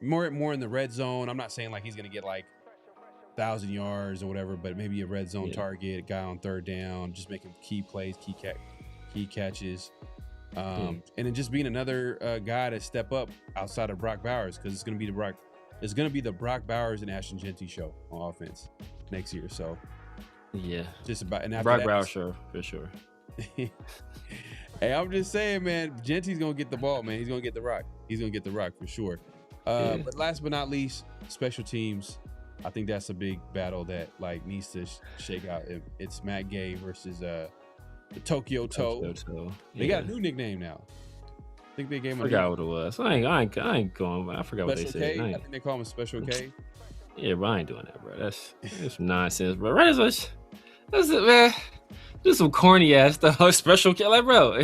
Speaker 3: more in the red zone. I'm not saying like he's going to get like 1,000 yards or whatever, but maybe a red zone target, guy on third down, just making key plays, key catches. And then just being another guy to step up outside of Brock Bowers, because it's going to be the Brock Bowers and Ashton Genty show on offense next year. So
Speaker 5: yeah,
Speaker 3: just about, and after
Speaker 5: Brock
Speaker 3: that,
Speaker 5: Bowers show for sure.
Speaker 3: Hey, I'm just saying, man, Genty's going to get the ball, man. He's going to get the rock. He's going to get the rock for sure. But last but not least, special teams. I think that's a big battle that like needs to shake out. It's Matt Gay versus the Tokyo Toe. They got a new nickname now. I think they gave him.
Speaker 5: I forgot what it was. I ain't going. I forgot what they said.
Speaker 3: I think they call him a Special K.
Speaker 5: Yeah, bro, I ain't doing that, bro. That's nonsense, bro. Right? That's it, man. Do some corny ass stuff. Special K, like, bro.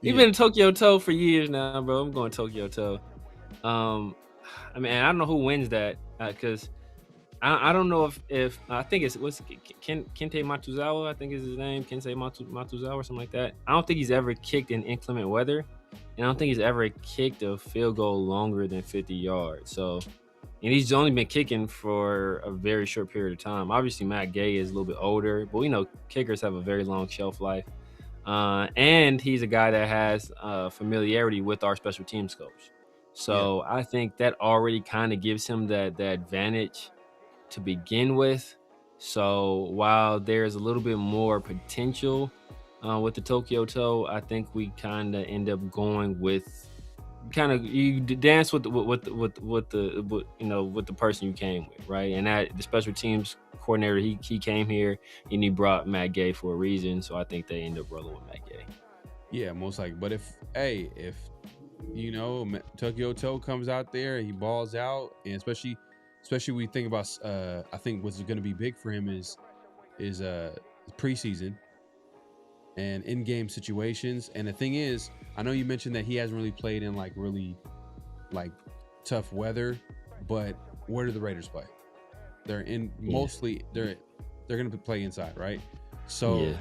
Speaker 5: You've been Tokyo Toe for years now, bro. I'm going Tokyo Toe. I mean, I don't know who wins that because. I don't know if I think it's Kente Matuzawa, I think is his name, Kente Matuzawa or something like that. I don't think he's ever kicked in inclement weather, and I don't think he's ever kicked a field goal longer than 50 yards. So, and he's only been kicking for a very short period of time. Obviously, Matt Gay is a little bit older, but we know kickers have a very long shelf life, and he's a guy that has familiarity with our special teams coach. So I think that already kind of gives him that advantage to begin with. So while there's a little bit more potential with the Tokyo Toe, I think we kind of end up going with you dance with the person you came with, right? And that the special teams coordinator, he came here and he brought Matt Gay for a reason. So I think they end up rolling with Matt Gay. Yeah,
Speaker 3: most likely. But if you know Tokyo Toe comes out there and he balls out, and especially we think about I think what's going to be big for him is preseason and in-game situations. And the thing is, I know you mentioned that he hasn't really played in like really like tough weather, but where do the Raiders play? They're in mostly they're going to play inside, right? So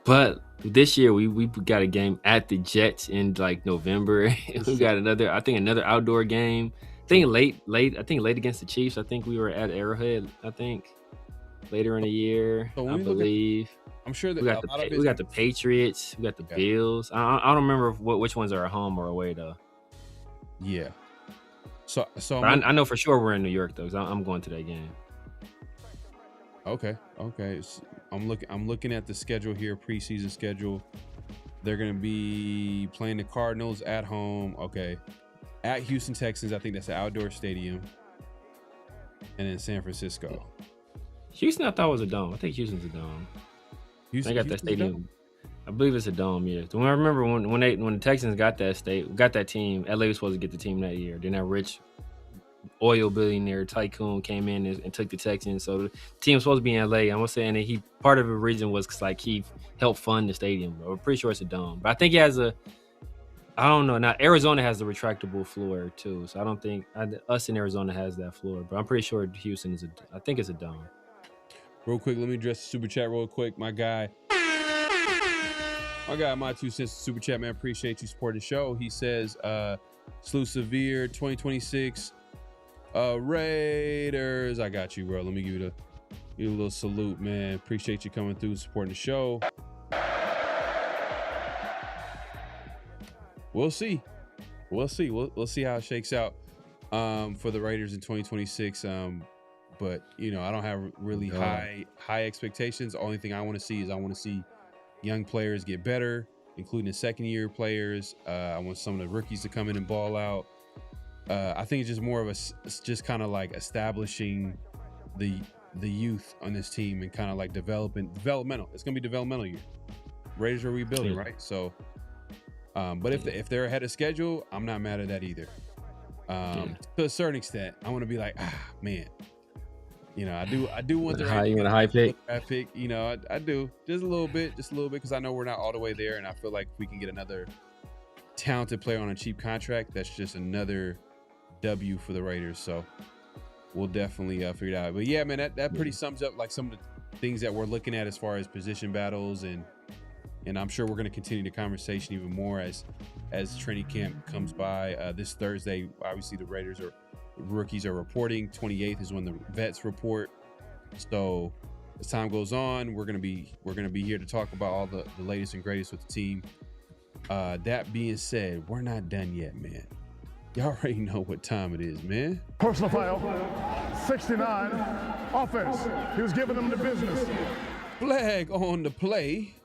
Speaker 5: but this year we got a game at the Jets in like November. We got another outdoor game. I think late against the Chiefs. I think we were at Arrowhead. I think later in the year, I believe.
Speaker 3: I'm sure that
Speaker 5: we got the Patriots. We got the Bills. I don't remember which ones are at home or away though.
Speaker 3: Yeah. So
Speaker 5: I know for sure we're in New York though. 'Cause I'm going to that game.
Speaker 3: Okay. So I'm looking at the schedule here, preseason schedule. They're gonna be playing the Cardinals at home. Okay. At Houston Texans, I think that's an outdoor stadium. And then San Francisco.
Speaker 5: Houston, I thought was a dome. I think Houston's a dome. They got that stadium. I believe it's a dome, yeah. I remember when the Texans got that team, LA was supposed to get the team that year. Then that rich oil billionaire tycoon came in and took the Texans. So the team was supposed to be in LA. I'm saying that part of the reason was because like he helped fund the stadium. I'm pretty sure it's a dome. But I think he has I don't know. Now, Arizona has the retractable floor, too. So I don't think us in Arizona has that floor. But I'm pretty sure Houston I think it's a dome.
Speaker 3: Real quick, let me address the super chat real quick. My guy, my 2 cents super chat, man. Appreciate you supporting the show. He says, Slew Severe 2026 Raiders. I got you, bro. Let me give you a little salute, man. Appreciate you coming through, supporting the show. We'll see. We'll see how it shakes out for the Raiders in 2026. But you know, I don't have really high expectations. The only thing I want to see is young players get better. including the second-year players. I want some of the rookies to come in and ball out. I think it's just more of it's just kind of like establishing the youth on this team and kind of like developmental. It's gonna be developmental year. Raiders are rebuilding, right? So, but if they're ahead of schedule, I'm not mad at that either. To a certain extent, I want to be like, man, you know, I do want the
Speaker 5: high pick.
Speaker 3: You know, I do just a little bit, because I know we're not all the way there, and I feel like if we can get another talented player on a cheap contract, that's just another W for the Raiders. So we'll definitely figure it out. But yeah, man, that pretty sums up like some of the things that we're looking at as far as position battles, and I'm sure we're going to continue the conversation even more as training camp comes by. This Thursday, obviously the rookies are reporting. 28th is when the vets report. So as time goes on, we're gonna be here to talk about all the latest and greatest with the team. That being said, we're not done yet, man. Y'all already know what time it is, man.
Speaker 8: Personal foul, 69, offense. He was giving them the business.
Speaker 3: Flag on the play.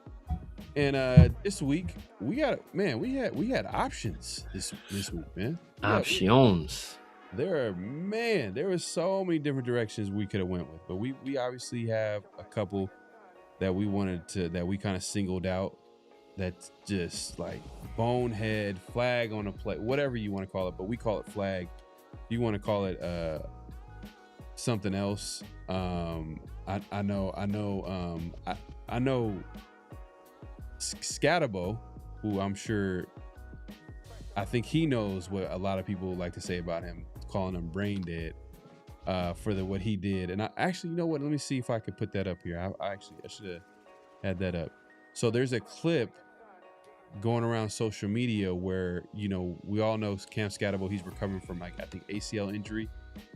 Speaker 3: And this week we had options this week, man.
Speaker 5: Options.
Speaker 3: There were so many different directions we could have went with, but we obviously have a couple that we kind of singled out. That's just like bonehead, flag on a play, whatever you want to call it, but we call it flag. You want to call it something else. I know Scatabo, who I think he knows what a lot of people like to say about him, calling him brain dead for what he did. And I actually, you know what? Let me see if I could put that up here. I should have had that up. So there's a clip going around social media where, you know, we all know Cam Scatabo, he's recovering from I think ACL injury.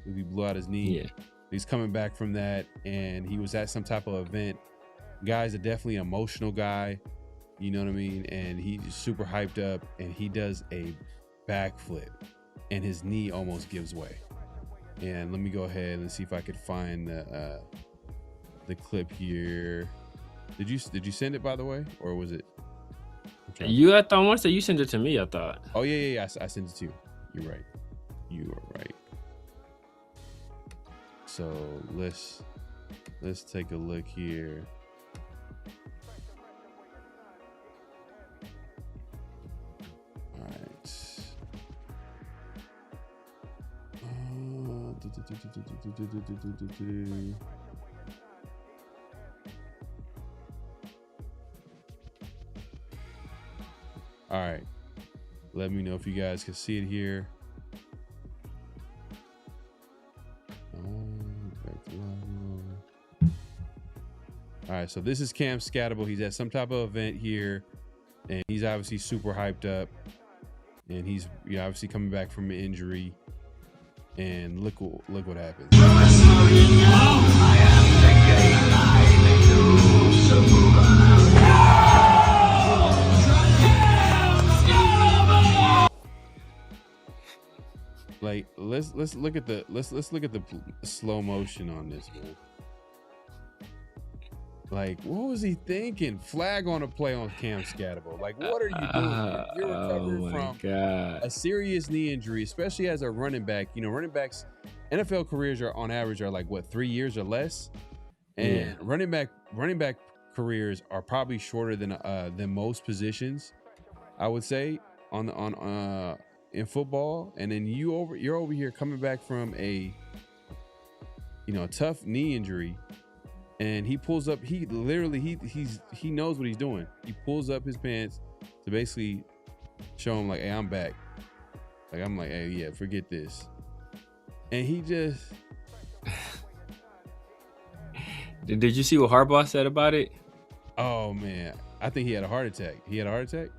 Speaker 3: He blew out his knee. Yeah. He's coming back from that, and he was at some type of event. Guy's definitely an emotional guy. You know what I mean? And he's super hyped up, and he does a backflip, and his knee almost gives way. And let me go ahead and see if I could find the clip here. Did you send it, by the way, or was it?
Speaker 5: I thought once that you sent it to me. I thought.
Speaker 3: Oh yeah. I sent it to you. You're right. You are right. So let's take a look here. All right. All right. Let me know if you guys can see it here. All right, so this is Cam Scatabo. He's at some type of event here, and he's obviously super hyped up, and he's obviously coming back from an injury. And look what happens. Like let's look at the slow motion on this, man. Like, what was he thinking? Flag on a play on Cam Scatabo. Like, what are you doing? You're recovering from a serious knee injury, especially as a running back. You know, running backs, NFL careers are on average like what, 3 years or less, and running back careers are probably shorter than most positions, I would say, in football. And then you're over here coming back from a tough knee injury. And he pulls up, he knows what he's doing. He pulls up his pants to basically show him like, hey, I'm back. Like, I'm like, hey, yeah, forget this. And he just...
Speaker 5: Did you see what Harbaugh said about it?
Speaker 3: Oh, man. I think he had a heart attack. He had a heart attack?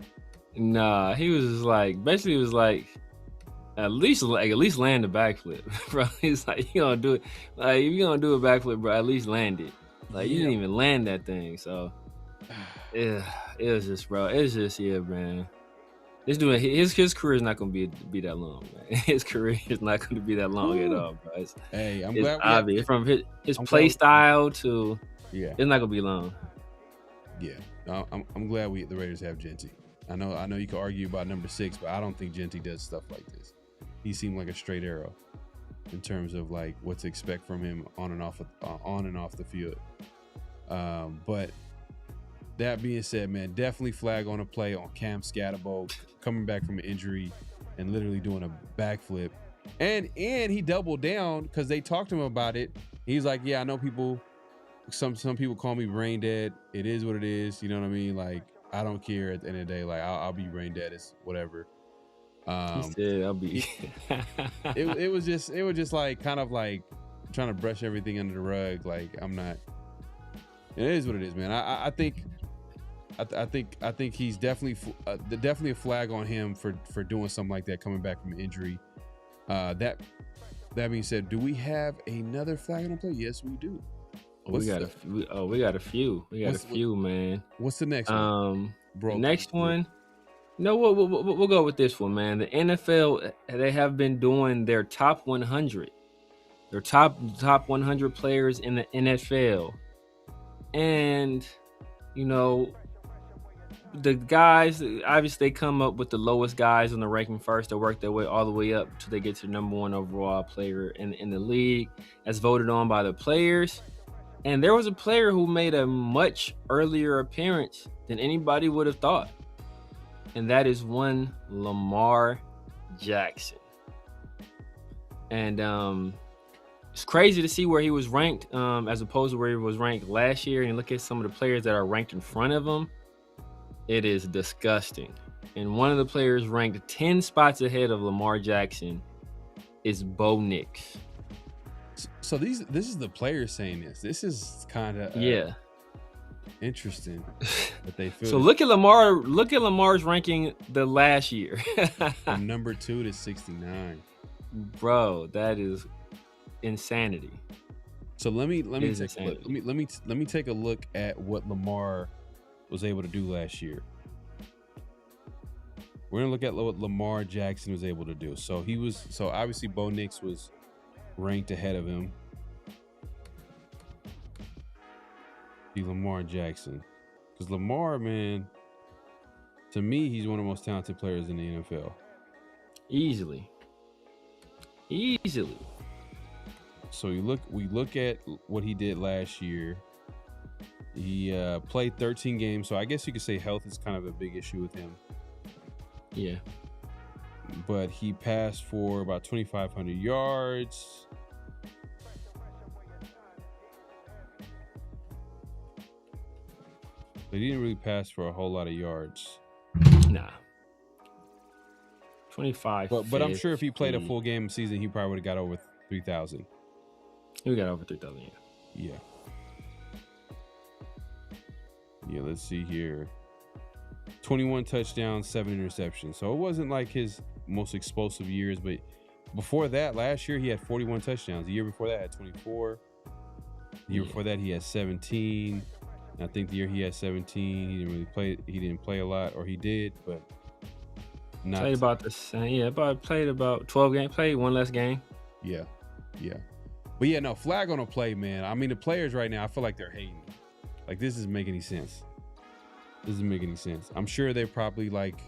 Speaker 5: Nah, he was like, basically it was like, at least land the backflip, bro. He's like, you gonna do it. Like, if you're gonna do a backflip, bro, at least land it. Like, you didn't even land that thing. So, yeah, it was just, bro. It's just, yeah, man. This dude, his career is not gonna be that long, man. His career is not gonna be that long at all, bro.
Speaker 3: I'm
Speaker 5: it's
Speaker 3: glad
Speaker 5: obvious from his play style to
Speaker 3: it's
Speaker 5: not gonna be long.
Speaker 3: Yeah, I'm glad the Raiders have Genty. I know you can argue about number 6, but I don't think Genty does stuff like this. He seemed like a straight arrow in terms of like what to expect from him on and off the field. But that being said, man, definitely flag on a play on Cam Scatterbo coming back from an injury and literally doing a backflip. And he doubled down because they talked to him about it. He's like, yeah, I know some people call me brain dead. It is what it is. You know what I mean? Like, I don't care at the end of the day. Like, I'll be brain dead. It's whatever.
Speaker 5: He said, I'll be.
Speaker 3: it was just like kind of like trying to brush everything under the rug. Like, I'm not. It is what it is, man. I think he's definitely a flag on him for doing something like that, coming back from an injury. That being said, do we have another flag on play? Yes, we do.
Speaker 5: We got a few. We got a few, man.
Speaker 3: What's the next one?
Speaker 5: Bro, next one. No, we'll go with this one, man. The NFL, they have been doing their top 100. Their top 100 players in the NFL. And, you know, the guys, obviously they come up with the lowest guys on the ranking first. They work their way all the way up until they get to the number 1 overall player in the league, as voted on by the players. And there was a player who made a much earlier appearance than anybody would have thought. And that is one Lamar Jackson. And it's crazy to see where he was ranked as opposed to where he was ranked last year. And look at some of the players that are ranked in front of him. It is disgusting. And one of the players ranked 10 spots ahead of Lamar Jackson is Bo Nix.
Speaker 3: So this is the players saying this. This is kind of interesting that they feel.
Speaker 5: So look at Lamar. Look at Lamar's ranking the last year.
Speaker 3: From number 2 to 69.
Speaker 5: Bro, that is insanity.
Speaker 3: So let me take a look at what Lamar was able to do last year. We're gonna look at what Lamar Jackson was able to do. So obviously Bo Nix was ranked ahead of him. Lamar Jackson, because Lamar, man, to me, he's one of the most talented players in the NFL.
Speaker 5: Easily.
Speaker 3: So we look at what he did last year. He played 13 games, so I guess you could say health is kind of a big issue with him.
Speaker 5: Yeah.
Speaker 3: But he passed for about 2,500 yards. But he didn't really pass for a whole lot of yards.
Speaker 5: Nah. 25.
Speaker 3: But I'm sure if he played a full game season, he probably would have got over 3,000.
Speaker 5: He got over 3,000,
Speaker 3: yeah. Yeah, let's see here. 21 touchdowns, 7 interceptions. So it wasn't like his most explosive years, but before that, last year he had 41 touchdowns. The year before that, had 24. The year before that, he had 17. And I think the year he had 17, he didn't really play. He didn't play a lot, or he did, but not.
Speaker 5: Played about the same. Yeah, played about 12 games. Played one less game.
Speaker 3: Yeah. But yeah, no, flag on a play, man. I mean, the players right now, I feel like they're hating. Like, this doesn't make any sense. I'm sure they're probably like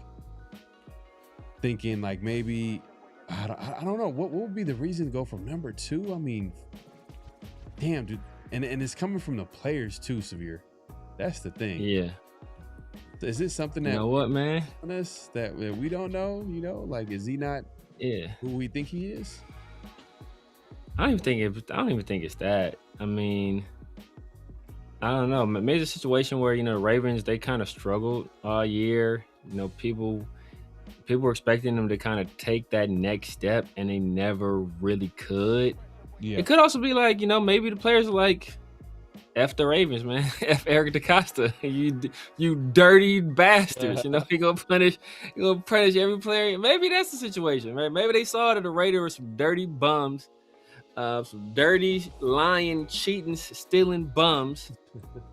Speaker 3: thinking like maybe I don't know what would be the reason to go from number 2. I mean, damn, dude, and it's coming from the players too, Severe. That's the thing.
Speaker 5: Yeah.
Speaker 3: Is this something that
Speaker 5: you know what, man?
Speaker 3: That we don't know? You know, like, is he not?
Speaker 5: Yeah.
Speaker 3: Who we think he is?
Speaker 5: I don't even think it's that. I mean, I don't know. Maybe it's a situation where, you know, the Ravens, they kind of struggled all year. You know, people were expecting them to kind of take that next step, and they never really could. Yeah. It could also be like, you know, maybe the players are like, F the Ravens, man. F Eric DeCosta. You dirty bastards. You know, you gonna punish every player. Maybe that's the situation, right? Maybe they saw that the Raiders were some dirty bums. Some dirty, lying, cheating, stealing bums,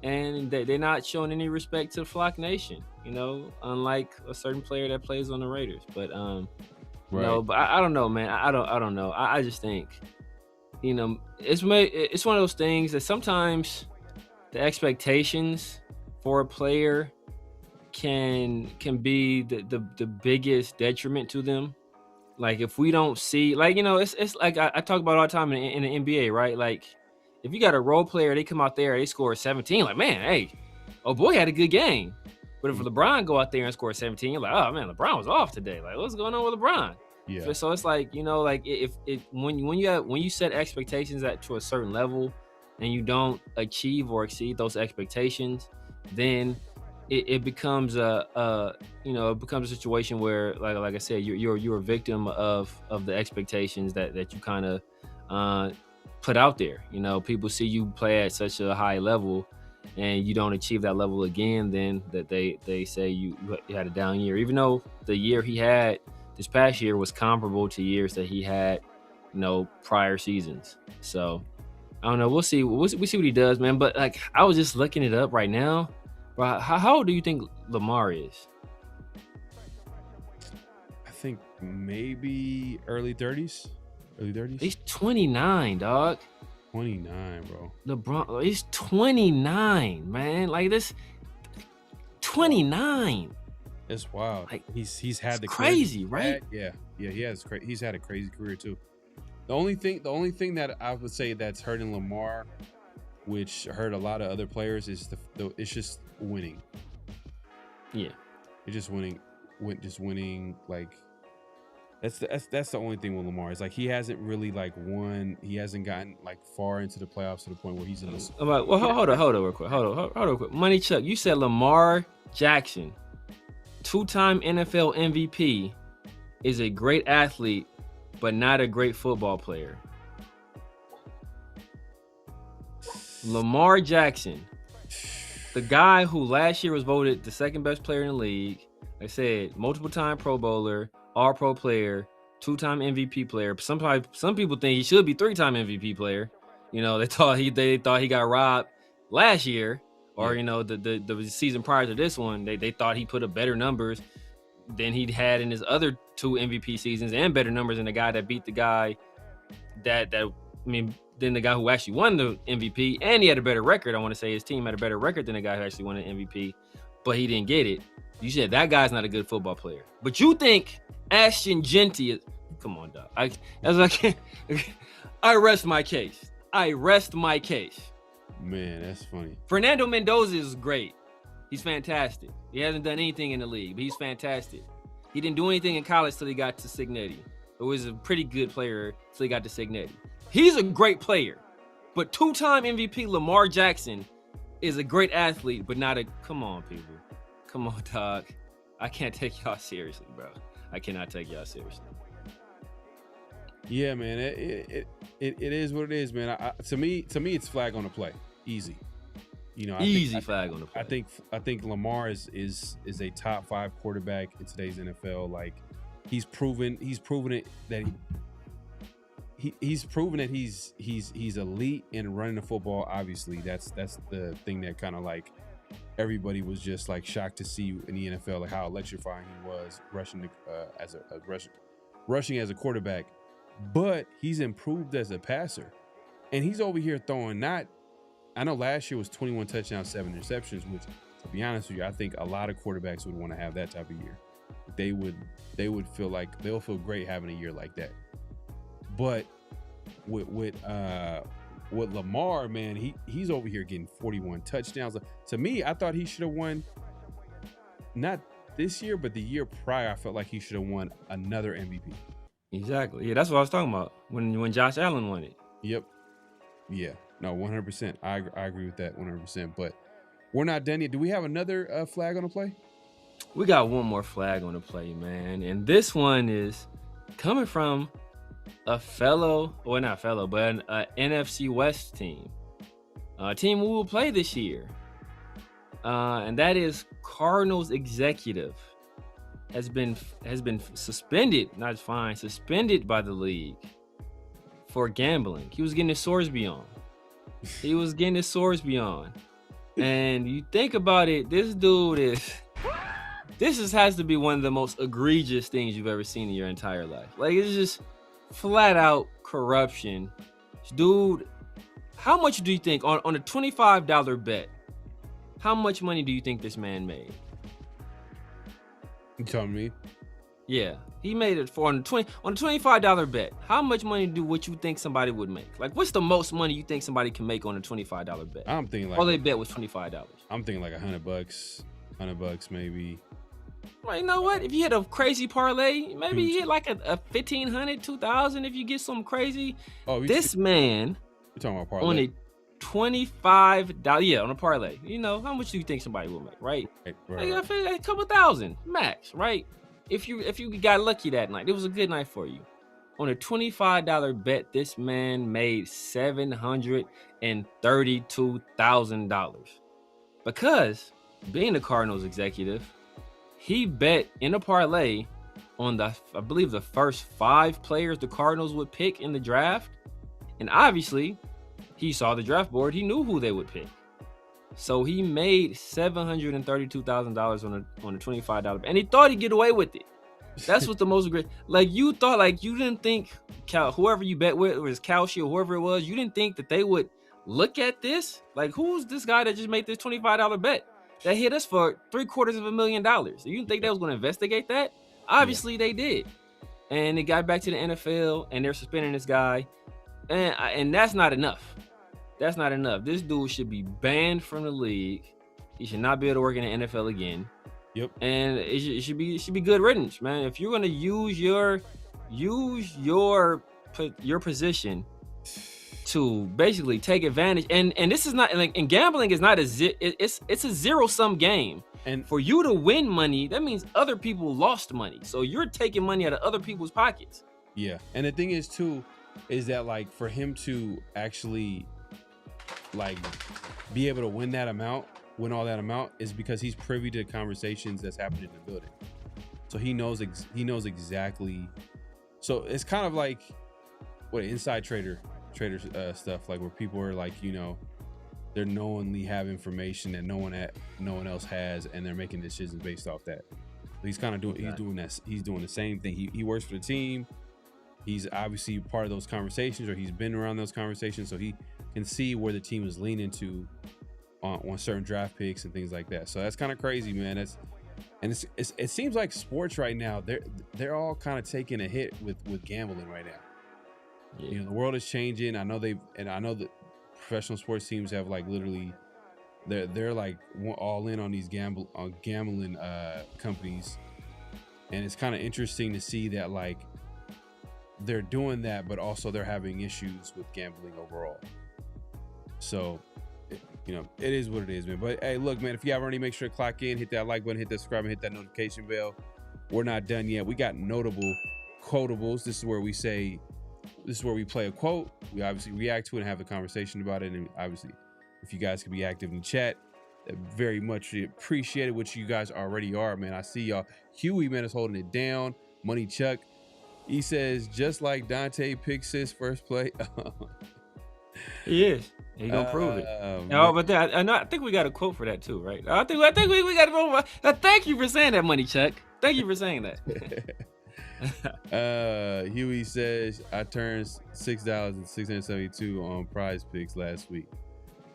Speaker 5: and they're not showing any respect to the Flock Nation, you know, unlike a certain player that plays on the Raiders. But right. No, but I don't know, man. I don't know. I just think, you know, it's one of those things that sometimes the expectations for a player can be the biggest detriment to them. Like if we don't see, like, you know, it's like I talk about all the time in the NBA, right? Like if you got a role player, they come out there, they score 17, like, man, hey, oh boy, had a good game. But if LeBron go out there and score 17, you're like, oh man, LeBron was off today. Like, what's going on with LeBron?
Speaker 3: Yeah.
Speaker 5: So it's like, you know, like when you set expectations to a certain level and you don't achieve or exceed those expectations, then it becomes a situation where, like I said, you're a victim of the expectations that you kind of put out there. You know, people see you play at such a high level and you don't achieve that level again, then that they say you had a down year, even though the year he had this past year was comparable to years that he had, you know, prior seasons. So I don't know. We'll see what he does, man. But like, I was just looking it up right now. Bro, how old do you think Lamar is?
Speaker 3: I think maybe early 30s.
Speaker 5: He's 29, dog.
Speaker 3: 29, bro.
Speaker 5: LeBron, he's 29, man. Like this, 29.
Speaker 3: It's wild.
Speaker 5: Like,
Speaker 3: he's had the
Speaker 5: crazy, right?
Speaker 3: Yeah, he has. He's had a crazy career too. The only thing that I would say that's hurting Lamar, which hurt a lot of other players, is it's just winning.
Speaker 5: Yeah,
Speaker 3: it's just winning. Like that's the only thing with Lamar. It's like he hasn't really like won. He hasn't gotten like far into the playoffs to the point where he's in this.
Speaker 5: Well, hold on, real quick. Hold on, real quick. Money Chuck, you said Lamar Jackson, 2-time NFL MVP, is a great athlete, but not a great football player. Lamar Jackson, the guy who last year was voted the second best player in the league. Like I said, multiple-time Pro Bowler, All-Pro player, 2-time MVP player. Some people think he should be 3-time MVP player. You know, they thought he got robbed last year, or you know, the season prior to this one, they thought he put up better numbers than he'd had in his other 2 MVP seasons, and better numbers than the guy that beat the guy than the guy who actually won the MVP, and he had a better record. I want to say his team had a better record than the guy who actually won the MVP, but he didn't get it. You said that guy's not a good football player, but you think Ashton Genty is? Come on, dog. I rest my case.
Speaker 3: Man, that's funny.
Speaker 5: Fernando Mendoza is great. He's fantastic. He hasn't done anything in the league, but he's fantastic. He didn't do anything in college till he got to Cignetti. It was a pretty good player till he got to Cignetti. He's a great player, but 2-time MVP Lamar Jackson is a great athlete, but not a. Come on, people. Come on, dog. I can't take y'all seriously, bro. I cannot take y'all seriously.
Speaker 3: Yeah, man. It is what it is, man. To me, it's flag on the play. Easy. You know,
Speaker 5: flag on the play.
Speaker 3: I think Lamar is a top 5 quarterback in today's NFL. Like he's proven it that he's proven that he's elite in running the football. Obviously, that's the thing that kind of like everybody was just like shocked to see in the NFL, like how electrifying he was rushing as a quarterback. But he's improved as a passer, and he's over here throwing not. I know last year was 21 touchdowns, 7 interceptions, which, to be honest with you, I think a lot of quarterbacks would want to have that type of year. They would feel like they'll feel great having a year like that. But with Lamar, man, he's over here getting 41 touchdowns. To me, I thought he should have won not this year, but the year prior. I felt like he should have won another MVP.
Speaker 5: Exactly. Yeah, that's what I was talking about when Josh Allen won it.
Speaker 3: Yep. Yeah. No, 100%. I agree with that 100%. But we're not done yet. Do we have another flag on the play?
Speaker 5: We got one more flag on the play, man. And this one is coming from an NFC West team. A team we will play this year. And that is Cardinals executive has been suspended by the league for gambling. He was getting his Sorsby on. And you think about it, this dude has to be one of the most egregious things you've ever seen in your entire life. Like, it's just flat out corruption. Dude, how much do you think on a $25 bet, how much money do you think this man made?
Speaker 3: You telling me?
Speaker 5: Yeah, he made it on a $25 bet. How much money what you think somebody would make? Like, what's the most money you think somebody can make on a $25 bet?
Speaker 3: I'm thinking like
Speaker 5: all they bet was $25.
Speaker 3: I'm thinking like $100, $100 maybe.
Speaker 5: Well, you know what? If you hit a crazy parlay, maybe you hit like a $1,500, $2,000 if you get something crazy.
Speaker 3: Oh,
Speaker 5: this man,
Speaker 3: you're talking about parlay
Speaker 5: on a $25, yeah, on a parlay. You know, how much do you think somebody will make, right?
Speaker 3: Right.
Speaker 5: Like, I feel like a couple thousand max, right? If you got lucky that night, it was a good night for you. On a $25 bet, this man made $732,000 because being a Cardinals executive, he bet in a parlay on I believe the first 5 players the Cardinals would pick in the draft, and obviously he saw the draft board. He knew who they would pick. So he made $732,000 on a $25, and he thought he'd get away with it. That's what the most great. Like, you thought, like, you didn't think whoever you bet with, or his Kalshi or whoever it was, you didn't think that they would look at this. Like, who's this guy that just made this $25 bet that hit us for $750,000? You didn't think they was going to investigate that? Obviously, they did, and it got back to the NFL, and they're suspending this guy, and that's not enough. That's not enough. This dude should be banned from the league. He should not be able to work in the NFL again.
Speaker 3: Yep. And
Speaker 5: it should be good riddance, man. If you're gonna use your position to basically take advantage, and this is not like, and gambling is not it's a zero-sum game. And for you to win money, that means other people lost money. So you're taking money out of other people's pockets.
Speaker 3: Yeah. And the thing is too, is that like for him to actually like be able to win all that amount is because he's privy to conversations that's happening in the building. So he knows exactly. So it's kind of like what inside trader stuff, like where people are like, you know, they're knowingly have information that no one else has, and they're making decisions based off that. So he's kind of doing he's doing the same thing. He works for the team. He's obviously part of those conversations, or he's been around those conversations, so he can see where the team is leaning to on certain draft picks and things like that. So that's kind of crazy, man. It seems like sports right now, they're all kind of taking a hit with gambling right now. Yeah. You know, the world is changing. I know that professional sports teams have like literally they're like all in on these gambling companies, and it's kind of interesting to see that like they're doing that, but also they're having issues with gambling overall. So, you know, it is what it is, man. But hey, look, man, if you haven't already, make sure to clock in, hit that like button, hit that subscribe, and hit that notification bell. We're not done yet. We got notable quotables. This is where we play a quote. We obviously react to it and have a conversation about it. And obviously, if you guys can be active in the chat, very much appreciate it, which you guys already are, man. I see y'all. Huey, man, is holding it down. Money Chuck, he says, just like Dante picks his first play.
Speaker 5: He is. He gonna prove it. But I think we got a quote for that too, right? I think we got to. Thank you for saying that, Money Chuck. Thank you for saying that.
Speaker 3: Huey says, I turned $6,672 on Prize Picks last week.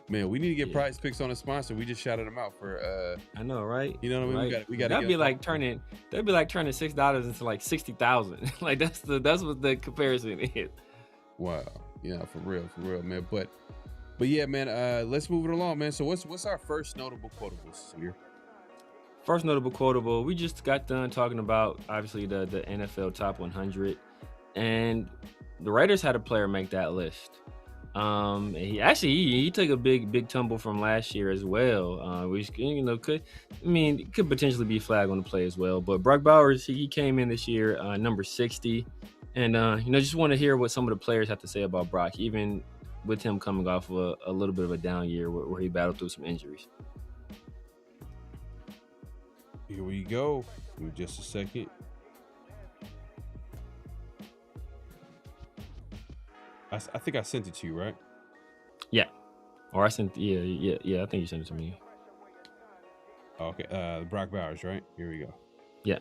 Speaker 3: Man, we need to get Prize Picks on a sponsor. We just shouted them out for.
Speaker 5: I know, right?
Speaker 3: You know what I mean?
Speaker 5: Right.
Speaker 3: We got.
Speaker 5: That'd be like turning $6 into like 60,000. Like that's what the comparison is.
Speaker 3: Wow. Yeah, for real, man. But yeah, man. Let's move it along, man. So what's our first notable quotables here?
Speaker 5: First notable quotable. We just got done talking about obviously the NFL top 100, and the Raiders had a player make that list. He took a big tumble from last year as well. Which could potentially be flagged on the play as well. But Brock Bowers, he came in this year number 60. And, just want to hear what some of the players have to say about Brock, even with him coming off of a little bit of a down year where he battled through some injuries.
Speaker 3: Here we go. Give me just a second. I think I sent it to you, right?
Speaker 5: Yeah. Or I sent, yeah. I think you sent it to me.
Speaker 3: Okay. Brock Bowers, right? Here we go.
Speaker 5: Yeah.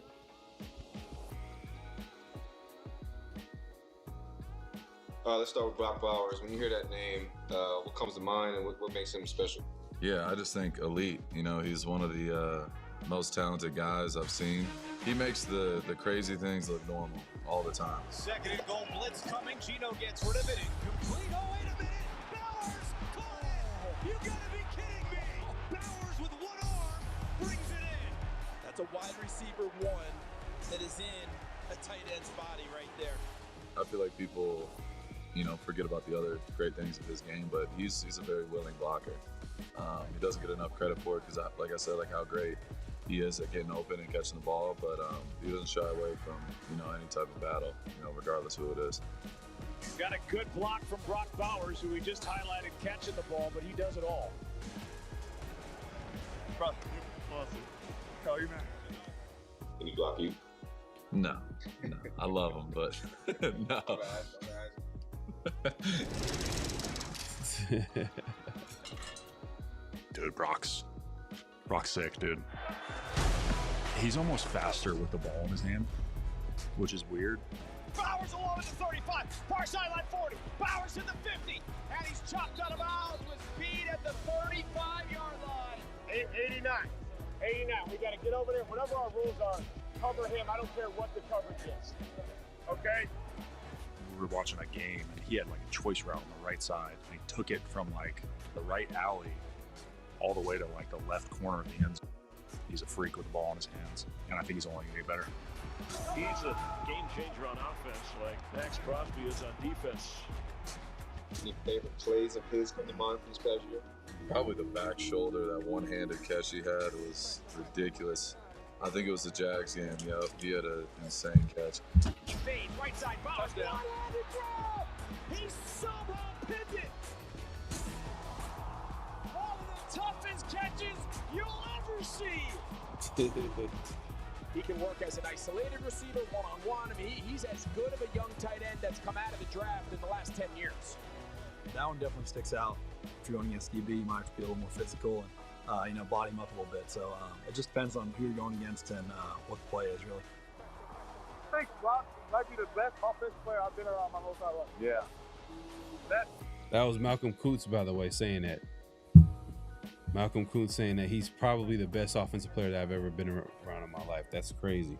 Speaker 9: Let's start with Brock Bowers. When you hear that name, what comes to mind and what makes him special?
Speaker 10: Yeah, I just think elite. You know, he's one of the most talented guys I've seen. he makes the crazy things look normal all the time.
Speaker 11: Second and goal, blitz coming. Gino gets rid of it. Incomplete. Oh, wait a minute. Bowers caught it. You gotta be kidding me. Bowers with one arm brings it in.
Speaker 12: That's a wide receiver one that is in a tight end's body right there.
Speaker 10: I feel like people, forget about the other great things of his game, but he's a very willing blocker. He doesn't get enough credit for it because, like I said, how great he is at getting open and catching the ball, but he doesn't shy away from, any type of battle, regardless who it is.
Speaker 11: Got a good block from Brock Bowers, who we just highlighted catching the ball, but he does it all.
Speaker 8: Brother, you're awesome. Call you man.
Speaker 9: Can he block you?
Speaker 10: No. I love him, but no.
Speaker 8: Dude, Brock's sick, dude. He's almost faster with the ball in his hand, which is weird.
Speaker 11: Bowers along at the 35, far sideline 40, Bowers to the 50, and he's chopped out of bounds with speed at the 35-yard line. 89. We got to get over there. Whatever our rules are, cover him. I don't care what the coverage is. Okay?
Speaker 8: We were watching a game, and he had a choice route on the right side, and he took it from the right alley all the way to the left corner of the end zone. He's a freak with the ball in his hands, and I think he's only going to get better.
Speaker 11: He's a game changer on offense, like Max Crosby is on defense.
Speaker 9: Any favorite plays of his come to mind from this past year?
Speaker 10: Probably the back shoulder, that one-handed catch he had was ridiculous. I think it was the Jags game. Yeah, he had an insane catch.
Speaker 11: Fade, right side, Bowers, one-handed grab! He somehow pinned it! One of the toughest catches you'll ever see! He can work as an isolated receiver, one-on-one. I mean, he's as good of a young tight end that's come out of the draft in the last 10 years.
Speaker 13: That one definitely sticks out. If you're going against DB, you might have to be a little more physical and, body him up a little bit. So it just depends on who you're going against and what the play is, really.
Speaker 11: I think Brock might be the best offensive player I've been around my whole entire life.
Speaker 8: Yeah.
Speaker 3: That was Malcolm Kuntz, by the way, saying that. Malcolm Kuntz saying that he's probably the best offensive player that I've ever been around in my life. That's crazy.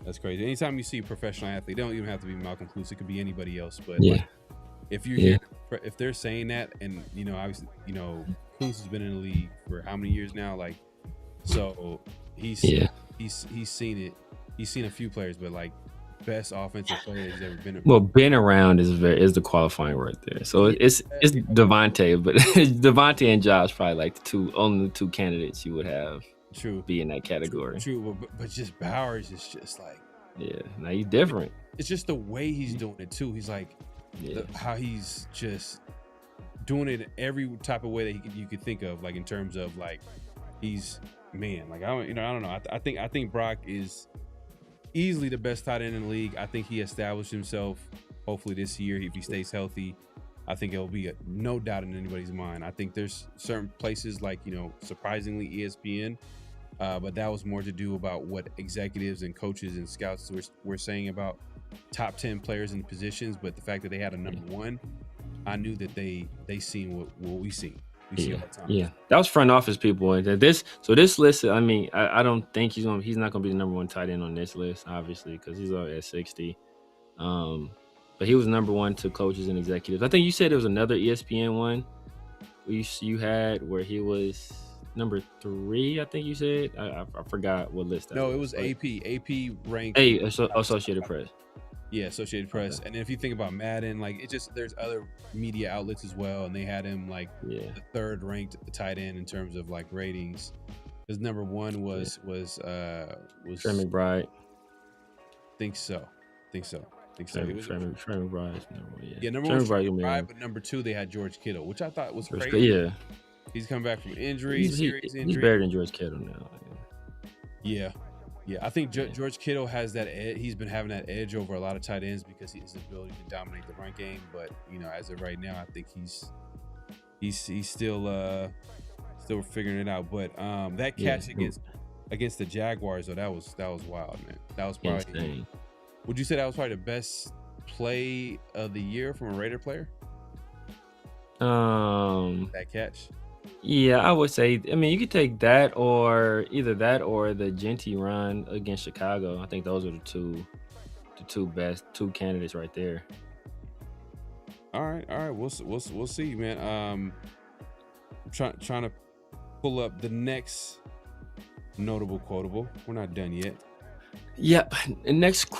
Speaker 3: That's crazy. Anytime you see a professional athlete, they don't even have to be Malcolm Kuntz. It could be anybody else. But if they're saying that, and obviously, Kuntz has been in the league for how many years now? So he's seen it. He's seen a few players, but best offensive player he's ever been around.
Speaker 5: Well, been around is the qualifying right there. So it's Devontae, but Devontae and Josh probably only the two candidates you would have.
Speaker 3: True.
Speaker 5: Be in that category.
Speaker 3: True, but just Bowers is just
Speaker 5: now he's different.
Speaker 3: It's just the way he's doing it too. He's how he's just doing it in every type of way that you could think of, in terms of he's I don't know. I think Brock is easily the best tight end in the league. I think he established himself hopefully this year if he stays healthy. I think it'll be no doubt in anybody's mind. I think there's certain places surprisingly ESPN, but that was more to do about what executives and coaches and scouts were saying about top 10 players in positions. But the fact that they had a number one, I knew that they seen what we see. We see all the time.
Speaker 5: Yeah, that was front office people. And this list, I don't think he's not gonna be the number one tight end on this list, obviously, because he's already at 60. But he was number one to coaches and executives. I think you said there was another ESPN one you had where he was number 3. I think you said. I forgot what list that was.
Speaker 3: No, it was AP. AP ranked.
Speaker 5: Associated Press.
Speaker 3: Yeah, Associated Press. Okay. And if you think about Madden, there's other media outlets as well, and they had him the 3rd ranked tight end in terms of ratings. His number 1 was
Speaker 5: Trey McBride.
Speaker 3: Think so.
Speaker 5: Trey McBride is number 1.
Speaker 3: Yeah, number 1 was Trey McBride, but number 2 they had George Kittle, which I thought was crazy.
Speaker 5: Yeah,
Speaker 3: he's coming back from injury, serious injury.
Speaker 5: He's better than George Kittle now.
Speaker 3: Yeah. I think George Kittle has that edge. He's been having that edge over a lot of tight ends because his ability to dominate the run game. But as of right now, I think he's still figuring it out. But that catch against the Jaguars, though, that was wild, man. That was probably insane. Would you say that was probably the best play of the year from a Raider player?
Speaker 5: That
Speaker 3: catch.
Speaker 5: Yeah, I would say. I mean, you could take that or either that or the Genty run against Chicago. I think those are the two best two candidates right there.
Speaker 3: All right. We'll see, man. Trying to pull up the next notable quotable. We're not done yet.
Speaker 5: Yep. The next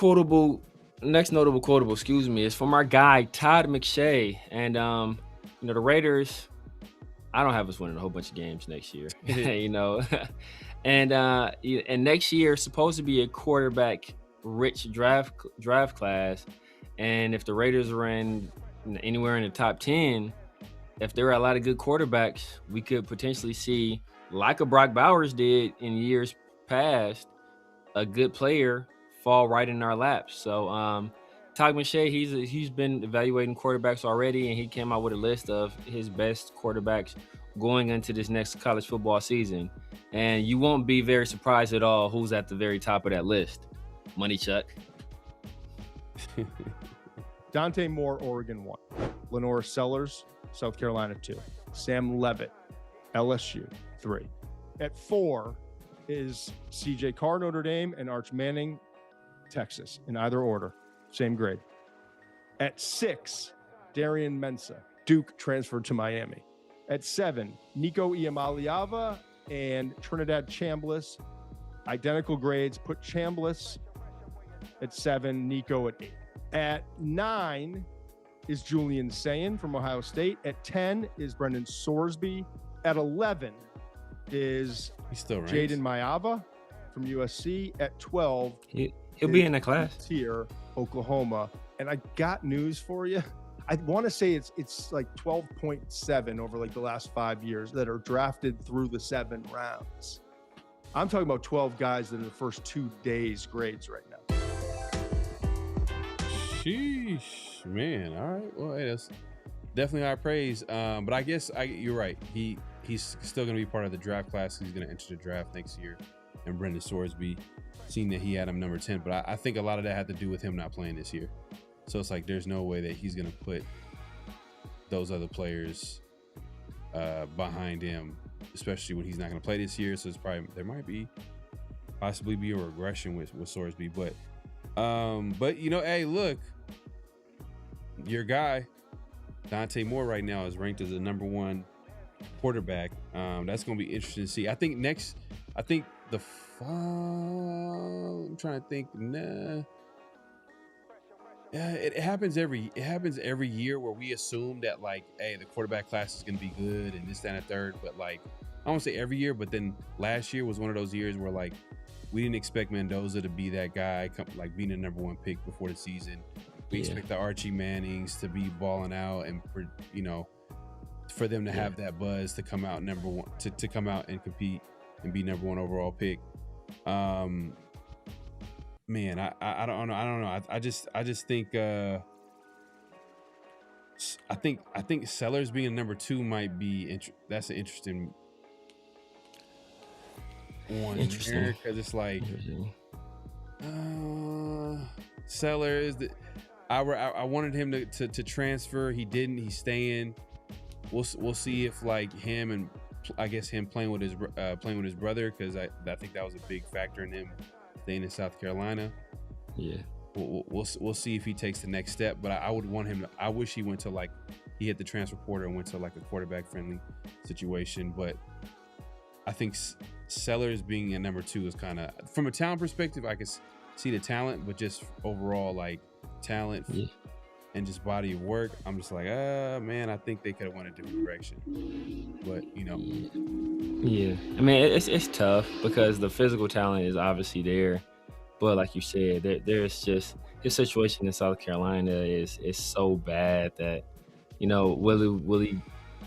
Speaker 5: notable quotable, excuse me, is from our guy Todd McShay, and the Raiders. I don't have us winning a whole bunch of games next year, and next year is supposed to be a quarterback rich draft class, and if the Raiders are anywhere in the top 10, if there are a lot of good quarterbacks, we could potentially see, like a Brock Bowers did in years past, a good player fall right in our laps. So Todd McShay, he's been evaluating quarterbacks already, and he came out with a list of his best quarterbacks going into this next college football season. And you won't be very surprised at all who's at the very top of that list. Money Chuck.
Speaker 14: Dante Moore, Oregon 1. Lenore Sellers, South Carolina 2. Sam Levitt, LSU 3. At 4 is CJ Carr, Notre Dame, and Arch Manning, Texas, in either order. Same grade. At 6, Darian Mensah, Duke, transferred to Miami. At 7, Nico Iamaleava and Trinidad Chambliss, identical grades. Put Chambliss at 7, Nico at 8. At 9 is Julian Sayin from Ohio State. At 10 is Brendan Sorsby. At 11 is Jaden Mayava from USC. At 12,
Speaker 5: he'll be in the class
Speaker 14: here, Oklahoma. And I got news for you. I want to say it's like 12.7 over like the last 5 years that are drafted through the 7 rounds. I'm talking about 12 guys that are the first 2 days grades right now.
Speaker 3: Sheesh, man. All right. Well, hey, that's definitely high praise. But I guess you're right. He's still going to be part of the draft class. He's going to enter the draft next year. And Brendan Sorsby, seeing that he had him number 10. But I think a lot of that had to do with him not playing this year. So it's like there's no way that he's going to put those other players behind him, especially when he's not going to play this year. So there might possibly be a regression with Sorsby. But hey, look, your guy Dante Moore right now is ranked as the number 1 quarterback. That's going to be interesting to see. I think I'm trying to think. Yeah, it happens every year where we assume that, like, hey, the quarterback class is going to be good and this, that, and a third. But like, I won't say every year, but then last year was one of those years where like we didn't expect Mendoza to be that guy, like being the number 1 pick before the season. We expect the Archie Mannings to be balling out, and for them to have that buzz to come out number 1, to come out and compete and be number 1 overall pick. Man, I don't know. I just think I think Sellers being number 2 might be that's an interesting one. Interesting, because it's like Sellers. I wanted him to transfer. He didn't. He's staying. We'll see if like him and I guess him playing with his brother, because I think that was a big factor in him staying in South Carolina.
Speaker 5: Yeah.
Speaker 3: We'll see if he takes the next step, but I would want him to. I wish he went to like he hit the transfer portal and went to like a quarterback friendly situation. But I think Sellers being a number 2 is kind of, from a talent perspective, I can see the talent, but just overall like talent and just body of work, I'm just like, man, I think they could have went a different direction. But
Speaker 5: yeah. I mean, it's tough because the physical talent is obviously there. But like you said, there's just his situation in South Carolina is so bad that, will he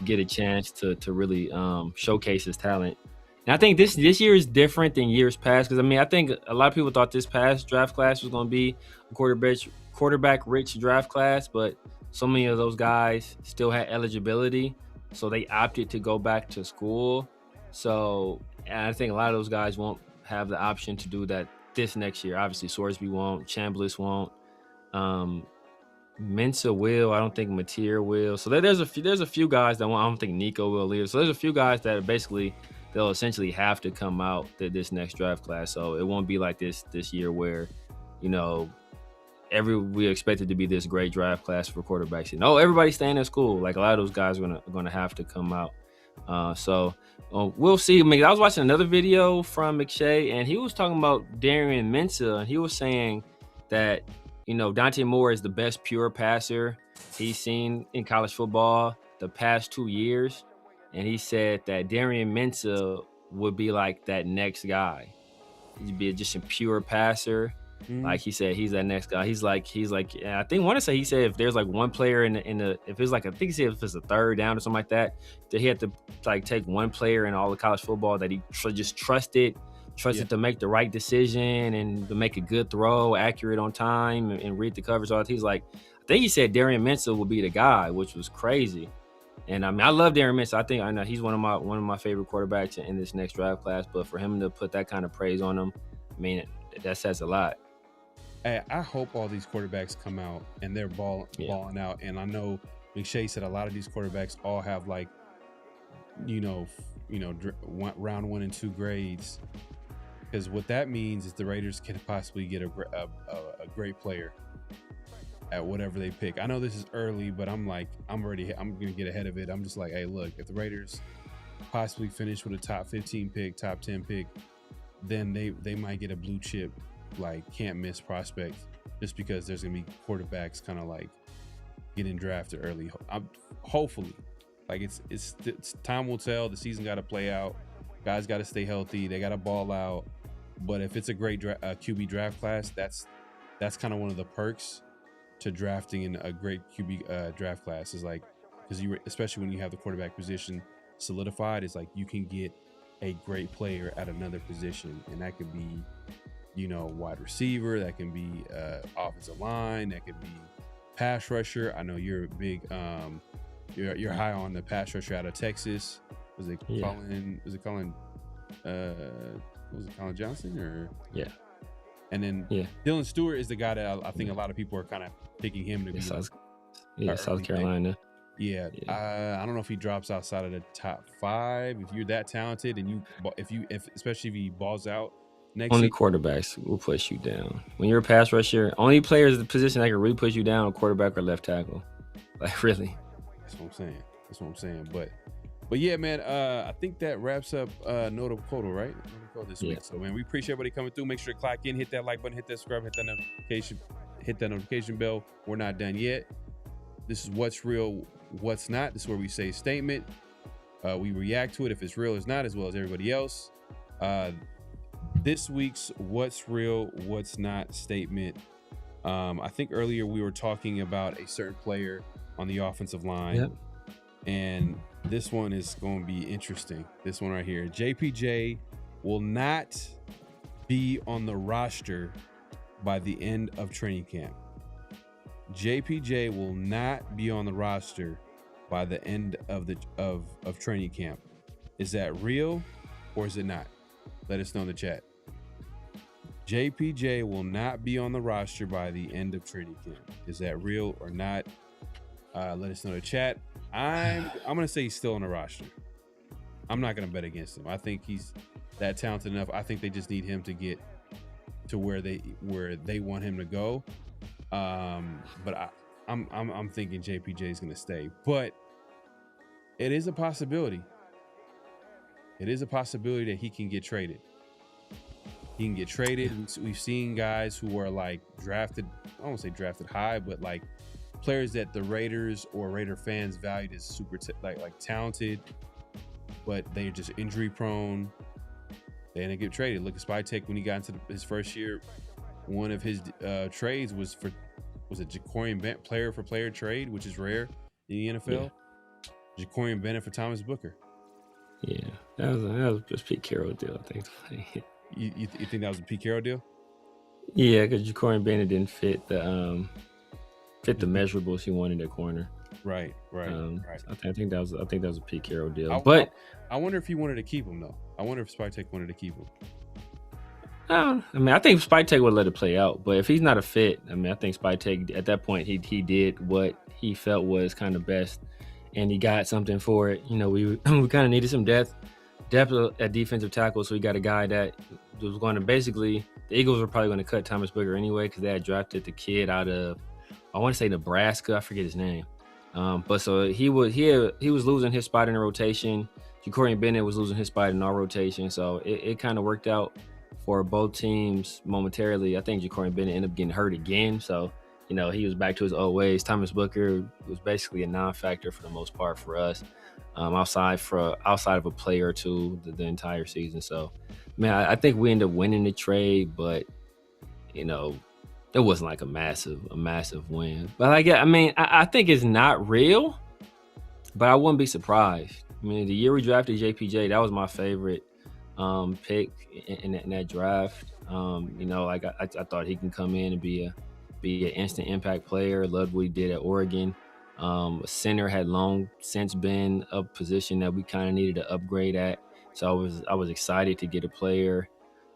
Speaker 5: get a chance to really showcase his talent? And I think this year is different than years past, because I mean, I think a lot of people thought this past draft class was going to be a quarterback rich draft class, but so many of those guys still had eligibility, so they opted to go back to school. So, and I think a lot of those guys won't have the option to do that this next year. Obviously, Sorsby won't, Chambliss won't. Mensah will. I don't think Mateer will. So there's a few guys that I don't think Nico will leave. So there's a few guys that basically they'll essentially have to come out this next draft class. So it won't be like this year where, you know, we expect it to be this great draft class for quarterbacks. No, everybody's staying at school. Like a lot of those guys are gonna have to come out. So we'll see. I mean, I was watching another video from McShay, and he was talking about Darian Mensah, and he was saying that, you know, Dante Moore is the best pure passer he's seen in college football the past 2 years. And he said that Darian Mensah would be like that next guy. He'd be just a pure passer. Like he said, he's that next guy. He's like, I think he said if there's like one player in the if it's like, I think he said if it's a third down or something like that he had to like take one player in all of college football that he just trusted to make the right decision and to make a good throw, accurate on time, and read the coverage. So he's like, I think he said Darian Mensah will be the guy, which was crazy. And I mean, I love Darian Mensah. I know he's one of my favorite quarterbacks in this next draft class. But for him to put that kind of praise on him, I mean, that says a lot.
Speaker 3: Hey, I hope all these quarterbacks come out and they're balling out. And I know McShay said a lot of these quarterbacks all have like, round 1 and 2 grades. Because what that means is the Raiders can possibly get a great player at whatever they pick. I know this is early, but I'm going to get ahead of it. I'm just like, hey, look, if the Raiders possibly finish with a top 15 pick, top 10 pick, then they might get a blue chip, like can't miss prospect, just because there's going to be quarterbacks kind of like getting drafted early. Hopefully, like it's time will tell. The season got to play out. Guys got to stay healthy. They got to ball out. But if it's a great QB draft class, that's kind of one of the perks to drafting in a great QB draft class, is like, because especially when you have the quarterback position solidified, it's like you can get a great player at another position, and that could be, wide receiver, that can be offensive line, that could be pass rusher. I know you're a big you're high on the pass rusher out of Texas. Was it Colin Johnson or and then Dylan Stewart is the guy that I think a lot of people are kind of picking him to be
Speaker 5: South Carolina.
Speaker 3: I don't know if he drops outside of the top 5. If you're that talented and especially if he balls out next
Speaker 5: only
Speaker 3: season,
Speaker 5: quarterbacks will push you down. When you're a pass rusher, only players in the position that can really push you down are quarterback or left tackle. Like, really.
Speaker 3: That's what I'm saying. But yeah, man, I think that wraps up Notable Quote, right? Notable Quote this week. So, man, we appreciate everybody coming through. Make sure to clock in, hit that like button, hit that subscribe, hit that notification bell. We're not done yet. This is What's Real, What's Not. This is where we say a statement. We react to it if it's real or not, as well as everybody else. This week's What's Real, What's Not statement. I think earlier we were talking about a certain player on the offensive line.
Speaker 5: Yep.
Speaker 3: And this one is going to be interesting. This one right here. JPJ will not be on the roster by the end of training camp. JPJ will not be on the roster by the end of training camp. Is that real or is it not? Let us know in the chat. JPJ will not be on the roster by the end of training camp. Is that real or not? Let us know in the chat. I'm gonna say he's still on the roster. I'm not gonna bet against him. I think he's that talented enough. I think they just need him to get to where they want him to go. But I'm thinking JPJ is gonna stay. But it is a possibility. It is a possibility that he can get traded. He can get traded. We've seen guys who are like drafted. I won't say drafted high, but like players that the Raiders or Raider fans valued as super like talented, but they're just injury prone. They didn't get traded. Look at Spytek when he got into his first year. One of his trades was a Jacorian Bennett player for player trade, which is rare in the NFL. Yeah. Jacorian Bennett for Thomas Booker.
Speaker 5: Yeah, that was just Pete Carroll deal, I think.
Speaker 3: You think that was a Pete Carroll deal?
Speaker 5: Yeah, because Jacorian Bennett didn't fit the measurables he wanted at corner.
Speaker 3: Right.
Speaker 5: I think that was a Pete Carroll deal.
Speaker 3: I wonder if he wanted to keep him though. I wonder if Spytek wanted to keep him.
Speaker 5: I mean, I think Spytek would let it play out, but if he's not a fit, I mean, I think Spytek at that point he did what he felt was kind of best, and he got something for it. You know, we kind of needed some depth at defensive tackle, so we got a guy that was going to basically. The Eagles were probably going to cut Thomas Booker anyway because they had drafted the kid out of, I want to say Nebraska, I forget his name, but so he was losing his spot in the rotation. Ja'Cory Bennett was losing his spot in our rotation, so it kind of worked out for both teams momentarily. I think Ja'Cory Bennett ended up getting hurt again, so you know he was back to his old ways. Thomas Booker was basically a non-factor for the most part for us, outside of a player or two the entire season. So, man, I think we ended up winning the trade, but you know it wasn't like a massive win. But I think it's not real, but I wouldn't be surprised. I mean, the year we drafted JPJ, that was my favorite pick in that draft. You know, like I thought he can come in and be an instant impact player. Loved what he did at Oregon. Center had long since been a position that we kind of needed to upgrade at. So I was excited to get a player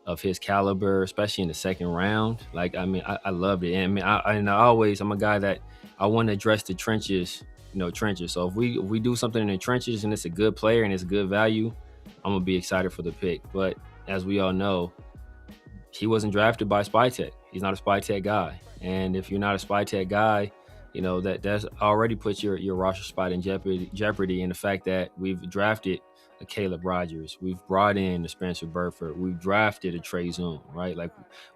Speaker 5: of his caliber, especially in the second round. Like, I mean, I loved it. And I mean, I'm a guy that I want to address the trenches. So if we do something in the trenches and it's a good player and it's good value, I'm gonna be excited for the pick. But as we all know, he wasn't drafted by Spytek. He's not a Spytek guy. And if you're not a Spytek guy, you know that's already puts your roster spot in jeopardy. And the fact that we've drafted a Caleb Rogers, we've brought in a Spencer Burford, we've drafted a Trey Zoom, right? Like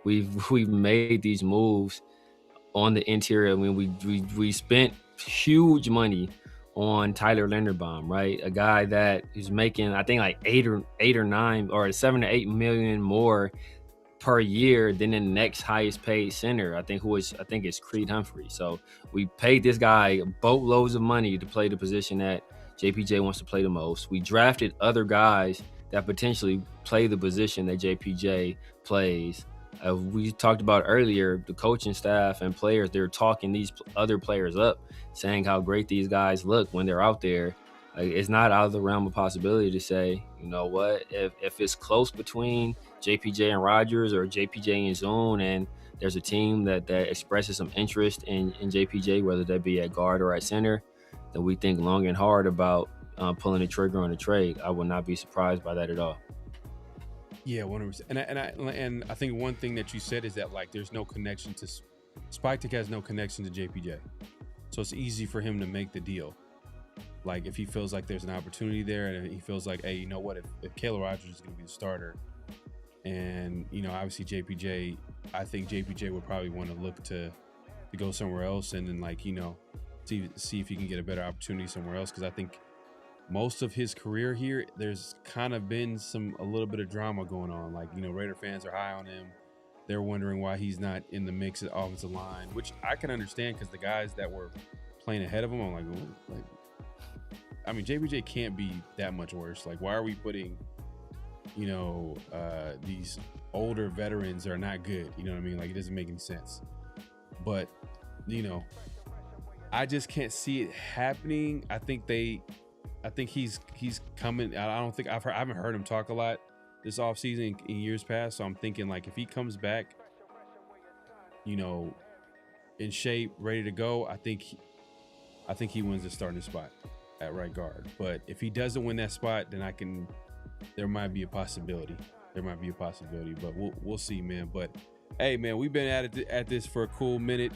Speaker 5: we've made these moves on the interior. I mean, we spent huge money on Tyler Linderbaum, right? A guy that is making, I think, like 8 or 9 or 7 to 8 million more per year than the next highest paid center. I think it's Creed Humphrey. So we paid this guy boatloads of money to play the position that JPJ wants to play the most. We drafted other guys that potentially play the position that JPJ plays. We talked about earlier, the coaching staff and players, they're talking these other players up, saying how great these guys look when they're out there. Like, it's not out of the realm of possibility to say, you know what, if it's close between JPJ and Rogers or JPJ and Zoom, and there's a team that expresses some interest in JPJ, whether that be at guard or at center, then we think long and hard about pulling the trigger on the trade. I would not be surprised by that at all.
Speaker 3: Yeah, 100%. And I think one thing that you said is that, like, there's no connection to Spytek has no connection to JPJ, so it's easy for him to make the deal. Like, if he feels like there's an opportunity there, and he feels like, hey, you know what, if Caleb Rogers is going to be the starter, and you know, obviously JPJ, I think JPJ would probably want to look to go somewhere else, and then, like, you know, see if he can get a better opportunity somewhere else, because I think most of his career here, there's kind of been a little bit of drama going on. Like, you know, Raider fans are high on him. They're wondering why he's not in the mix at offensive line, which I can understand, because the guys that were playing ahead of him, I'm like, I mean, JPJ can't be that much worse. Like, why are we putting, you know, these older veterans that are not good? You know what I mean? Like, it doesn't make any sense. But, you know, I just can't see it happening. I think he's coming. I haven't heard him talk a lot this offseason in years past. So I'm thinking, like, if he comes back, you know, in shape, ready to go, I think he wins the starting spot at right guard. But if he doesn't win that spot, then there might be a possibility. But we'll see, man. But hey, man, we've been at this for a cool minute.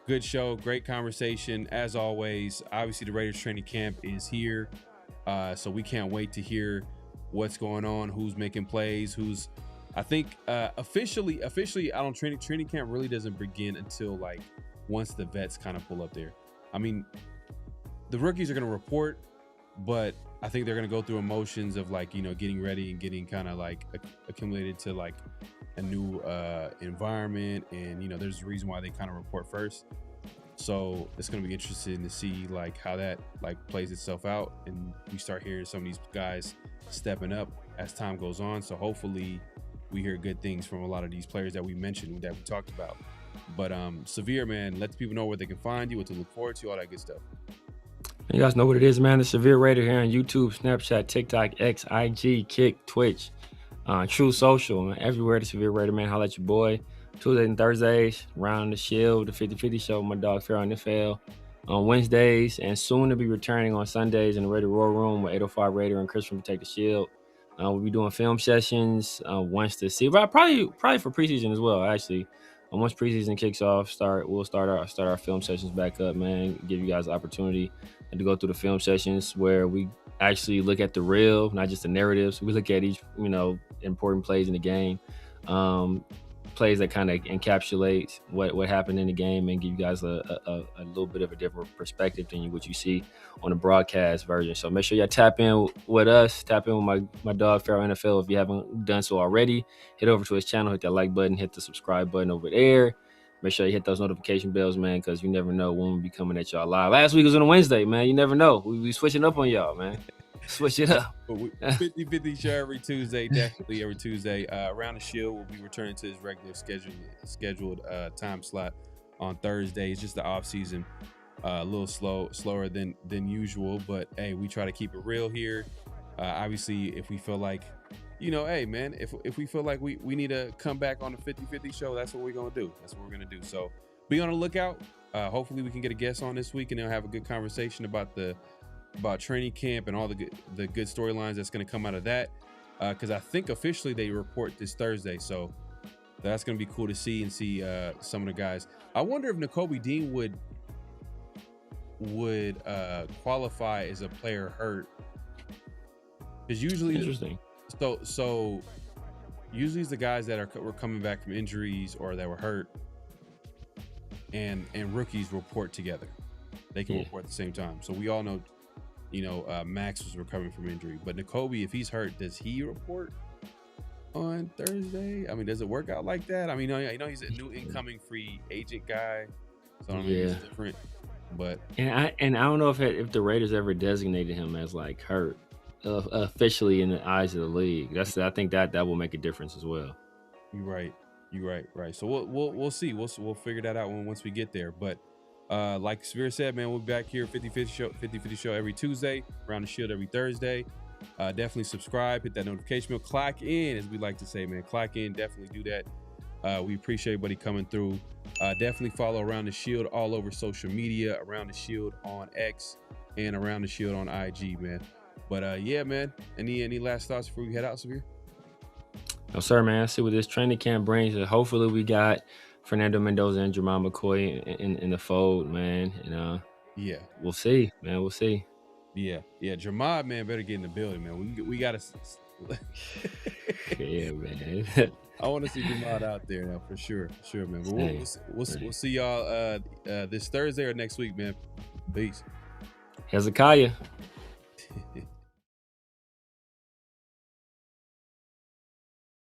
Speaker 3: Good show, great conversation as always. Obviously, the Raiders training camp is here, so we can't wait to hear what's going on, who's making plays, I think officially, I don't training camp really doesn't begin until, like, once the vets kind of pull up there. I mean, the rookies are going to report, but I think they're going to go through emotions of, like, you know, getting ready and getting kind of like accumulated to, like, a new environment, and you know, there's a reason why they kind of report first. So it's going to be interesting to see, like, how that, like, plays itself out, and we start hearing some of these guys stepping up as time goes on. So hopefully we hear good things from a lot of these players that we mentioned, that we talked about. But Severe, man, let the people know where they can find you, what to look forward to, all that good stuff.
Speaker 5: You guys know what it is, man. The Severe Raider here on YouTube, Snapchat, TikTok, X, IG, Kick, Twitch. True Social, man. Everywhere the Severe Raider, man. Holla at your boy. Tuesdays and Thursdays, Round the Shield, the 50-50 show with my dog PharoahNFL. On Wednesdays, and soon to be returning on Sundays in the Raider War Room with 805 Raider and Chris from Protect the Shield. We'll be doing film sessions once the season, probably for preseason as well. Actually, once preseason kicks off, we'll start our film sessions back up, man. Give you guys the opportunity to go through the film sessions where we actually look at the real, not just the narratives. We look at each, important plays in the game, plays that kind of encapsulate what happened in the game and give you guys a little bit of a different perspective than what you see on the broadcast version. So make sure y'all tap in with us, tap in with my dog PharoahNFL. If you haven't done so already, head over to his channel, hit that like button, hit the subscribe button over there. Make sure you hit those notification bells, man, because you never know when we'll be coming at y'all live. Last week was on a Wednesday, man. You never know. We switching up on y'all, man. Switch it up.
Speaker 3: 50-50 show every Tuesday, definitely every Tuesday. Around the Shield will be returning to his regular scheduled time slot on Thursday. It's just the off season, a little slower than usual, but hey, we try to keep it real here. Obviously, if we feel like, hey man, if we feel like we need to come back on the 50-50 show, that's what we're gonna do. That's what we're gonna do. So be on the lookout. Hopefully, we can get a guest on this week and they'll have a good conversation about training camp and all the good storylines that's going to come out of that, because I think officially they report this Thursday, so that's going to be cool to see some of the guys. I wonder if Nakobe Dean would qualify as a player hurt, because usually
Speaker 5: interesting.
Speaker 3: So usually it's the guys that were coming back from injuries or that were hurt, and rookies report together. They can report at the same time. So we all know. Maxx was recovering from injury, but Nakobe, if he's hurt, does he report on Thursday? I mean, does it work out like that? I mean, I know he's a new incoming free agent guy, so I don't know if it's different. But
Speaker 5: I don't know if the Raiders ever designated him as like hurt officially in the eyes of the league. I think that will make a difference as well.
Speaker 3: You're right. So we'll see. We'll figure that out once we get there. But like Severe said, man, we'll be back here 50-50 show every Tuesday, Around the Shield every Thursday. Definitely subscribe, hit that notification bell, clock in, as we like to say, man. Clock in, definitely do that. We appreciate everybody coming through. Definitely follow Around the Shield all over social media, Around the Shield on X and Around the Shield on IG, man. But yeah, man, any last thoughts before we head out, Severe?
Speaker 5: No, sir, man. See what this training camp brings. Hopefully we got Fernando Mendoza and Jamal McCoy in the fold, man. And
Speaker 3: yeah,
Speaker 5: we'll see, man. We'll see.
Speaker 3: Yeah. Jamal, man, better get in the building, man. We gotta.
Speaker 5: Yeah, man.
Speaker 3: I want to see Jamal out there now for sure, man. But we'll see y'all this Thursday or next week, man. Peace.
Speaker 5: Hezekiah.